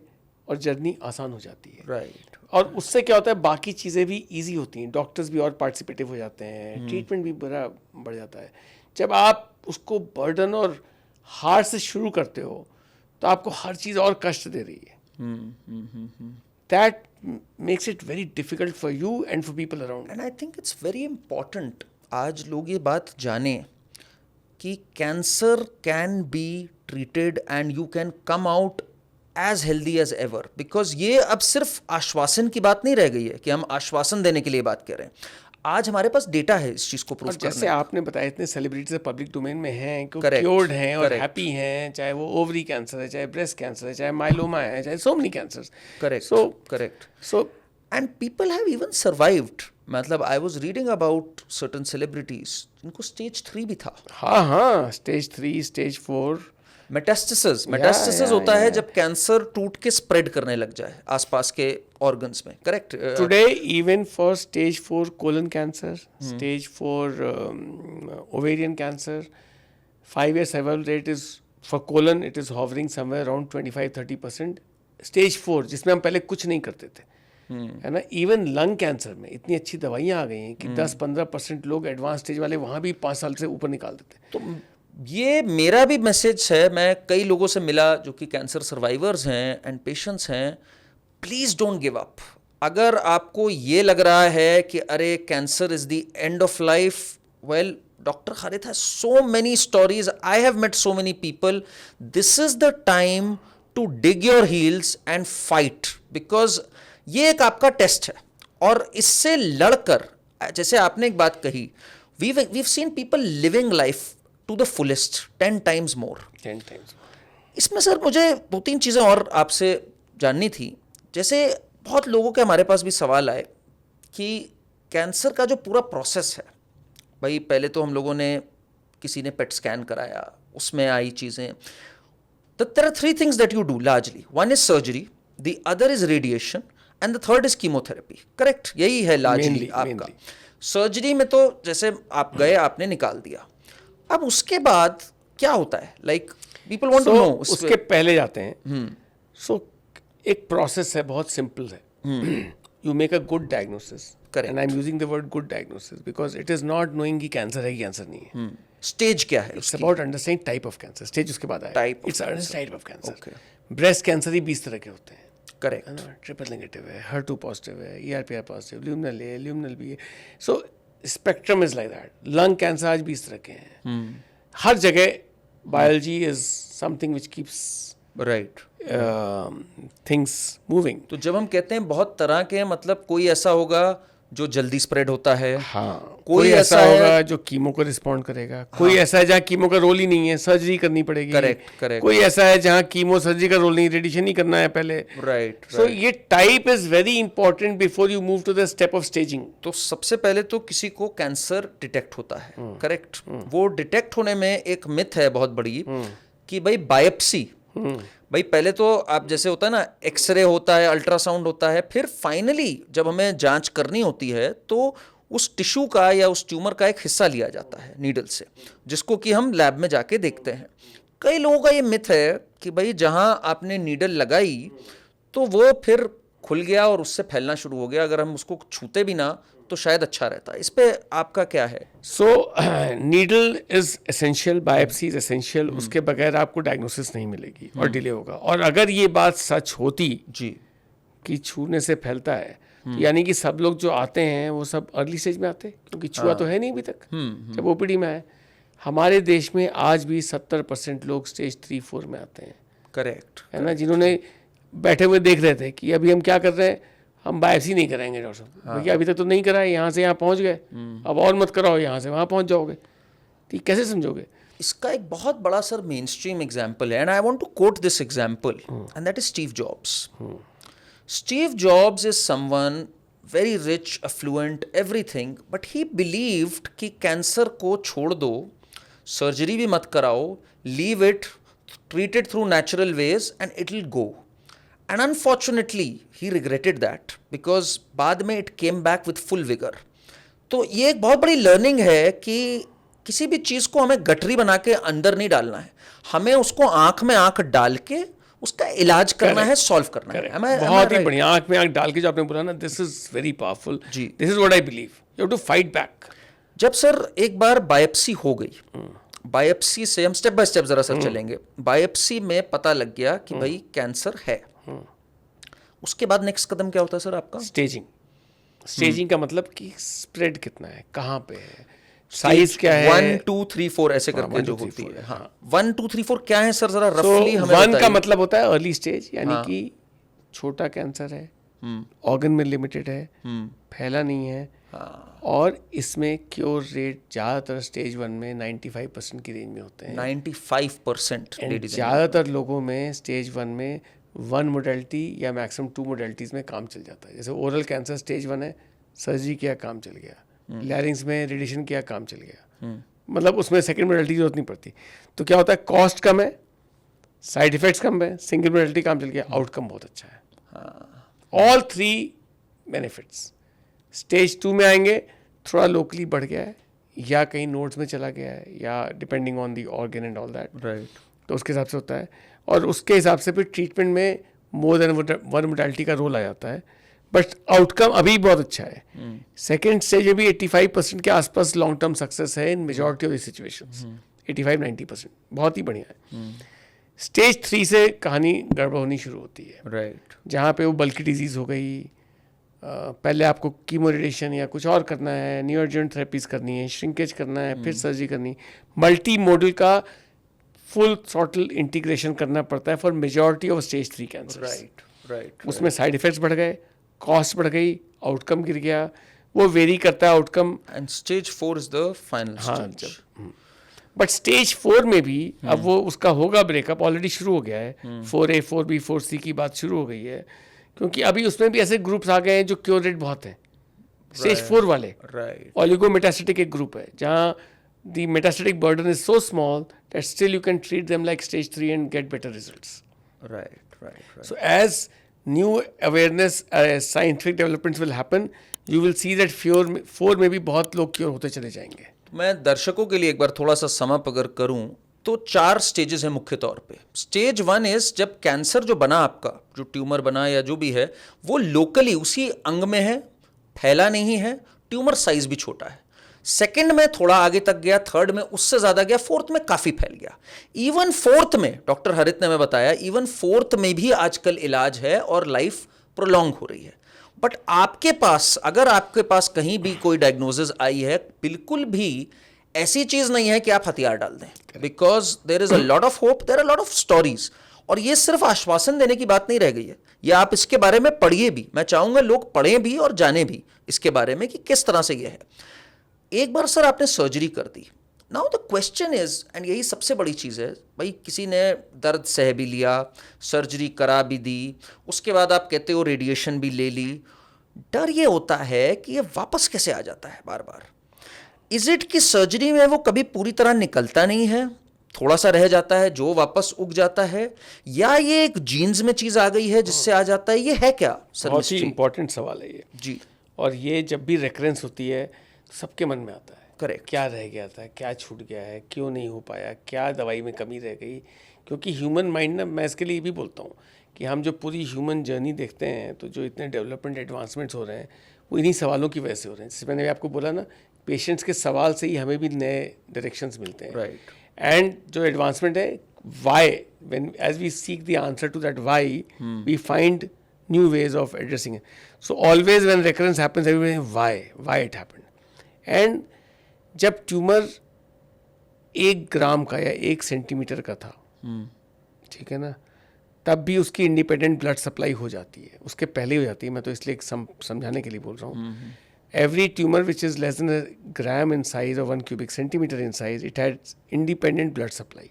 [SPEAKER 2] और जर्नी आसान हो जाती है।
[SPEAKER 1] राइट।
[SPEAKER 2] और उससे क्या होता है, बाकी चीज़ें भी इजी होती हैं, डॉक्टर्स भी और पार्टिसिपेटिव हो जाते हैं, ट्रीटमेंट भी बड़ा बढ़ जाता है। जब आप उसको बर्डन और हार्ड से शुरू करते हो तो आपको हर चीज़ और कष्ट दे रही है। That makes it very difficult for you and for people around.
[SPEAKER 1] And I think it's very important आज लोग ये बात जाने कि cancer can be treated and you can come out as healthy as ever, because ये अब सिर्फ आश्वासन की बात नहीं रह गई है कि हम आश्वासन देने के लिए बात कर रहे हैं। आज हमारे पास डेटा है इस चीज को प्रूव
[SPEAKER 2] और जैसे आपने बताया, इतने सेलिब्रिटीज पब्लिक डोमेन में हैं कि
[SPEAKER 1] Correct,
[SPEAKER 2] क्योर्ड हैं और
[SPEAKER 1] correct.
[SPEAKER 2] हैप्पी हैं, चाहे वो ओवरी कैंसर है, चाहे ब्रेस्ट कैंसर है, चाहे माइलोमा है, चाहे so many cancers.
[SPEAKER 1] Correct
[SPEAKER 2] so
[SPEAKER 1] correct
[SPEAKER 2] so
[SPEAKER 1] and people have even survived. मतलब I was reading about certain celebrities जिनको स्टेज 3 भी था।
[SPEAKER 2] हाँ, स्टेज 3, स्टेज 4।
[SPEAKER 1] मेटास्टेसिस होता है जब कैंसर टूट के स्प्रेड करने लग जाए आसपास के ऑर्गन्स में। Correct.
[SPEAKER 2] Today even for stage 4 colon cancer, stage 4 ovarian cancer, 5-year survival rate is for colon, it is hovering somewhere around 25-30%. Stage 4 जिसमें हम पहले कुछ नहीं करते थे, है ना। इवन लंग कैंसर में इतनी अच्छी दवाइयाँ आ गई हैं कि 10-15% लोग एडवांस स्टेज वाले वहाँ भी 5 साल से ऊपर निकाल देते हैं।
[SPEAKER 1] तो ये मेरा भी मैसेज है। मैं कई लोगों से मिला जो कि कैंसर सर्वाइवर्स हैं एंड पेशेंट्स हैं। Please don't give up. अगर आपको ये लग रहा है कि अरे cancer is the end of life, well doctor Khalid has so many stories. I have met so many people. This is the time to dig your heels and fight, because ये एक आपका टेस्ट है और इससे लड़कर, जैसे आपने एक बात कही, we've seen people living life to the fullest 10 times more.
[SPEAKER 2] 10 times.
[SPEAKER 1] इसमें सर मुझे 2-3 चीज़ें और आपसे जाननी थी। जैसे बहुत लोगों के हमारे पास भी सवाल आए कि कैंसर का जो पूरा प्रोसेस है, भाई पहले तो हम लोगों ने किसी ने पेट स्कैन कराया, उसमें आई चीज़ें। There are 3 things that you do largely. One is surgery, the other is radiation, and the third is chemotherapy. Correct? यही है largely आपका। सर्जरी में तो जैसे आप गए, आपने निकाल दिया, अब उसके बाद क्या होता है? Like people want to know.
[SPEAKER 2] उसके पहले जाते हैं। सो एक प्रोसेस है, बहुत सिंपल है। You make a good diagnosis, and I am using the word good diagnosis because it is not knowing कि कैंसर है कि कैंसर नहीं है।
[SPEAKER 1] स्टेज क्या है?
[SPEAKER 2] It's about understanding type of cancer. Stage उसके बाद आया।
[SPEAKER 1] Type of
[SPEAKER 2] it's understanding type of cancer.
[SPEAKER 1] Okay.
[SPEAKER 2] Breast cancer ही 20 तरह के होते हैं,
[SPEAKER 1] करेक्ट।
[SPEAKER 2] है ना। ट्रिपल नेगेटिव है, HER2 पॉजिटिव है, ERPR पॉजिटिव, ल्यूमिनल है, ल्यूमिनल भी है। So spectrum is like that. Lung cancer आज 20 तरह के हैं। हर जगह biology is something which keeps
[SPEAKER 1] right
[SPEAKER 2] things moving.
[SPEAKER 1] तो जब हम कहते हैं बहुत तरह के, मतलब कोई ऐसा होगा जो जल्दी स्प्रेड होता है,
[SPEAKER 2] हाँ,
[SPEAKER 1] कोई ऐसा
[SPEAKER 2] होगा
[SPEAKER 1] है
[SPEAKER 2] जो कीमो को रिस्पॉन्ड करेगा, कोई ऐसा है जहाँ कीमो का रोल ही नहीं है, सर्जरी करनी पड़ेगी।
[SPEAKER 1] करेक्ट।
[SPEAKER 2] कोई ऐसा है जहाँ कीमो सर्जरी का रोल नहीं, रेडिएशन ही करना है पहले।
[SPEAKER 1] राइट।
[SPEAKER 2] सो ये type is very important before you move to the step of staging.
[SPEAKER 1] तो सबसे पहले तो किसी को कैंसर डिटेक्ट होता है, करेक्ट। वो डिटेक्ट होने में एक मिथ है बहुत बड़ी कि भाई बायोप्सी, भाई पहले तो आप जैसे होता है ना, एक्सरे होता है, अल्ट्रासाउंड होता है, फिर फाइनली जब हमें जांच करनी होती है तो उस टिश्यू का या उस ट्यूमर का एक हिस्सा लिया जाता है नीडल से, जिसको कि हम लैब में जाके देखते हैं। कई लोगों का ये मिथ है कि भाई जहां आपने नीडल लगाई तो वो फिर खुल गया और उससे फैलना शुरू हो गया, अगर हम उसको छूते भी ना तो शायद अच्छा रहता है। इस पे आपका क्या है?
[SPEAKER 2] So needle is essential, biopsy is essential. उसके बगैर आपको डायग्नोसिस नहीं मिलेगी और डिले होगा। और अगर ये बात सच होती
[SPEAKER 1] जी
[SPEAKER 2] कि छूने से फैलता है, तो यानी कि सब लोग जो आते हैं वो सब अर्ली स्टेज में आते हैं, क्योंकि छुआ तो है नहीं अभी तक जब ओपीडी में आए। हमारे देश में आज भी 70% लोग स्टेज 3-4 में आते हैं,
[SPEAKER 1] करेक्ट,
[SPEAKER 2] है ना, जिन्होंने बैठे हुए देख रहे थे कि अभी हम क्या कर रहे हैं, हम बायोप्सी नहीं कराएंगे डॉक्टर साहब, भैया अभी तक तो नहीं कराए, यहाँ से यहाँ पहुँच गए, अब और मत कराओ, यहाँ से वहाँ पहुँच जाओगे। तो कैसे समझोगे?
[SPEAKER 1] इसका एक बहुत बड़ा सर मेन स्ट्रीम एग्जाम्पल है, and I want to quote this example, and that is Steve Jobs. Steve Jobs is someone very rich, affluent, everything, but he believed कि कैंसर को छोड़ दो, सर्जरी भी मत कराओ, leave it, treat it through natural ways and it will go. And unfortunately, he regretted that because बाद में it came back with full vigor. तो ये एक बहुत बड़ी लर्निंग है कि किसी भी चीज को हमें गठरी बना के अंदर नहीं डालना है, हमें उसको आंख में आंख डाल के उसका इलाज करना है, सॉल्व करना है।
[SPEAKER 2] बहुत ही बढ़िया, आंख में आंख डाल के जो आपने बोला ना, दिस इज वेरी पावरफुल।
[SPEAKER 1] जी।
[SPEAKER 2] This is what I believe, you have to fight back.
[SPEAKER 1] जब सर एक बार बायोप्सी हो गई, बायोप्सी से हम स्टेप बाय स्टेप जरा सर चलेंगे। बायोप्सी में पता लग गया कि भाई कैंसर है, उसके बाद नेक्स्ट कदम क्या होता है सर आपका?
[SPEAKER 2] स्टेजिंग। स्टेजिंग का मतलब कि स्प्रेड कितना है, कहाँ पे है, साइज क्या है,
[SPEAKER 1] 1 2 3 4 ऐसे करके
[SPEAKER 2] 1
[SPEAKER 1] जो
[SPEAKER 2] 2 3
[SPEAKER 1] होती
[SPEAKER 2] 4
[SPEAKER 1] है। हाँ, 1 2 3 4 क्या है सर, जरा रफली हमें
[SPEAKER 2] वन का
[SPEAKER 1] बताइए।
[SPEAKER 2] मतलब होता है अर्ली स्टेज, यानी कि छोटा कैंसर है, ऑर्गन में लिमिटेड है, फैला नहीं है, और इसमें क्योर रेट ज़्यादातर स्टेज 1 में 95% की रेंज में होते हैं।
[SPEAKER 1] 95%
[SPEAKER 2] एंड ज़्यादातर लोगों में स्टेज 1 में 1 मोडेलिटी या मैक्सिमम 2 मोडेलिटीज़ में काम चल जाता है। जैसे ओरल कैंसर स्टेज 1 है, सर्जरी किया काम चल गया, लैरिंग्स में रेडिएशन किया काम चल गया, मतलब उसमें सेकेंड मोडेलिटी की जरूरत नहीं पड़ती। तो क्या होता है, कॉस्ट कम है, साइड इफेक्ट्स कम है, सिंगल मोडेलिटी काम चल गया, आउटकम बहुत अच्छा है। All 3 benefits. स्टेज 2 में आएंगे, थोड़ा लोकली बढ़ गया है या कहीं नोड्स में चला गया है, या depending on the organ and all that,
[SPEAKER 1] right.
[SPEAKER 2] तो उसके हिसाब से होता है। और उसके हिसाब से फिर ट्रीटमेंट में मोर देन 1 मोडेलिटी का रोल आ जाता है, बट आउटकम अभी बहुत अच्छा है। सेकेंड स्टेज में भी 85% के आसपास लॉन्ग टर्म सक्सेस है इन मेजॉरिटी ऑफ द सिचुएशंस, 85-90%, बहुत ही बढ़िया है। स्टेज 3 से कहानी गड़बड़ होनी शुरू होती है,
[SPEAKER 1] राइट।
[SPEAKER 2] जहाँ पे वो बल्कि डिजीज़ हो गई, पहले आपको कीमो रेडिएशन या कुछ और करना है, न्यू अर्जेंट थेरेपीज करनी है, श्रिंकेज करना है, फिर सर्जरी करनी, मल्टी मॉडल का फुल थ्रॉटल इंटीग्रेशन करना पड़ता है for majority of stage 3 cancer.
[SPEAKER 1] Right, right.
[SPEAKER 2] उसमें साइड इफेक्ट्स बढ़ गए, कॉस्ट बढ़ गई, आउटकम गिर गया, वो वेरी करता है outcome.
[SPEAKER 1] And stage 4 is the final
[SPEAKER 2] हाँ,
[SPEAKER 1] स्टेज।
[SPEAKER 2] बट स्टेज 4 में भी अब वो उसका होगा ब्रेकअप, ऑलरेडी शुरू हो गया है। 4A 4B 4C की बात शुरू हो गई है, क्योंकि अभी उसमें भी ऐसे ग्रुप्स आ गए हैं जो क्योर रेट बहुत है, स्टेज 4 वाले।
[SPEAKER 1] राइट,
[SPEAKER 2] ओलिगोमेटास्टेटिक एक ग्रुप है जहाँ the metastatic burden is so small that still you can treat them like stage 3 and get better results.
[SPEAKER 1] Right, right.
[SPEAKER 2] So as new awareness, scientific developments will happen, you will see that 4 में भी बहुत लोग cure होते चले जाएंगे।
[SPEAKER 1] मैं दर्शकों के लिए एक बार थोड़ा सा समअप अगर करूं तो 4 स्टेजेस हैं मुख्य तौर पे। स्टेज 1 इज जब कैंसर जो बना आपका, जो ट्यूमर बना या जो भी है, वो लोकली उसी अंग में है, फैला नहीं है, ट्यूमर साइज भी छोटा है। सेकंड में थोड़ा आगे तक गया, थर्ड में उससे ज्यादा गया, फोर्थ में काफी फैल गया। इवन फोर्थ में, डॉक्टर हरित ने हमें बताया, इवन फोर्थ में भी आजकल इलाज है और लाइफ प्रोलॉन्ग हो रही है। बट आपके पास, अगर आपके पास कहीं भी कोई डायग्नोसिस आई है, बिल्कुल भी ऐसी चीज नहीं है कि आप हथियार डाल दें, because there is a lot of hope, there are lot of stories. और ये सिर्फ आश्वासन देने की बात नहीं रह गई है, ये आप इसके बारे में पढ़िए भी। मैं चाहूंगा लोग पढ़ें भी और जाने भी इसके बारे में कि किस तरह से ये है। एक बार सर आपने सर्जरी कर दी, now the question is, and यही सबसे बड़ी चीज़ है, भाई किसी ने दर्द सह भी लिया, सर्जरी करा भी दी, उसके बाद आप कहते हो रेडिएशन भी ले ली, डर ये होता है कि ये वापस कैसे आ जाता है बार बार। इज इट कि सर्जरी में वो कभी पूरी तरह निकलता नहीं है, थोड़ा सा रह जाता है जो वापस उग जाता है, या ये एक जीन्स में चीज़ आ गई है जिससे आ जाता है, ये है क्या सर?
[SPEAKER 2] बहुत ही इंपॉर्टेंट सवाल है ये
[SPEAKER 1] जी।
[SPEAKER 2] और ये जब भी रेकरेंस होती है सबके मन में आता है,
[SPEAKER 1] करेक्ट।
[SPEAKER 2] क्या रह गया था, क्या छूट गया है, क्यों नहीं हो पाया, क्या दवाई में कमी रह गई। क्योंकि ह्यूमन माइंड ना, मैं इसके लिए भी बोलता हूँ कि हम जो पूरी ह्यूमन जर्नी देखते हैं, तो जो इतने डेवलपमेंट एडवांसमेंट्स हो रहे हैं वो इन्हीं सवालों की वजह से हो रहे हैं। जैसे मैंने आपको बोला ना, पेशेंट्स के सवाल से ही हमें भी नए डायरेक्शंस मिलते हैं।
[SPEAKER 1] राइट।
[SPEAKER 2] एंड जो एडवांसमेंट है, why, when as we seek the answer to that why, we find new ways of addressing it. So always when recurrence happens, everybody why it happened. And जब tumour 1 ग्राम का या 1 centimetre का था, ठीक है ना, तब भी उसकी इंडिपेंडेंट ब्लड सप्लाई हो जाती है, उसके पहले हो जाती है। मैं तो इसलिए समझाने के लिए बोल रहा हूँ। Every tumour which is less than a gram in size और 1 cubic centimeter in size, it has independent blood supply.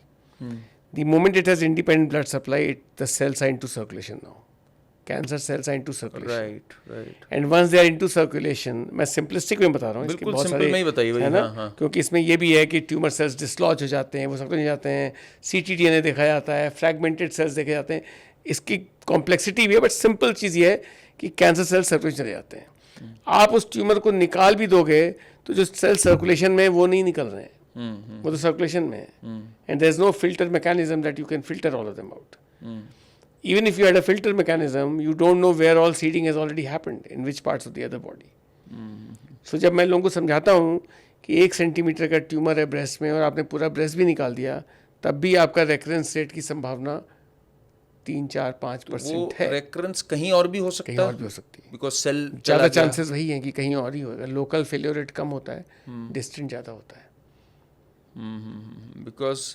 [SPEAKER 2] The moment it has independent blood supply, the cells are into circulation now. Cancer cells are into circulation.
[SPEAKER 1] Right, right.
[SPEAKER 2] And once they are into circulation, मैं simplistic में बता रहा हूँ, इसके
[SPEAKER 1] बिल्कुल
[SPEAKER 2] बहुत
[SPEAKER 1] simple में ही बताइए भाई,
[SPEAKER 2] है ना,
[SPEAKER 1] हाँ, हाँ।
[SPEAKER 2] क्योंकि इसमें ये भी है कि ट्यूमर सेल्स डिसलॉज हो जाते हैं, वो सर्कुलेट हो जाते हैं, ctDNA देखा जाता है, फ्रैगमेंटेड सेल्स देखे जाते हैं। इसकी कॉम्प्लेक्सिटी भी है, बट सिंपल चीज़ ये है कि कैंसर सेल्स सर्कुलेट चले जाते हैं। आप उस ट्यूमर को निकाल भी दोगे तो जो सेल सर्कुलेशन में है, वो नहीं निकल रहे हैं, वो तो सर्कुलेशन में है, and there is no filter mechanism that you can filter all of them out. Even if you had a filter mechanism, you don't know where all seeding has already happened, in which parts of the other body. So जब मैं लोगों को समझाता हूँ कि 1 centimetre का tumour है breast में और आपने पूरा ब्रेस्ट भी निकाल दिया, तब भी आपका रेकरेंस रेट की संभावना 3-4-5% है.
[SPEAKER 1] रेकरेंस कहीं और भी हो सकता
[SPEAKER 2] कहीं
[SPEAKER 1] है,
[SPEAKER 2] और भी हो सकती है.
[SPEAKER 1] बिकॉज सेल
[SPEAKER 2] ज़्यादा चांसेस वही हैं कि कहीं और ही होगा. लोकल फेलियर रेट कम होता है, डिस्टेंट ज़्यादा होता है.
[SPEAKER 1] बिकॉज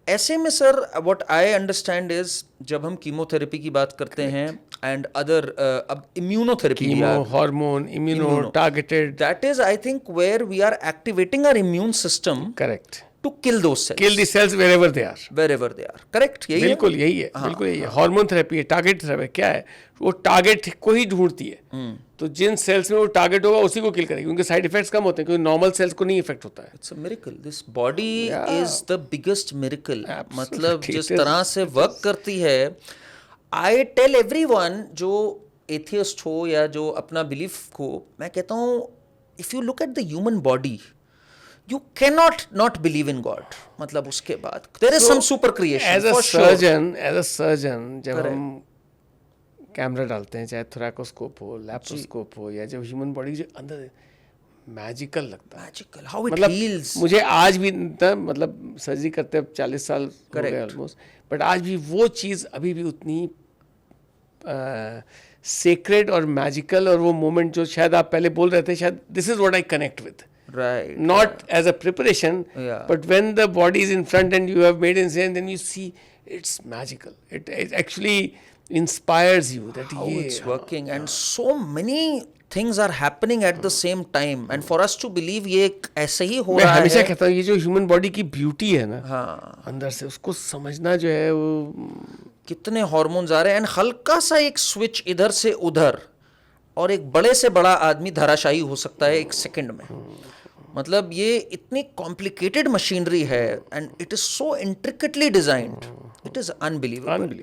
[SPEAKER 1] ऐसे में sir what I understand is जब हम कीमोथेरेपी की बात करते हैं एंड अदर अब immunotherapy
[SPEAKER 2] chemo, hormone, immuno, targeted.
[SPEAKER 1] That is I think where we are activating our immune system
[SPEAKER 2] correct.
[SPEAKER 1] To kill those cells,
[SPEAKER 2] kill the cells wherever they are.
[SPEAKER 1] Wherever they are. Correct, यही
[SPEAKER 2] बिल्कुल यही है. बिल्कुल यही है. Hormone therapy है, target therapy क्या है, वो टारगेट को ही ढूंढती है. तो जिन सेल्स में वो टारगेट होगा उसी को किल करेगी. उनके साइड इफेक्ट्स कम होते हैं क्योंकि नॉर्मल सेल्स को नहीं इफेक्ट होता है.
[SPEAKER 1] It's a miracle. This body is the biggest miracle.
[SPEAKER 2] Absolutely.
[SPEAKER 1] मतलब जिस तरह से वर्क करती है, आई टेल एवरीवन जो एथियस्ट हो या जो अपना बिलीफ हो, मैं कहता हूँ if you look at the human body you can not believe in God. मतलब उसके बाद there is some super creation.
[SPEAKER 2] As a surgeon जब हम कैमरा डालते हैं, चाहे थोरैकोस्कोप हो, लैप्रोस्कोप हो, या जब ह्यूमन बॉडी जो अंदर मैजिकल लगता है.
[SPEAKER 1] मैजिकल हाउ इट
[SPEAKER 2] मतलब
[SPEAKER 1] फील्स.
[SPEAKER 2] मुझे आज भी मतलब सर्जरी करते अब 40 साल हो गए ऑलमोस्ट, बट आज भी वो चीज़ अभी भी उतनी सेक्रेड और मैजिकल, और वो मोमेंट जो शायद आप पहले बोल रहे थे, शायद this is what I connect with.
[SPEAKER 1] Right.
[SPEAKER 2] Not as a preparation,
[SPEAKER 1] Yeah.
[SPEAKER 2] but when the body is in front and you have made incision, then you see it's magical. It actually inspires you that
[SPEAKER 1] How it's working and so many things are happening at the same time and for us to believe ये एक ऐसे ही हो
[SPEAKER 2] मैं
[SPEAKER 1] रहा
[SPEAKER 2] हमेशा
[SPEAKER 1] है.
[SPEAKER 2] कहता हूँ ये जो ह्यूमन बॉडी की ब्यूटी है ना,
[SPEAKER 1] हाँ,
[SPEAKER 2] अंदर से उसको समझना जो है वो
[SPEAKER 1] कितने हार्मोन्स आ रहे हैं, एंड हल्का सा एक स्विच इधर से उधर और एक बड़े से बड़ा आदमी धराशायी हो सकता है एक सेकंड में. मतलब ये इतनी कॉम्प्लिकेटेड मशीनरी है and it is so intricately designed, it is unbelievable.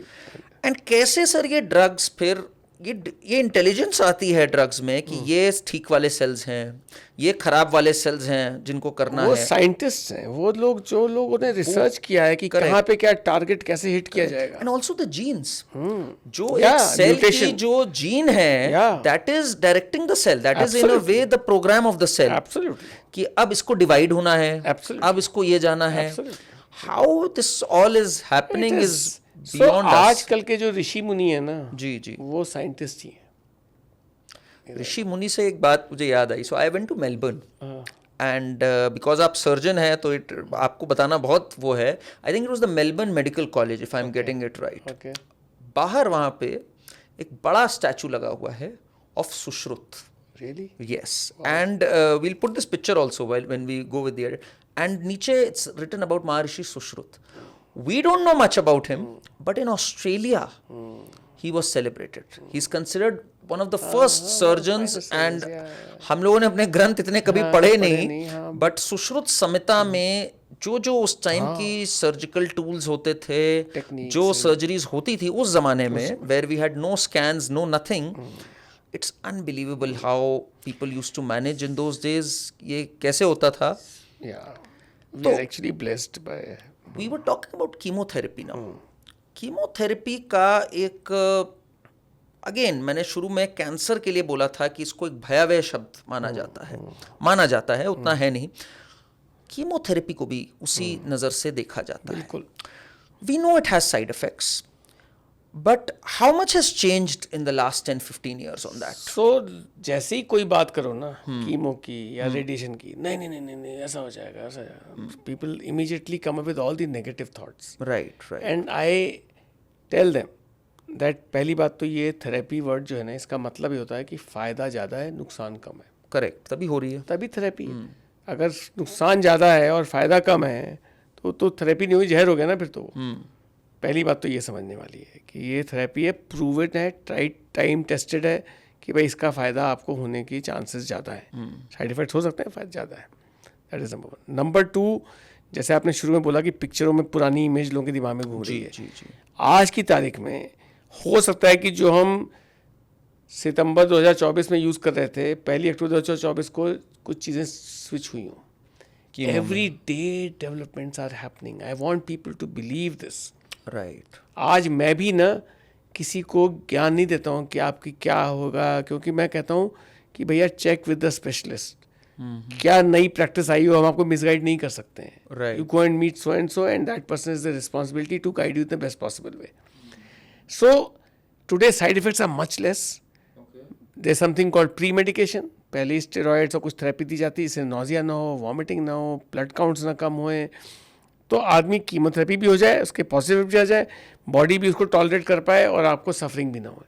[SPEAKER 1] And कैसे सर ये ड्रग्स फिर ये इंटेलिजेंस आती है ड्रग्स में कि ये ठीक वाले सेल्स हैं, ये खराब वाले सेल्स हैं जिनको करना
[SPEAKER 2] वो
[SPEAKER 1] है.
[SPEAKER 2] साइंटिस्ट हैं, वो लोग जो लोगों ने रिसर्च किया है कि कहाँ पे क्या टारगेट कैसे हिट किया जाएगा.
[SPEAKER 1] एंड ऑल्सो द जीन्स, जो
[SPEAKER 2] Yeah,
[SPEAKER 1] एक सेल की
[SPEAKER 2] mutation.
[SPEAKER 1] जो जीन है
[SPEAKER 2] Yeah.
[SPEAKER 1] That is directing the cell, that is in a
[SPEAKER 2] Absolutely.
[SPEAKER 1] Way the programme of the cell
[SPEAKER 2] Absolutely.
[SPEAKER 1] कि अब इसको डिवाइड होना है,
[SPEAKER 2] Absolutely.
[SPEAKER 1] अब इसको ये जाना है.
[SPEAKER 2] Absolutely.
[SPEAKER 1] How this all is happening is
[SPEAKER 2] So,
[SPEAKER 1] beyond अस.
[SPEAKER 2] आजकल के जो ऋषि मुनि है ना,
[SPEAKER 1] जी जी.
[SPEAKER 2] वो साइंटिस्ट ही हैं.
[SPEAKER 1] ऋषि मुनि से एक बात मुझे याद आई. So I went to Melbourne and because आप सर्जन हैं तो इट आपको बताना बहुत वो है. I think it was the Melbourne medical college if I am getting it right.
[SPEAKER 2] Okay.
[SPEAKER 1] बाहर वहाँ पे एक बड़ा स्टैचू लगा हुआ है of Sushruta.
[SPEAKER 2] Really?
[SPEAKER 1] Yes, and we'll put this picture also when we go with the edit. And Nietzsche, it's written about Maharishi Sushrut. We don't know much about him, but in Australia, he was celebrated. He's considered one of the first surgeons, and हम लोगों ने अपने ग्रंथ इतने कभी पढ़े नहीं, but Sushruta संहिता में जो उस टाइम की सर्जिकल टूल्स होते थे, जो सर्जरीज होती थी उस जमाने में, where we had no scans, no nothing. It's unbelievable how people used to manage in those days. ये कैसे होता था?
[SPEAKER 2] Yeah. We are actually blessed by.
[SPEAKER 1] We were talking about chemotherapy now. Chemotherapy का एक अगेन मैंने शुरू में cancer के लिए बोला था कि इसको एक भयावह शब्द माना जाता है, उतना है नहीं. कीमोथेरेपी को भी उसी नज़र से देखा जाता है.
[SPEAKER 2] बिल्कुल.
[SPEAKER 1] We know it has side effects. But how much has changed in the last 10-15 years on that?
[SPEAKER 2] So जैसे ही कोई बात करो ना कीमो की या रेडिएशन की, नहीं ऐसा हो जाएगा, people immediately come up with all the negative thoughts.
[SPEAKER 1] Right.
[SPEAKER 2] And I tell them that पहली बात तो ये थेरेपी वर्ड जो है ना, इसका मतलब ये होता है कि फ़ायदा ज़्यादा है, नुकसान कम है.
[SPEAKER 1] करेक्ट, तभी हो रही है.
[SPEAKER 2] तभी थेरेपी है. अगर नुकसान ज़्यादा है और फ़ायदा कम है तो थेरेपी नहीं हुई, जहर हो गया ना फिर तो. पहली बात तो ये समझने वाली है कि ये थेरेपी है, प्रूवन है, टाइम टेस्टेड है कि भाई इसका फ़ायदा आपको होने की चांसेस ज़्यादा है. साइड इफेक्ट्स हो सकते हैं, फ़ायदा ज़्यादा है. That is number 1. नंबर 2, जैसे आपने शुरू में बोला कि पिक्चरों में पुरानी इमेज लोगों के दिमाग में घूम रही है.
[SPEAKER 1] जी.
[SPEAKER 2] आज की तारीख में हो सकता है कि जो हम सितंबर 2024 में यूज़ कर रहे थे, 1 अक्टूबर 2024 को कुछ चीज़ें स्विच हुई हों. Every day developments are happening. I want people to believe this.
[SPEAKER 1] Right.
[SPEAKER 2] आज मैं भी ना किसी को ज्ञान नहीं देता हूँ कि आपकी क्या होगा, क्योंकि मैं कहता हूँ कि भैया चेक विद द स्पेशलिस्ट. क्या नई प्रैक्टिस आई हो, हम आपको मिसगाइड नहीं कर सकते हैं.
[SPEAKER 1] Right.
[SPEAKER 2] You go and meet so and that person is the responsibility to guide you the best possible way. So today side effects are much less. There something called pre medication. पहले steroids और कुछ therapy दी जाती है, इससे nausea ना हो, vomiting ना हो, ब्लड काउंट्स ना कम होए, तो आदमी कीमोथेरेपी भी हो जाए, उसके पॉजिटिव भी आ जाए, बॉडी भी उसको टॉलरेट कर पाए और आपको सफरिंग भी ना हो.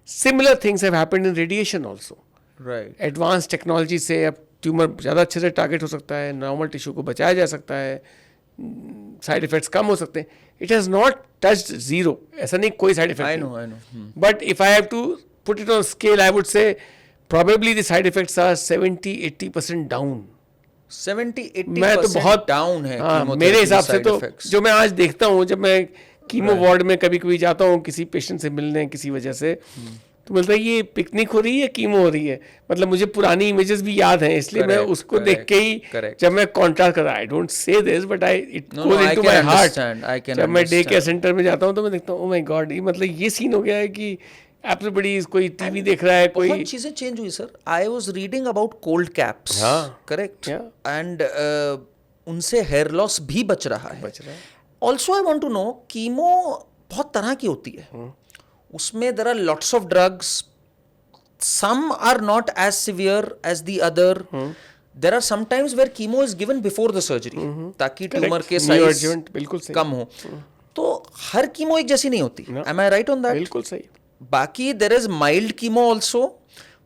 [SPEAKER 2] Similar things have happened in radiation also.
[SPEAKER 1] Right.
[SPEAKER 2] Advance technology से अब ट्यूमर ज़्यादा अच्छे से टारगेट हो सकता है, नॉर्मल टिश्यू को बचाया जा सकता है, साइड इफेक्ट्स कम हो सकते हैं. It has not touched zero. ऐसा नहीं कोई साइड इफेक्ट
[SPEAKER 1] आई
[SPEAKER 2] नहीं.
[SPEAKER 1] No, I know.
[SPEAKER 2] But if I have to put it on scale, I would say probably the side effects are 70-80% down.
[SPEAKER 1] 70-80%
[SPEAKER 2] मैं तो बहुत
[SPEAKER 1] डाउन है.
[SPEAKER 2] हाँ,
[SPEAKER 1] chemotherapy
[SPEAKER 2] मेरे हिसाब से
[SPEAKER 1] side
[SPEAKER 2] तो
[SPEAKER 1] effects.
[SPEAKER 2] जो मैं आज देखता हूँ, जब मैं कीमो वार्ड में कभी कभी जाता हूँ किसी पेशेंट से मिलने किसी वजह से, तो मिलता है ये पिकनिक हो रही है, कीमो हो रही है. मतलब मुझे पुरानी इमेजेस भी याद हैं, इसलिए मैं
[SPEAKER 1] Correct,
[SPEAKER 2] उसको देख के ही
[SPEAKER 1] correct.
[SPEAKER 2] जब मैं कॉन्ट्रास्ट करता, I don't say this but it
[SPEAKER 1] No,
[SPEAKER 2] goes
[SPEAKER 1] no, I
[SPEAKER 2] into
[SPEAKER 1] can
[SPEAKER 2] my heart.
[SPEAKER 1] understand, I can
[SPEAKER 2] जब मैं डे केयर
[SPEAKER 1] understand.
[SPEAKER 2] सेंटर में जाता हूँ तो मैं देखता हूँ, ओ माय गॉड, ये मतलब ये सीन हो गया है कि एब्सोल्युटली कोई टीवी देख रहा है, कोई.
[SPEAKER 1] बहुत चीजें चेंज हुई sir. I was reading about cold caps.
[SPEAKER 2] हाँ.
[SPEAKER 1] करेक्ट.
[SPEAKER 2] Yeah.
[SPEAKER 1] एंड उनसे हेयर लॉस भी बच रहा है.
[SPEAKER 2] बच रहा है.
[SPEAKER 1] Also I want to know, chemo बहुत तरह की होती है. उसमें there are lots of drugs. Some are not as severe as the other. There are sometimes where chemo is given before the surgery, ताकि ट्यूमर के साइज
[SPEAKER 2] बिल्कुल सही.
[SPEAKER 1] कम हो. तो हर कीमो एक जैसी नहीं होती. Am I right on that?
[SPEAKER 2] बिल्कुल सही.
[SPEAKER 1] बाकी there is mild chemo also,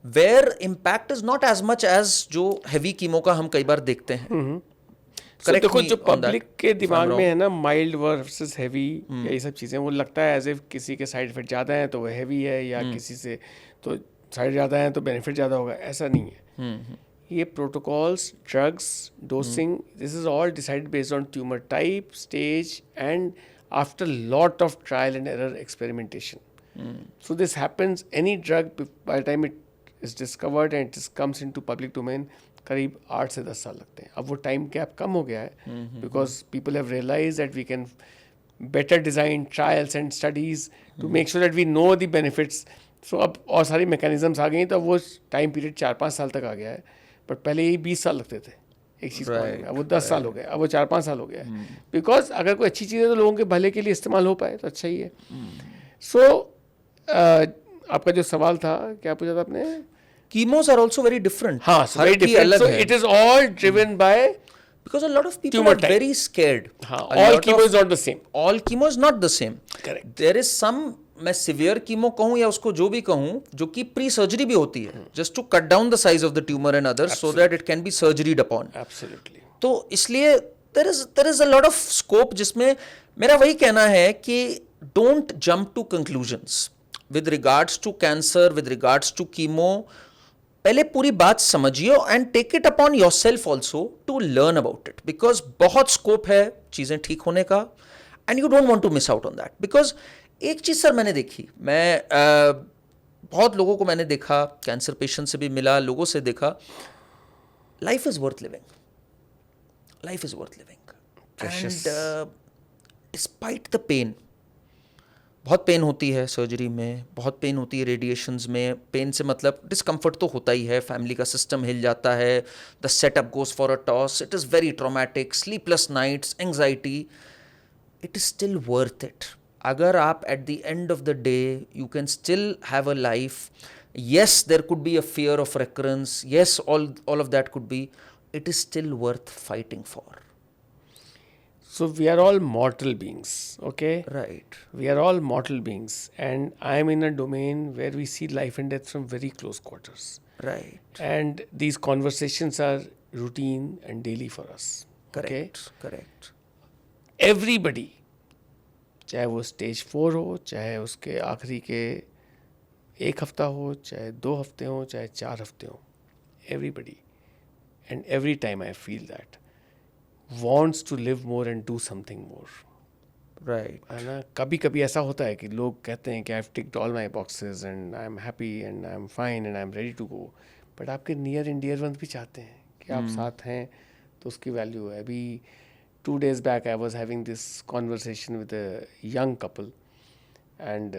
[SPEAKER 1] where impact is not as much as जो हैवी कीमो का हम कई बार देखते हैं.
[SPEAKER 2] So,
[SPEAKER 1] Correct
[SPEAKER 2] देखो
[SPEAKER 1] me
[SPEAKER 2] जो
[SPEAKER 1] on
[SPEAKER 2] पब्लिक
[SPEAKER 1] that
[SPEAKER 2] के
[SPEAKER 1] if I'm
[SPEAKER 2] दिमाग में
[SPEAKER 1] wrong.
[SPEAKER 2] है ना, माइल्ड वर्सेस हैवी, ये सब चीज़ें, वो लगता है एज इफ किसी के साइड इफेक्ट ज़्यादा है तो वो हैवी है, या किसी से तो साइड ज़्यादा है तो बेनिफिट ज़्यादा होगा. ऐसा नहीं है. ये protocols, drugs, dosing, this is all decided based on tumour type, stage and after lot of trial and error experimentation. So this happens, any drug by the time it is discovered and it comes into public domain, करीब 8 से 10 साल लगते हैं. अब वो time gap कम हो गया है because people have realize that we can better design trials and studies to make sure that we know the benefits. So अब और सारी मैकेनिज्म्स आ गई, तो वो टाइम पीरियड 4-5 साल तक आ गया है. बट पहले यही 20 साल लगते थे एक चीज़ को आने में. अब वो 10 साल हो गए, अब वो 4-5 साल हो गया है. बिकॉज अगर कोई अच्छी चीज़ है तो लोगों के भले के लिए इस्तेमाल हो पाए तो अच्छा ही है. सो आपका जो सवाल था, क्या पूछा था आपने?
[SPEAKER 1] Chemos are also very different.
[SPEAKER 2] हाँ, very different. So it is all driven by,
[SPEAKER 1] because a lot of people
[SPEAKER 2] Tumor
[SPEAKER 1] are
[SPEAKER 2] type.
[SPEAKER 1] very scared.
[SPEAKER 2] हाँ,
[SPEAKER 1] A
[SPEAKER 2] all
[SPEAKER 1] lot
[SPEAKER 2] chemo
[SPEAKER 1] of-
[SPEAKER 2] is not the same.
[SPEAKER 1] all chemo is not the same.
[SPEAKER 2] Correct.
[SPEAKER 1] There is some, मैं severe chemo कहूँ या उसको जो भी कहूँ, जो कि प्री सर्जरी भी होती है, just to cut down the size of the tumour and others so that it can be surgeried upon.
[SPEAKER 2] Absolutely.
[SPEAKER 1] तो इसलिए there is a lot of scope, जिसमें मेरा वही कहना है कि don't jump to conclusions with regards to cancer, with regards to chemo. पहले पूरी बात समझिए and take it upon yourself also to learn about it, because बहुत स्कोप है चीज़ें ठीक होने का and you don't want to miss out on that. Because एक चीज़ सर मैंने देखी, मैं बहुत लोगों को मैंने देखा, कैंसर पेशेंट से भी मिला, लोगों से देखा, life is worth living. Life is worth living and despite the pain. बहुत पेन होती है सर्जरी में, बहुत पेन होती है रेडिएशंस में. पेन से मतलब डिस्कम्फर्ट तो होता ही है, फैमिली का सिस्टम हिल जाता है, the setup goes for a toss, it is very traumatic, sleepless nights, anxiety. It is still worth it. अगर आप at the end of the day you can still have a life. Yes there could be a fear of recurrence, yes all of that could be. It is still worth fighting for.
[SPEAKER 2] So we are all mortal beings, okay?
[SPEAKER 1] Right.
[SPEAKER 2] We are all mortal beings, and I am in a domain where we see life and death from very close quarters.
[SPEAKER 1] Right.
[SPEAKER 2] And these conversations are routine and daily for us.
[SPEAKER 1] Correct. Correct.
[SPEAKER 2] Everybody, चाहे वो stage 4 हो, चाहे उसके आखिरी के 1 हफ्ता हो, चाहे 2 हफ्ते हो, चाहे 4 हफ्ते हो, everybody, and every time I feel that, wants to live more and do something more.
[SPEAKER 1] Right,
[SPEAKER 2] है ना. कभी कभी ऐसा होता है कि लोग कहते हैं कि I have ticked all my boxes and I am happy and I am fine and I am ready to go, but आपके नियर एंड डियर वंस भी चाहते हैं कि आप साथ हैं, तो उसकी वैल्यू है. अभी 2 days back I was having this conversation with a young couple and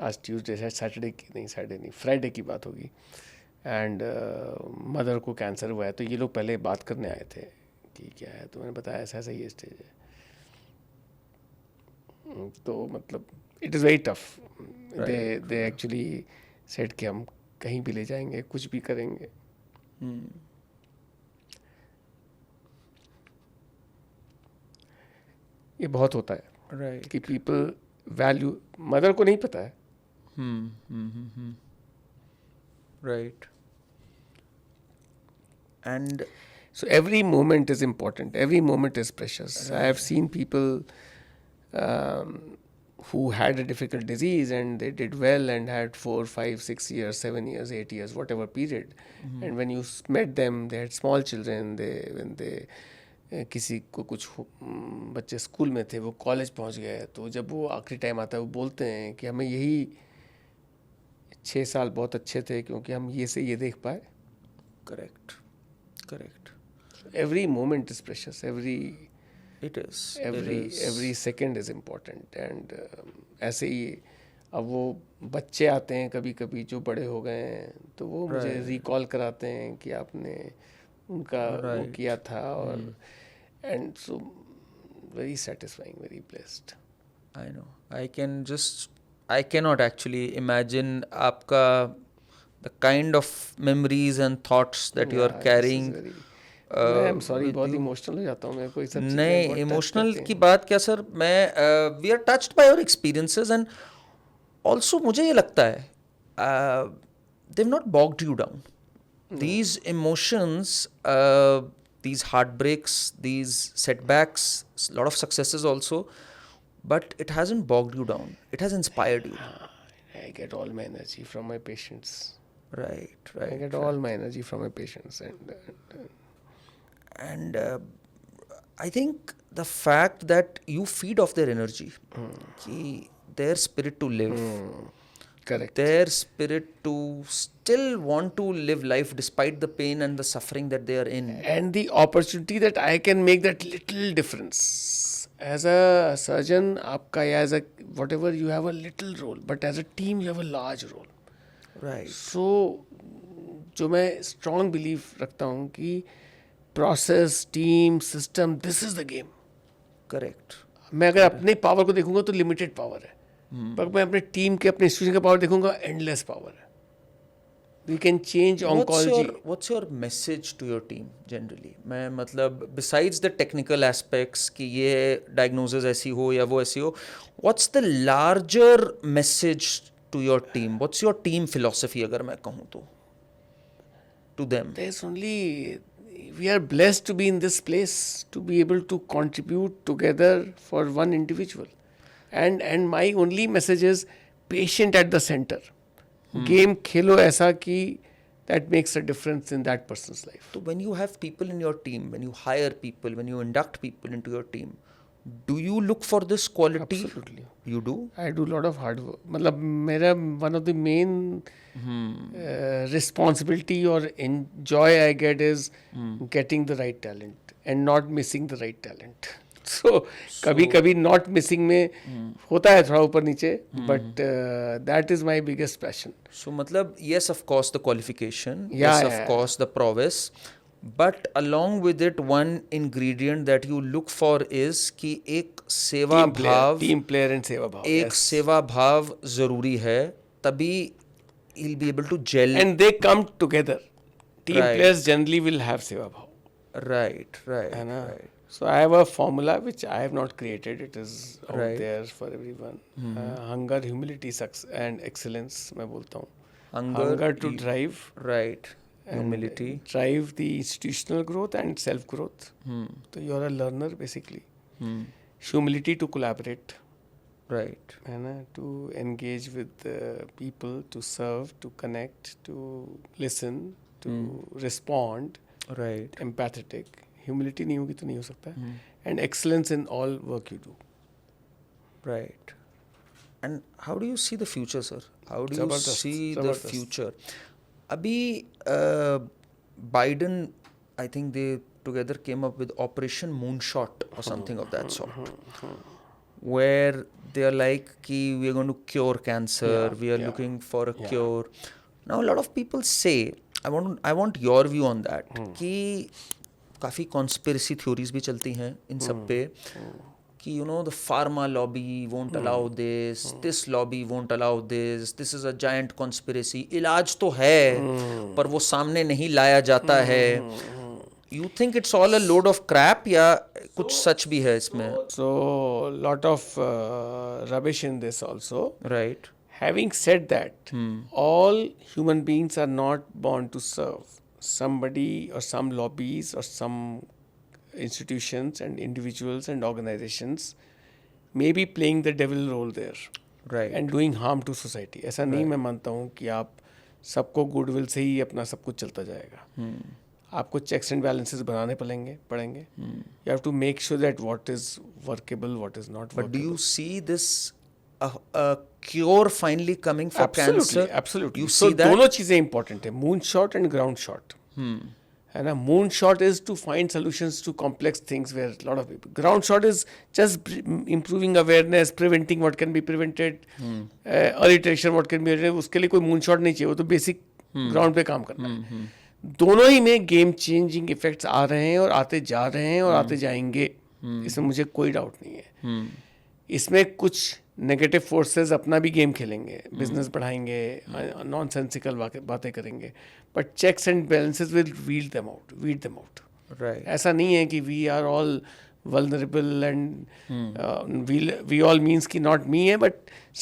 [SPEAKER 2] आज ट्यूसडे है, सैटरडे नहीं फ्राइडे की बात होगी. एंड मदर को कैंसर हुआ है, तो ये लोग पहले बात करने आए थे कि क्या है, तो मैंने बताया ऐसा ऐसा ये स्टेज है. तो मतलब it is very tough. They actually said कि हम कहीं भी ले जाएंगे, कुछ भी करेंगे. ये बहुत होता है
[SPEAKER 1] राइट,
[SPEAKER 2] कि पीपल वैल्यू, मदर को नहीं पता है.
[SPEAKER 1] Right. And
[SPEAKER 2] So every moment is important. Every moment is precious. I have seen people who had a difficult disease and they did well and had 4, 5, 6 years, 7 years, 8 years, whatever period. And when you met them, they had small children. When they किसी को कुछ बच्चे school में थे, वो college पहुंच गए, तो जब वो आखिरी टाइम आता है वो बोलते हैं कि हमें यही 6 साल बहुत अच्छे थे क्योंकि हम ये से ये देख पाए.
[SPEAKER 1] Correct, correct.
[SPEAKER 2] Every moment is precious.
[SPEAKER 1] It is.
[SPEAKER 2] Every second is important. And ऐसे ही अब वो बच्चे आते हैं कभी कभी जो बड़े हो गए हैं, तो वो मुझे रिकॉल कराते हैं कि आपने उनका वो किया था. और and so very satisfying, very blessed.
[SPEAKER 1] I know. I cannot actually imagine आपका the kind of memories and thoughts that you are carrying.
[SPEAKER 2] I am sorry, बहुत इमोशनल हो जाता हूँ. मेरे को ये सब चीज़ें
[SPEAKER 1] नहीं,
[SPEAKER 2] बहुत touch
[SPEAKER 1] इमोशनल
[SPEAKER 2] करती
[SPEAKER 1] की
[SPEAKER 2] हैं.
[SPEAKER 1] बात क्या सर, मैं we are touched by your experiences and also मुझे ये लगता है they have not bogged you down. These emotions, these heartbreaks, these setbacks, a lot of successes also, but it hasn't bogged you down. It has inspired you.
[SPEAKER 2] I get all my energy from my patients.
[SPEAKER 1] Right,
[SPEAKER 2] I
[SPEAKER 1] right.
[SPEAKER 2] get all my energy from my patients.
[SPEAKER 1] And I think the fact that you feed off their energy, कि their spirit to live,
[SPEAKER 2] Correct.
[SPEAKER 1] their spirit to still want to live life despite the pain and the suffering that they are in.
[SPEAKER 2] And the opportunity that I can make that little difference. As a surgeon, आपका या as a whatever, you have a little role, but as a team you have a large role.
[SPEAKER 1] Right.
[SPEAKER 2] So जो मैं strong belief रखता हूँ कि process, team, system, this is the game.
[SPEAKER 1] Correct.
[SPEAKER 2] मैं अगर अपने पावर को देखूंगा तो लिमिटेड पावर है, पर मैं अपने टीम के, अपने इंस्टीट्यूशन का पावर देखूंगा, एंडलेस पावर है. We can change oncology.
[SPEAKER 1] What's your message to your team generally? मैं मतलब besides the technical aspects कि ये diagnosis ऐसी हो या वो ऐसी हो, what's the larger message to your team? What's your team philosophy अगर मैं कहूँ तो to them?
[SPEAKER 2] There's only, we are blessed to be in this place, to be able to contribute together for one individual. And my only message is patient at the center. Game खेलो ऐसा कि that makes a difference in that person's life.
[SPEAKER 1] So when you have people in your team, when you hire people, when you induct people into your team, do you look for this quality?
[SPEAKER 2] Absolutely.
[SPEAKER 1] You do?
[SPEAKER 2] I do a lot of hard work. मतलब मेरा one of the main responsibility or enjoy I get is getting the right talent and not missing the right talent. So कभी कभी not missing में होता है थोड़ा ऊपर नीचे, but that is my biggest passion.
[SPEAKER 1] So मतलब yes, of course the qualification,
[SPEAKER 2] Yeah,
[SPEAKER 1] yes, of course the prowess, but along with it one ingredient that you look for is कि एक सेवा भाव,
[SPEAKER 2] team player and सेवा भाव.
[SPEAKER 1] एक सेवा भाव जरूरी है, तभी he'll be able to gel.
[SPEAKER 2] And they come together. Team
[SPEAKER 1] Right.
[SPEAKER 2] players generally will have सेवा भाव.
[SPEAKER 1] Right, right,
[SPEAKER 2] है ना?
[SPEAKER 1] right.
[SPEAKER 2] So I have a formula which I have not created. It is out
[SPEAKER 1] Right.
[SPEAKER 2] there for everyone. Hunger, humility, success, and excellence. मैं बोलता हूँ.
[SPEAKER 1] Hunger,
[SPEAKER 2] to drive.
[SPEAKER 1] Right.
[SPEAKER 2] and
[SPEAKER 1] Humility.
[SPEAKER 2] drive the institutional growth and self growth. So you are a learner basically. Humility to collaborate.
[SPEAKER 1] Right.
[SPEAKER 2] है ना? To engage with people, to serve, to connect, to listen, to respond.
[SPEAKER 1] Right.
[SPEAKER 2] Empathetic. Humility नहीं होगी तो नहीं हो सकता. And excellence in all work you do.
[SPEAKER 1] Right. And how do you see the future, sir? How do you
[SPEAKER 2] Zabardast,
[SPEAKER 1] see the
[SPEAKER 2] zabardast.
[SPEAKER 1] future? Abhi Biden, I think they together came up with Operation Moonshot or something of that sort, where they are like, ki we are going to cure cancer,
[SPEAKER 2] Yeah,
[SPEAKER 1] we are
[SPEAKER 2] yeah,
[SPEAKER 1] looking for a
[SPEAKER 2] yeah.
[SPEAKER 1] cure. Now a lot of people say, I want your view on that, कि काफ़ी conspiracy theories भी चलती हैं इन सब पे, कि you know the pharma lobby won't allow this lobby won't allow this is a giant conspiracy, इलाज तो है पर वो सामने नहीं लाया जाता है. You think it's all a load of crap या कुछ सच भी है इसमें?
[SPEAKER 2] So, lot of rubbish in this also.
[SPEAKER 1] Right.
[SPEAKER 2] Having said that, all human beings are not born to serve. Somebody or some lobbies or some institutions and individuals and organizations may be playing the devil role there
[SPEAKER 1] right.
[SPEAKER 2] and doing harm to society. ऐसा नहीं मैं मानता हूँ कि आप सबको goodwill से ही अपना सब कुछ चलता जाएगा. आपको चेक्स एंड बैलेंसेस बनाने पड़ेंगे. You have to make sure that what is workable, what is not
[SPEAKER 1] But
[SPEAKER 2] workable.
[SPEAKER 1] do you see this a cure finally coming for cancer?
[SPEAKER 2] Absolutely.
[SPEAKER 1] You
[SPEAKER 2] So
[SPEAKER 1] see that?
[SPEAKER 2] दोनों चीजें important है, moon shot and ground shot. है ना? Moon shot is to find solutions to complex things where a lot of people. Ground shot is just improving awareness, preventing what can be prevented, early detection what can be prevented. उसके लिए कोई moon shot नहीं चाहिए, वो तो basic ground पे काम करना है. दोनों ही में गेम चेंजिंग इफेक्ट्स आ रहे हैं और आते जा रहे हैं और आते जाएंगे. इसमें मुझे कोई डाउट नहीं है. इसमें कुछ नेगेटिव फोर्सेस अपना भी गेम खेलेंगे, बिजनेस बढ़ाएंगे, नॉन सेंसिकल बातें करेंगे, but checks and balances will weed them out.
[SPEAKER 1] Right.
[SPEAKER 2] ऐसा नहीं है कि we are all vulnerable and we all means कि नॉट मी है, बट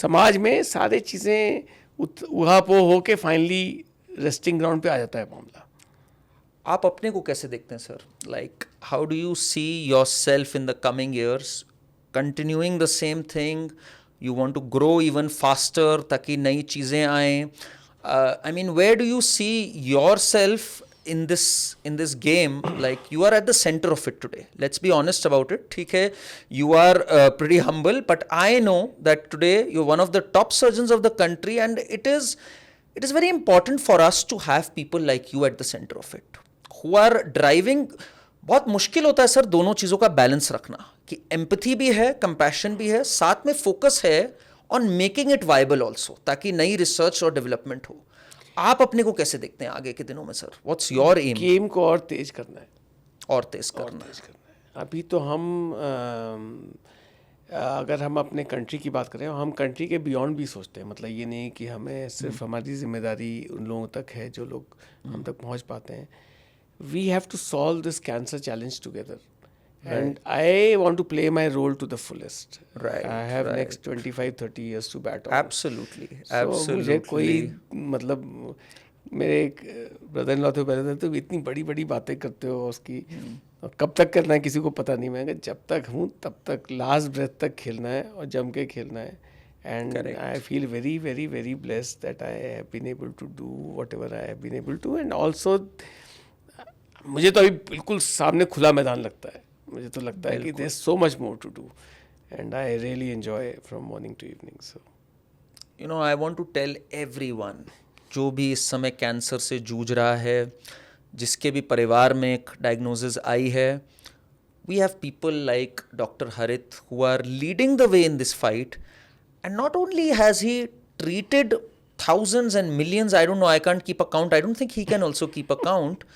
[SPEAKER 2] समाज में सारे चीज़ें उहापोह होके फाइनली रेस्टिंग ग्राउंड पे आ जाता है मामला.
[SPEAKER 1] आप अपने को कैसे देखते हैं sir? Like how do you see yourself in the coming years, continuing the same thing, you want to grow even faster ताकि नई चीज़ें आएँ? I mean where do you see yourself in this game? Like you are at the center of it today, let's be honest about it. ठीक है, you are pretty humble, but I know that today you're one of the top surgeons of the country, and it is very important for us to have people like you at the center of it who are driving. बहुत मुश्किल होता है sir दोनों चीज़ों का balance रखना, कि empathy भी है, कंपैशन भी है, साथ में फोकस है on making it viable also, ताकि नई रिसर्च और डेवलपमेंट हो. आप अपने को कैसे देखते हैं आगे के दिनों में sir? What's your aim?
[SPEAKER 2] Game को और तेज करना है.
[SPEAKER 1] और तेज करना है.
[SPEAKER 2] अभी तो हम अगर हम अपने कंट्री की बात करें, हम कंट्री के बियॉन्ड भी सोचते हैं. मतलब ये नहीं कि हमें सिर्फ हमारी जिम्मेदारी उन लोगों तक है जो लोग हम तक पहुंच पाते हैं. We have to solve this cancer challenge together, and I want to play my role to the fullest.
[SPEAKER 1] Right,
[SPEAKER 2] I have
[SPEAKER 1] right.
[SPEAKER 2] next 25-30 years to bat on.
[SPEAKER 1] Absolutely,
[SPEAKER 2] So,
[SPEAKER 1] absolutely.
[SPEAKER 2] मुझे कोई मतलब मेरे एक ब्रदर इन लॉ थे, पहले तो इतनी बड़ी बड़ी बातें करते हो उसकी, और कब तक करना है किसी को पता नहीं. मैं जब तक हूँ तब तक लास्ट ब्रेथ तक खेलना है और जम के खेलना है. And
[SPEAKER 1] Correct.
[SPEAKER 2] I feel very, very, very blessed that I have been able to do whatever I have been able to. And also मुझे तो अभी बिल्कुल सामने खुला मैदान लगता है. मुझे तो लगता है कि there is so much more to do, and I really enjoy from morning to evening. So
[SPEAKER 1] you know I want to tell everyone जो भी इस समय कैंसर से जूझ रहा है, जिसके भी परिवार में एक डायग्नोसिस आई है, we have people like doctor Harit who are leading the way in this fight. And not only has he treated thousands and millions, I don't know, I can't keep a count, I don't think he can also keep a count,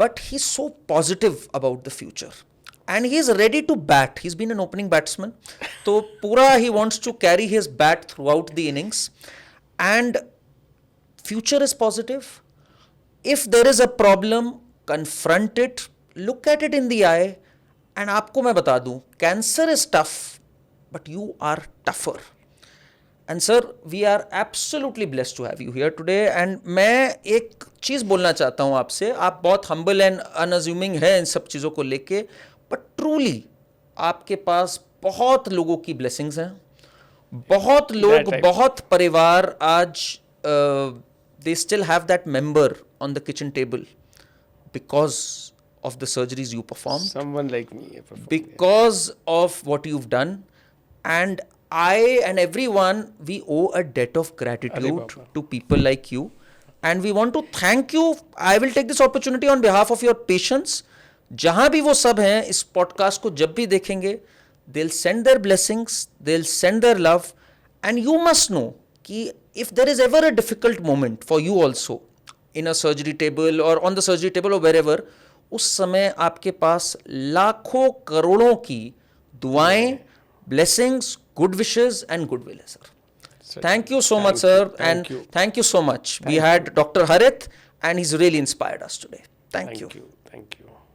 [SPEAKER 1] but he's so positive about the future. And he is ready to bat. He's been an opening batsman. So pura he wants to carry his bat throughout the innings. And future is positive. If there is a problem, confront it, look at it in the eye. And आपको मैं बता दूं, cancer is tough, but you are tougher. And sir, we are absolutely blessed to have you here today. And मैं एक चीज़ बोलना चाहता हूँ आपसे. आप बहुत humble and unassuming है इन सब चीज़ों को लेके, but truly आपके पास बहुत लोगों की blessings हैं. बहुत लोग, बहुत परिवार आज they still have that member on the kitchen table because of the surgeries you performed.
[SPEAKER 2] someone like me performed,
[SPEAKER 1] because of what you've done. And I and everyone, we owe a debt of gratitude
[SPEAKER 2] Baba.
[SPEAKER 1] to people like you, and we want to thank you. I will take this opportunity on behalf of your patients. जहां भी वो सब हैं इस podcast को जब भी देखेंगे, they'll send their blessings, they'll send their love, and you must know कि if there is ever a difficult moment for you also in a surgery table or on the surgery table or wherever, उस समय आपके पास लाखों करोड़ों की दुआएं, blessings, good wishes and goodwill है sir. Thank you so much, sir, and thank you so much. We had Dr. Harith, and he's really inspired us today. Thank you.
[SPEAKER 2] Thank you.